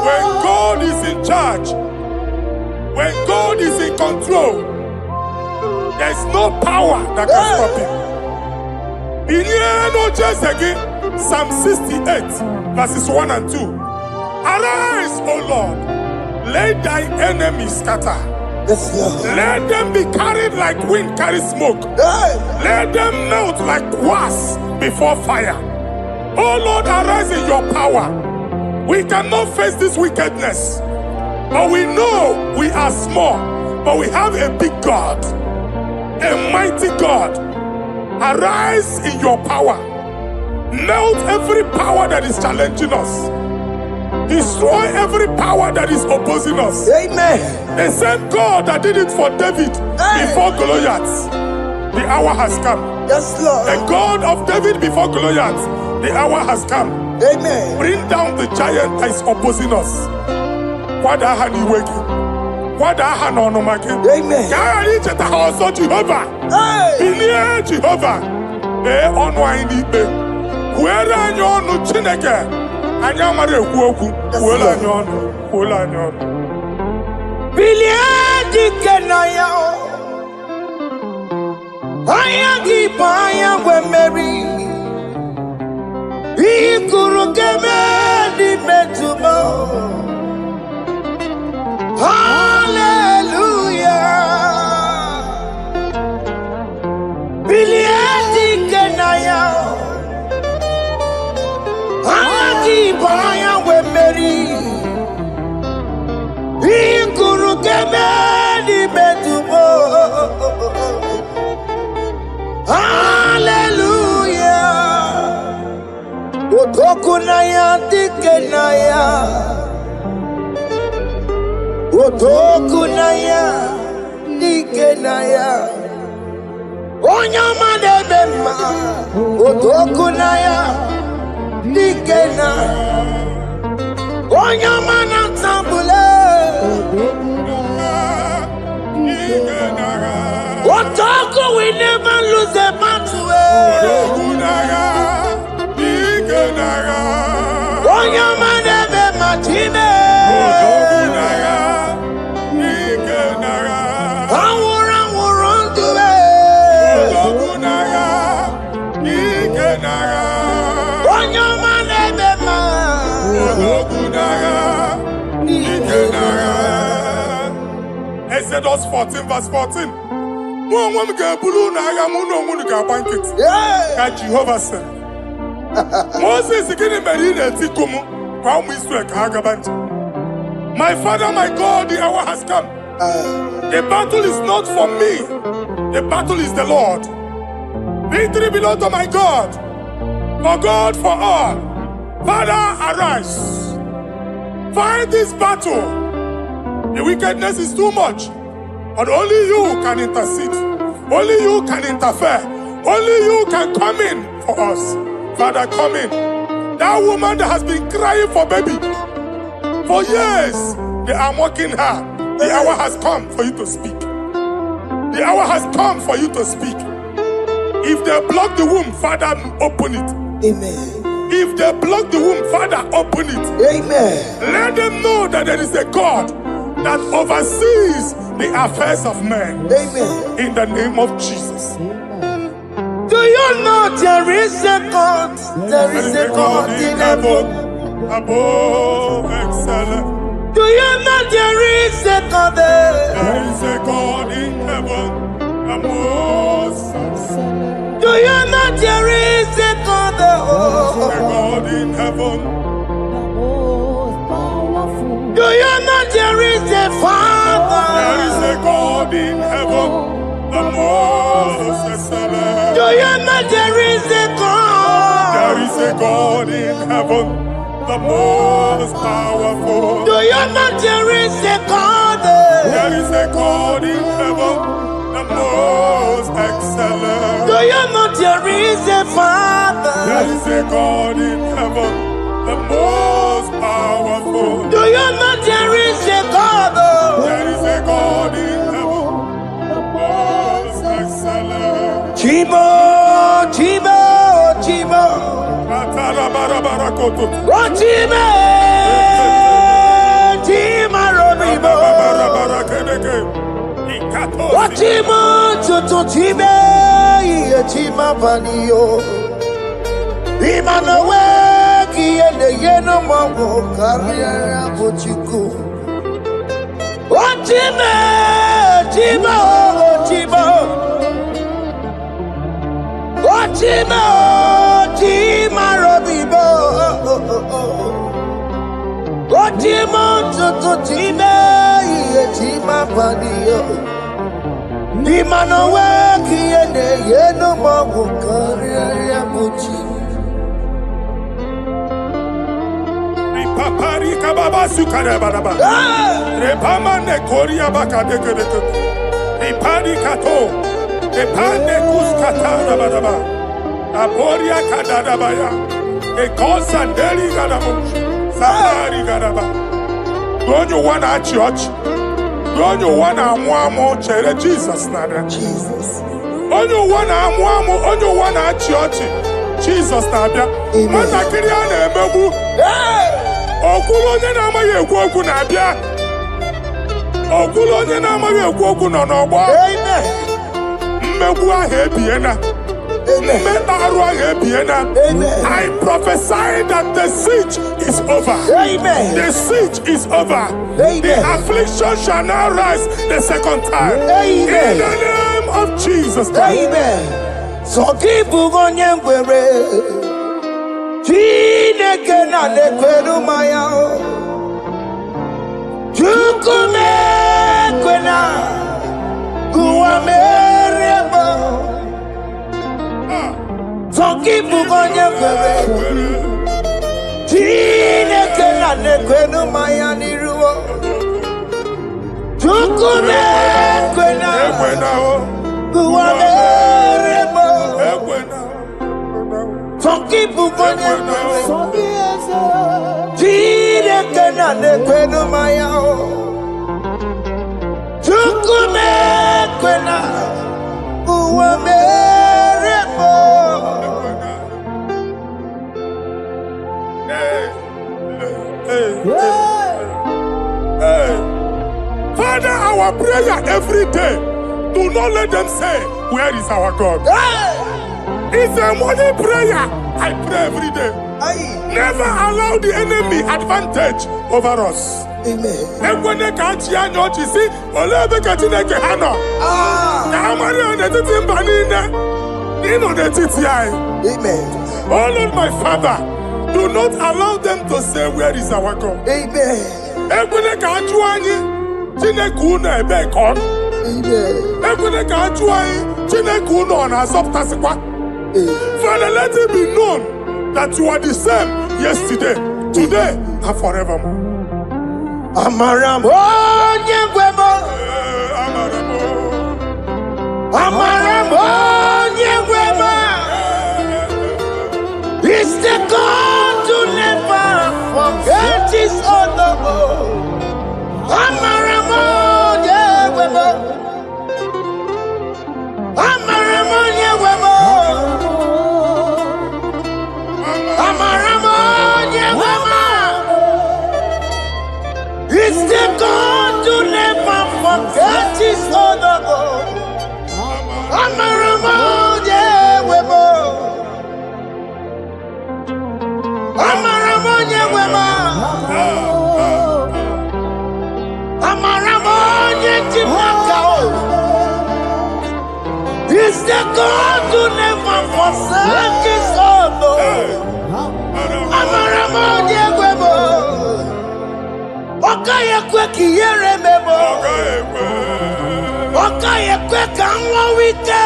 When God is in charge, when God is in control, there's no power that can stop him. Psalm 68, verses 1 and 2. Arise, O Lord, let thy enemies scatter. Let them be carried like wind carries smoke. Let them melt like wax before fire. Oh Lord, arise in your power. We cannot face this wickedness, but we know we are small, but we have a big God, a mighty God. Arise in your power. Melt every power that is challenging us. Destroy every power that is opposing us.
Amen.
The same God that did it for David before Goliath. The hour has come.
Yes, Lord.
The God of David before Goliath. The hour has come.
Amen.
Bring down the giant that is opposing us. What I had on my king.
Amen.
I reach at the house of Jehovah. Hey. Jehovah. On wine eat me. Where are you on the Chineke? And you're my woku. Well, I know. Well, I know.
Billy Kenaya. I am keep I am when Mary. He could get me tomorrow. Hallelujah. Billy Kenaya. I am keep I am when Mary. He could get me tomorrow. Hallelujah. Otokunaya dikenaya. Otokunaya dikenaya. Onyama debema. Otokunaya dikena. Onyama natambule. Otoko, we never lose a battle. Onyama debe matine. Awuran tuwe. Onyama debe ma.
Exodus 14 verse 14. Jehovah said, Moses my father, my God, the hour has come. The battle is not for me, the battle is the Lord. Victory belongs to my God, for God, for all. Father, arise, fight this battle. The wickedness is too much, but only you can intercede. Only you can interfere. Only you can come in for us. Father, come in. That woman that has been crying for baby for years, they are mocking her. The hour has come for you to speak. The hour has come for you to speak. If they block the womb, Father, open it.
Amen.
If they block the womb, Father, open it.
Amen.
Let them know that there is a God that oversees the affairs of men.
Amen.
In the name of Jesus.
Do you know there is a God? There is a God in heaven.
Above excellent.
Do you know there is a God there?
There is a God in heaven. Above excellent.
Do you know there is a God there?
There is a God in heaven.
Do you know there is a Father?
There is a God in heaven, the most excellent.
Do you know there is a God?
There is a God in heaven, the most powerful.
Do you know there is a God?
There is a God in heaven, the most excellent.
Do you know there is a Father?
There is a God in heaven, the most powerful.
Do you know there is a God?
There is a God in heaven, the most excellent.
Chimo, Chimo, Chimo. Oh, Chimo, Chimo, Robibo. Oh, Chimo, Chutu, Chimo, Chimo, Panio. Imanowe, Kiende, Yeno, Mongo, Carriera, Puchiku. Oh, Chimo, Chimo, Chimo. Chimo, Chimo, Robibo. Chimo, Chutu, Chimo, Chimo, Panio. Imanowe, Kiende, Yeno, Mongo, Carriera, Puchiku.
Papari kababa sukare baraba. Repama ne koria baka deke deke. Repari kato. Repane kuskata baraba. Aboria kadada baya. Ekosa deli gadabo. Samari gadaba. Don't you want a church? onye ụwa na-amụ amụ chere Jizọs na-abịa. Onye ụwa na-amụ amụ, onye ụwa na-achị ọchị, Jizọs na-abịa. Nwatakịrị a na-emegbu, okwulu onye na-amaghị ekwu okwu na-abịa. Okwulu onye na-amaghị ekwu okwu nọ n'ọgbọ. Mmegbu ahụ ebiena. Mmekpa arụ ahụ ebiena. I prophesy that the siege is over. The siege is over. The affliction shall now rise the second time. In the name of Jesus Christ.
So keep on your way. Chineke na lekweru maya. Chukume kwena. Kuwa mereba. So keep on your way. Chineke na lekweru maya niruo. Chukume kwena. Kuwa mereba. Some people go to Chineke na lekweru maya. Chukume kwena uwa merebo.
Father, our prayer every day, do not let them say, where is our God? It's a morning prayer. I pray every day. Never allow the enemy advantage over us. Amen. When they catch you, you see, Olebe Katineke Hano. Amen. Oh Lord, my Father, do not allow them to say, where is our God? Amen. When they catch you, Tinekuna Ebekon. Amen. When they catch you, Tinekuna on a soft. Father, let it be known that you are the same yesterday, today, and forevermore.
Amaramo, Nyegwemo. Amaramo, Nyegwemo. It's the God to never forget his honor. Amaramo, Nyegwemo. Amaramo, Nyegwemo. It's the God to never forget his honor. Amaramo, Nyegwemo. Amaramo, Nyegwemo. Amaramo, Nyegwemo. It's the God to never forsake his honor. Amaramo, Nyegwemo. Okaye kwe kiyere memo. Okaye kwe kanwa wite.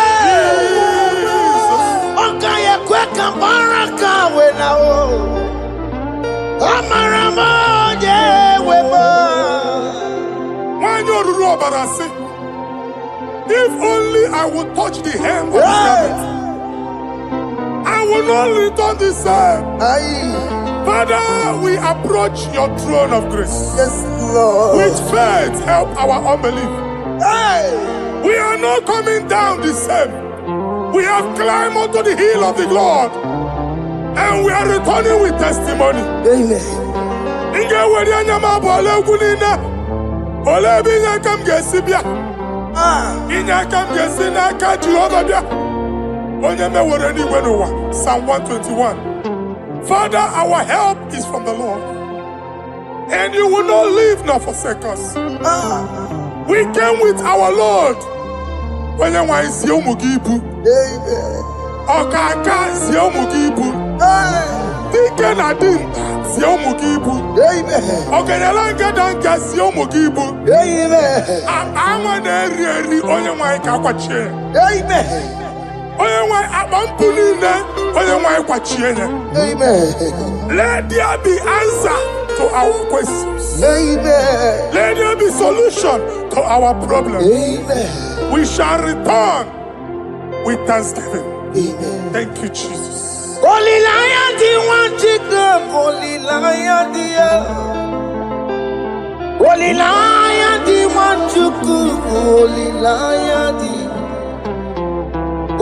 Okaye kwe kambaraka wenao. Amaramo Nyegwemo.
Wanyoruru obarasi. If only I would touch the hem of his garment, I will not return the same. Father, we approach your throne of grace.
Yes, Lord.
With faith, help our unbelief. We are not coming down the same. We have climbed onto the hill of the Lord, and we are returning with testimony.
Amen.
Psalm 121. Father, our help is from the Lord, and you will not leave nor forsake us. We came with our Lord. When you want to see Mugibu, Okaka see Mugibu, Deacon Adin see Mugibu, Okanalanga Danka see Mugibu, I'm an area on your mic. Amen. Let there be answer to our questions.
Amen.
Let there be solution to our problems.
Amen.
We shall return with thanksgiving.
Amen.
Thank you, Jesus.
Holy Lion, the one chicken, Holy Lion, the Holy Lion, the one. Wanchuku Olilayadi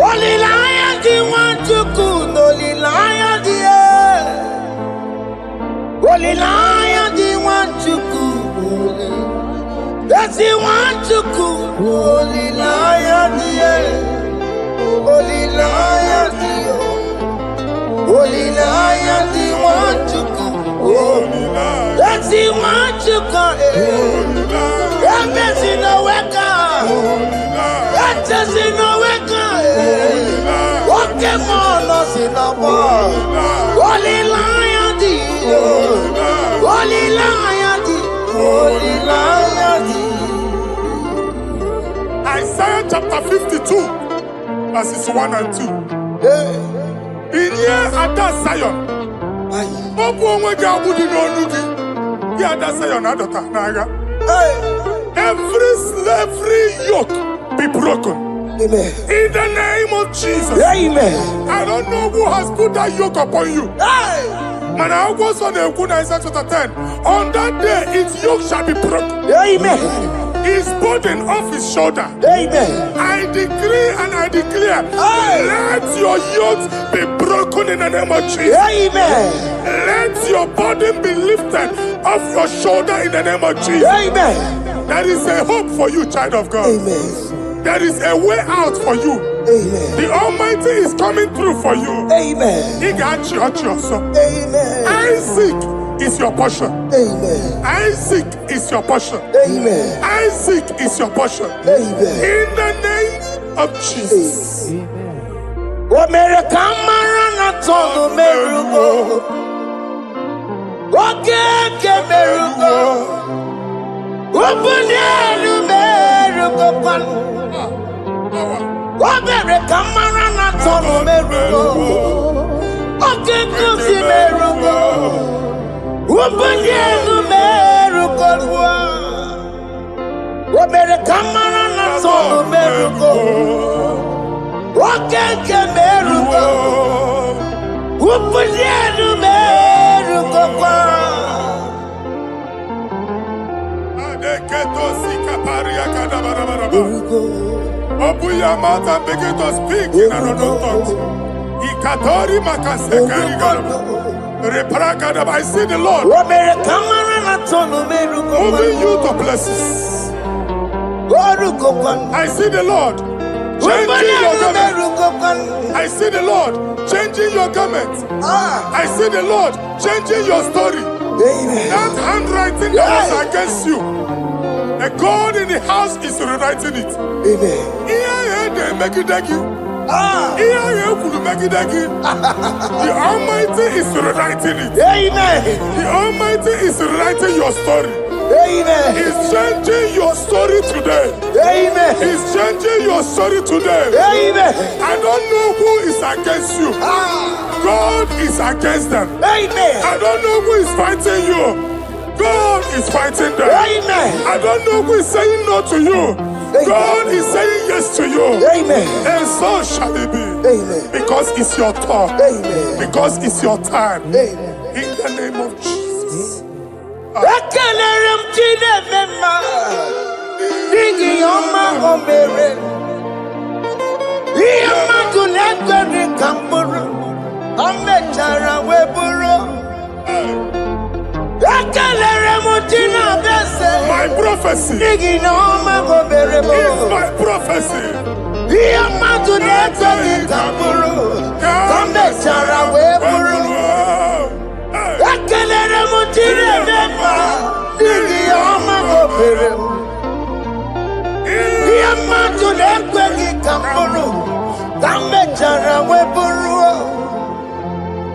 Olilayadi Wanchuku Olilayadi Olilayadi Wanchuku That's the Wanchuku Olilayadi Olilayadi Olilayadi Wanchuku That's the Wanchuku That's in the weka. That's in the weka. What came on us in the war? Holy lion, holy lion, holy lion.
Isaiah chapter 52, verses 1 and 2. In here at that Zion, every slavery yoke be broken.
Amen.
In the name of Jesus.
Amen.
I don't know who has put that yoke upon you. Man, I was on the Isaiah chapter 10. On that day, its yoke shall be broken.
Amen.
His burden off his shoulder.
Amen.
I decree and I declare, let your yokes be broken in the name of Jesus.
Amen.
Let your burden be lifted off your shoulder in the name of Jesus.
Amen.
There is a hope for you, child of God.
Amen.
There is a way out for you.
Amen.
The Almighty is coming through for you.
Amen.
He got you out your son.
Amen.
Isaac is your portion.
Amen.
Isaac is your portion.
Amen.
Isaac is your portion.
Amen.
In the name of Jesus.
America Marana Tono Merugo. Okay, Merugo. Open Merugo. America Marana Tono Merugo. Okay, Merugo. Open Merugo. America Marana Tono Merugo. Okay, Merugo. Upunienu Merugo.
Adeketo sikaparia kadabarabaraba. Open your mouth and begin to speak in another tongue. Ikatori makasekari garaba. Repragadaba. I see the Lord moving you to places. I see the Lord changing your garment. I see the Lord changing your garment. I see the Lord changing your story. That handwriting that was against you, the God in the house is rewriting it. The Almighty is rewriting it. The Almighty is rewriting your story. He's changing your story today. He's changing your story today. I don't know who is against you. God is against them. I don't know who is fighting you. God is fighting them. I don't know who is saying no to you. God is saying yes to you. And so shall it be. Because it's your turn. Because it's your time. In the name of Jesus. My prophecy is my prophecy.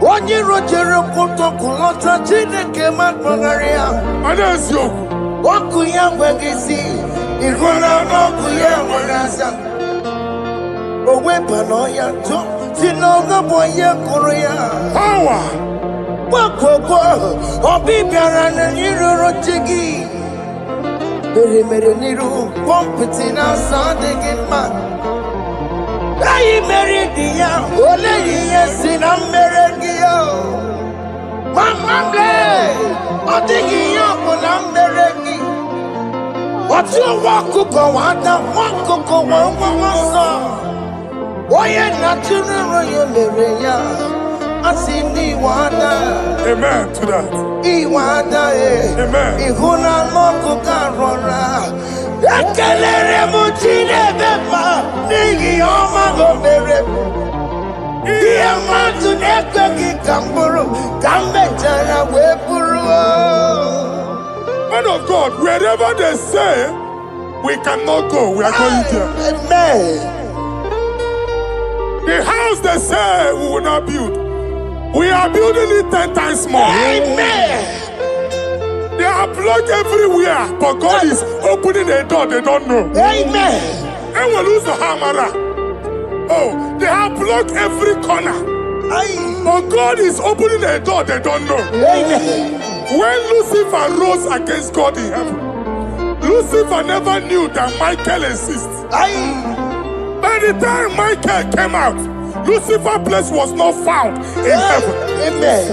Onye rojere kutoku lota Chineke makpagaria.
Anaziokwu.
Oku ya gwegisi, igona oku ya gwenasa. Owepa no ya to, sinoga boye kuruya.
Power.
Wakoko, obibiara na niruro chigi. Mere niru, pompiti na sadegi ma. Ayi meridia, ole yesi na merengia. Mama ble, odigi ya na meregi. But you walk to go on, walk to go on, why not to Maria? I see Niwana.
Amen to that.
Iwana,
Amen.
Ihuna Moko Carora. Akelere Mutine Bema, Nigi Oma Gomere. Diamatu Nekaki Kamburu, Kambetana Wepuru.
Man of God, wherever they say we cannot go, we are going there.
Amen.
The house they say we will not build, we are building it 10 times more.
Amen.
They are blocked everywhere, but God is opening a door they don't know.
Amen.
And we lose the hammer. Oh, they have blocked every corner, but God is opening a door they don't know.
Amen.
When Lucifer rose against God in heaven, Lucifer never knew that Michael exists. By the time Michael came out, Lucifer's place was not found in heaven.
Amen.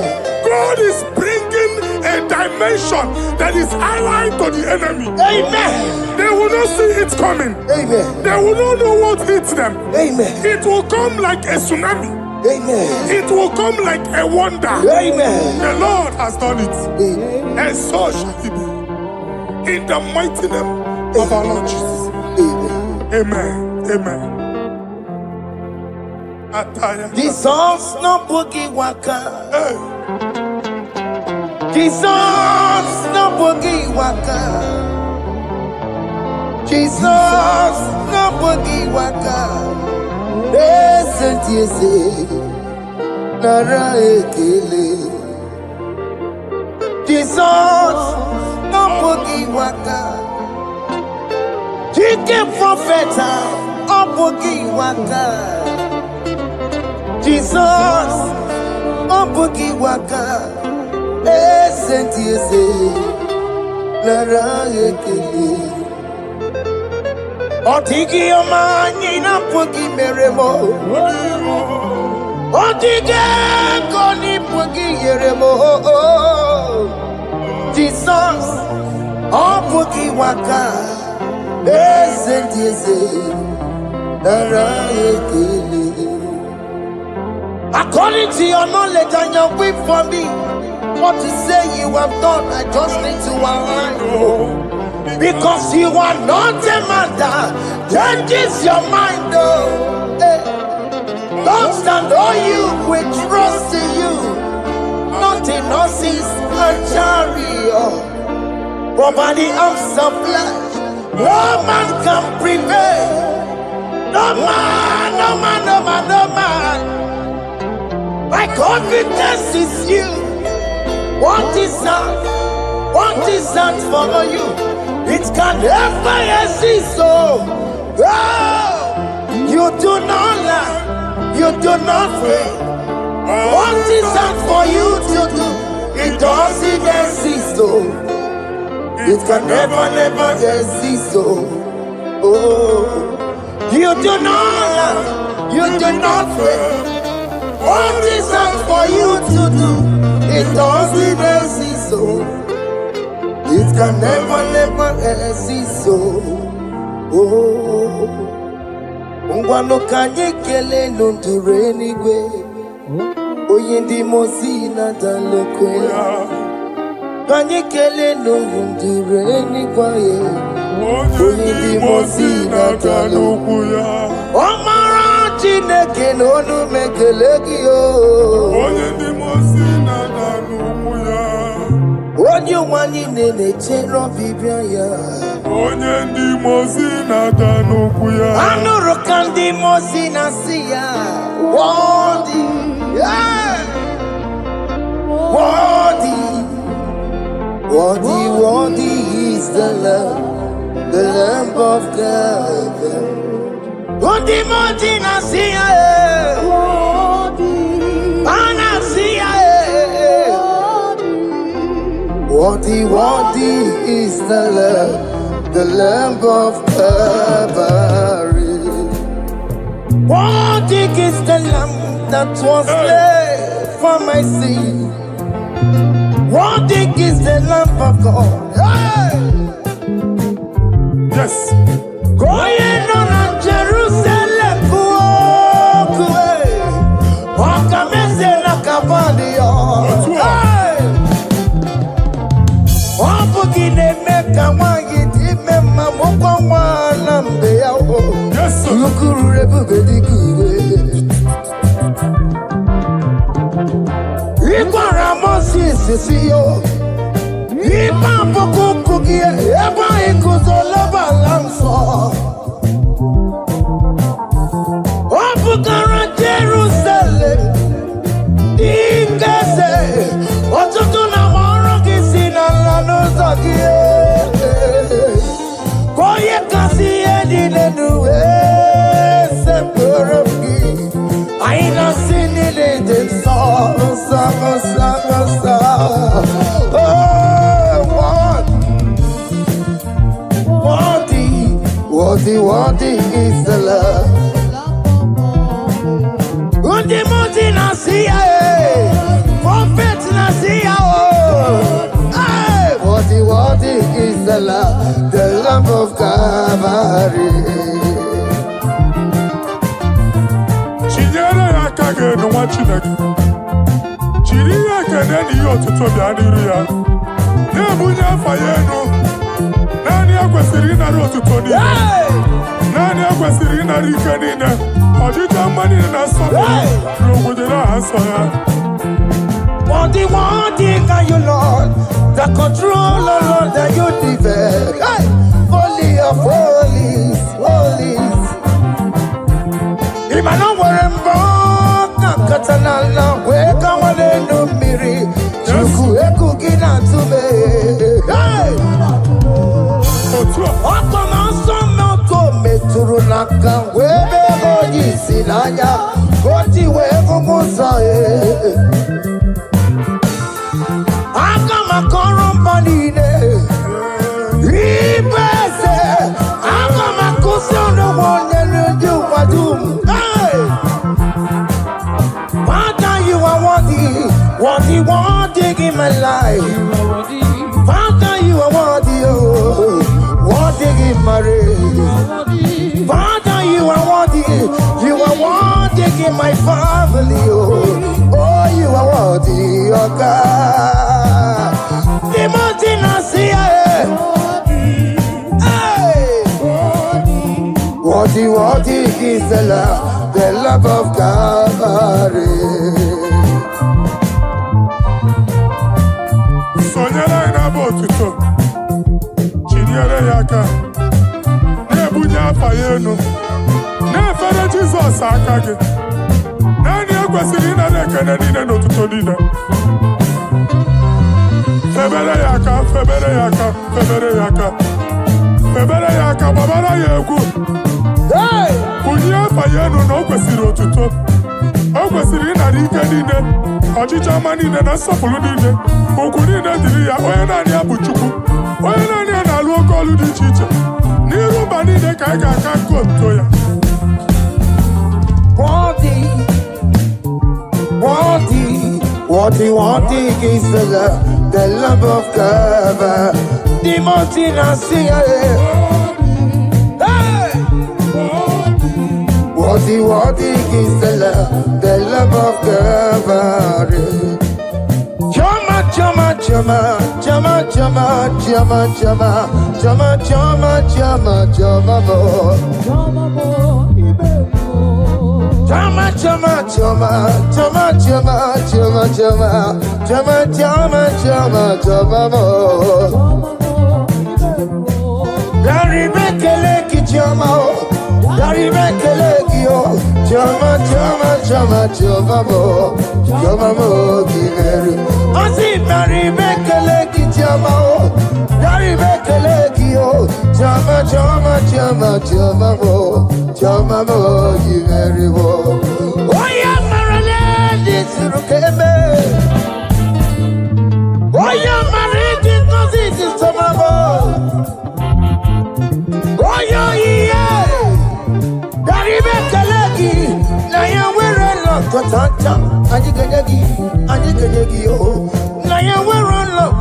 God is bringing a dimension that is allied to the enemy.
Amen.
They will not see it coming.
Amen.
They will not know what hits them.
Amen.
It will come like a tsunami.
Amen.
It will come like a wonder.
Amen.
The Lord has done it.
Amen.
And so shall it be. In the mighty name of our Lord Jesus.
Amen.
Amen. Amen.
Jesus no boogie waka.
Hey.
Jesus no boogie waka. Jesus no boogie waka. Listen to you say, Nara ekele. Jesus no boogie waka. Chicken prophet no boogie waka. Jesus, oh boogie waka, sentiese, lara ekele. Otigi omani na boogie meremo, otige koni boogie yeremo. Jesus, oh boogie waka, sentiese, lara ekele. According to your knowledge and your will for me, what you say you have done, I just need to align. Because you are not a man that changes your mind. Don't stand on you, we trust in you. Nothing else is a chariot. Providing arms of flesh, no man can prevail. No man, no man, no man, no man. My confidence is you. What is that? What is that for you? It can never exist. So, you do not lie. You do not fail. What is that for you to do? It doesn't exist. So, it can never, never exist. So, you do not lie. You do not fail. What is that for you to do? It doesn't exist, so it can never, never exist, so Ungwano kanye kele nundure anyway. Oyindi mozina dalokwe. Kanye kele nundure anyway. Oyindi mozina dalokwe. Omara Chineke n'onu mekelegi yo.
Oyindi mozina dalokwe.
Onye wani nene chero bibia ya.
Oyindi mozina dalokwe.
Anuru kandi mozina siya. Worthy, yeah. Worthy is the Lamb of God. Worthy mozina siya. Ana siya. Worthy is the Lamb of Calvary. Worthy is the Lamb that was slain for my sin. Worthy is the Lamb of God. Hey!
Yes.
Going on Jerusalem,
Yes, sir.
Jerusalem, I ain't not seen it in the song. What is the love? Undi muti nasia, prophet nasia. What is the love of Calvary?
Chinyere ya kage no wa Chineke. Chiri ya kene ni otuto bia niru ya. Na bunya afaye no. Nani akwesiri na otuto ni. Nani akwesiri na rike ni ne. Ojita mani na so. Rogo na aso ya.
One thing are you, Lord, the controller, Lord, that you develop. Hey! Holy of holies. Imano warembo, katanala, weka wanenu miri, chuku eku gina tume. Hey! Otona sono to meturu naka, webe hoji sinanya, koti wevu musa. Akama korombanine, ibese. Akama kusono wonye you wadum. Hey, Father, you are worthy in my life. Father, you are worthy, worthy in my race. Father, you are worthy in my family. Oh, you are worthy, oh God. The mountain I see, worthy is the love of Calvary.
Sonyala ina botuto. Chinyere yaka. Ne bunya afaye no. Ne fere Jesus akage. Nani akwesiri na nekene ni ne notuto ni ne. Febere yaka, babara yeku.
Hey!
Bunya afaye no na okwesiri otuto. Okwesiri na rike ni ne. Ọchịcha mani ne na nsọpụrụ niile. Okwu niile dịrị ya, onye naanị ya bụ Chukwu. Onye naanị ya na-alụ oke ọlụ dị iche iche. N'iru mba niile ka anyị ga-aka nke otuto ya.
Worthy is the love of God. The mountain I see. Hey! Worthy is the love of God.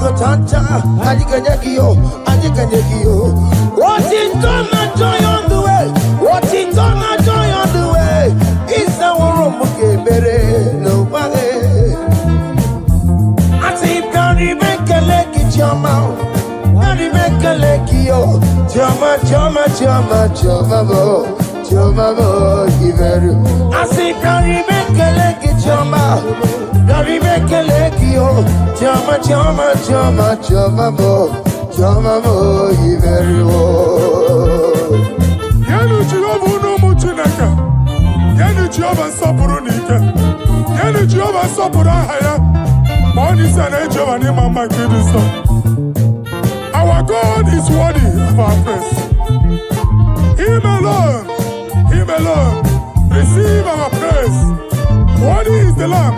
Kotanta, Adiganyakio, Adiganyakio. What is done, my joy on the way? What is done, my joy on the way? It's our room, okay, better, nobody. I say, Gary, make a leg, it's your mouth. Gary, make a leg, yo. Jama, Jama, Jama, Jama, Jama, I say, Gary, make a leg, it's your mouth. Gary, make a leg, yo. Jama, Jama, Jama, Jama, Jama, very well.
Yanu Jehovah no muchinaka. Yanu Jehovah sapurunika. Yanu Jehovah sapurahaya. Money san Jehovah ni mama kidiso. Our God is worthy of our praise. Him alone, receive our praise. Worthy is the Lamb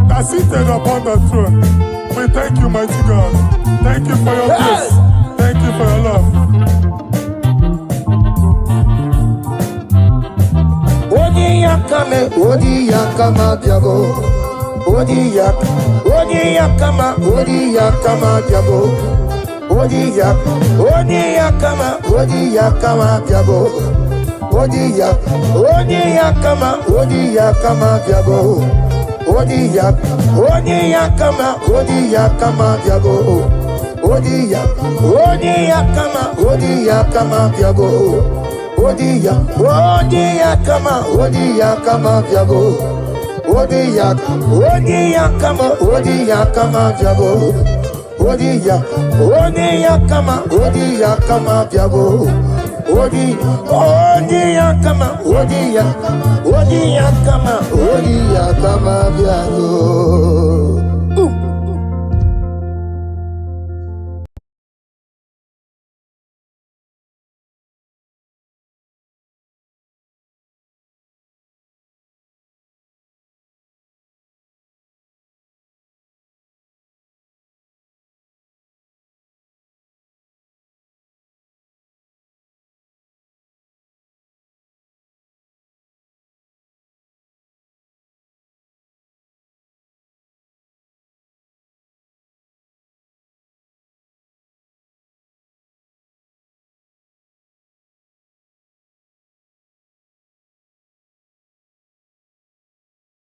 that seated upon the throne. We thank you, mighty God. Thank you for your grace. Thank you for your love.
Odi yakame, biago. Odi yakama, biago. Odi yakama, biago. Odi yakama, biago. Odi yakama, biago. Odi yakama, biago. Odi yakama, biago. Odi yakama, biago. Odi yakama, biago. Odi yakama, biago.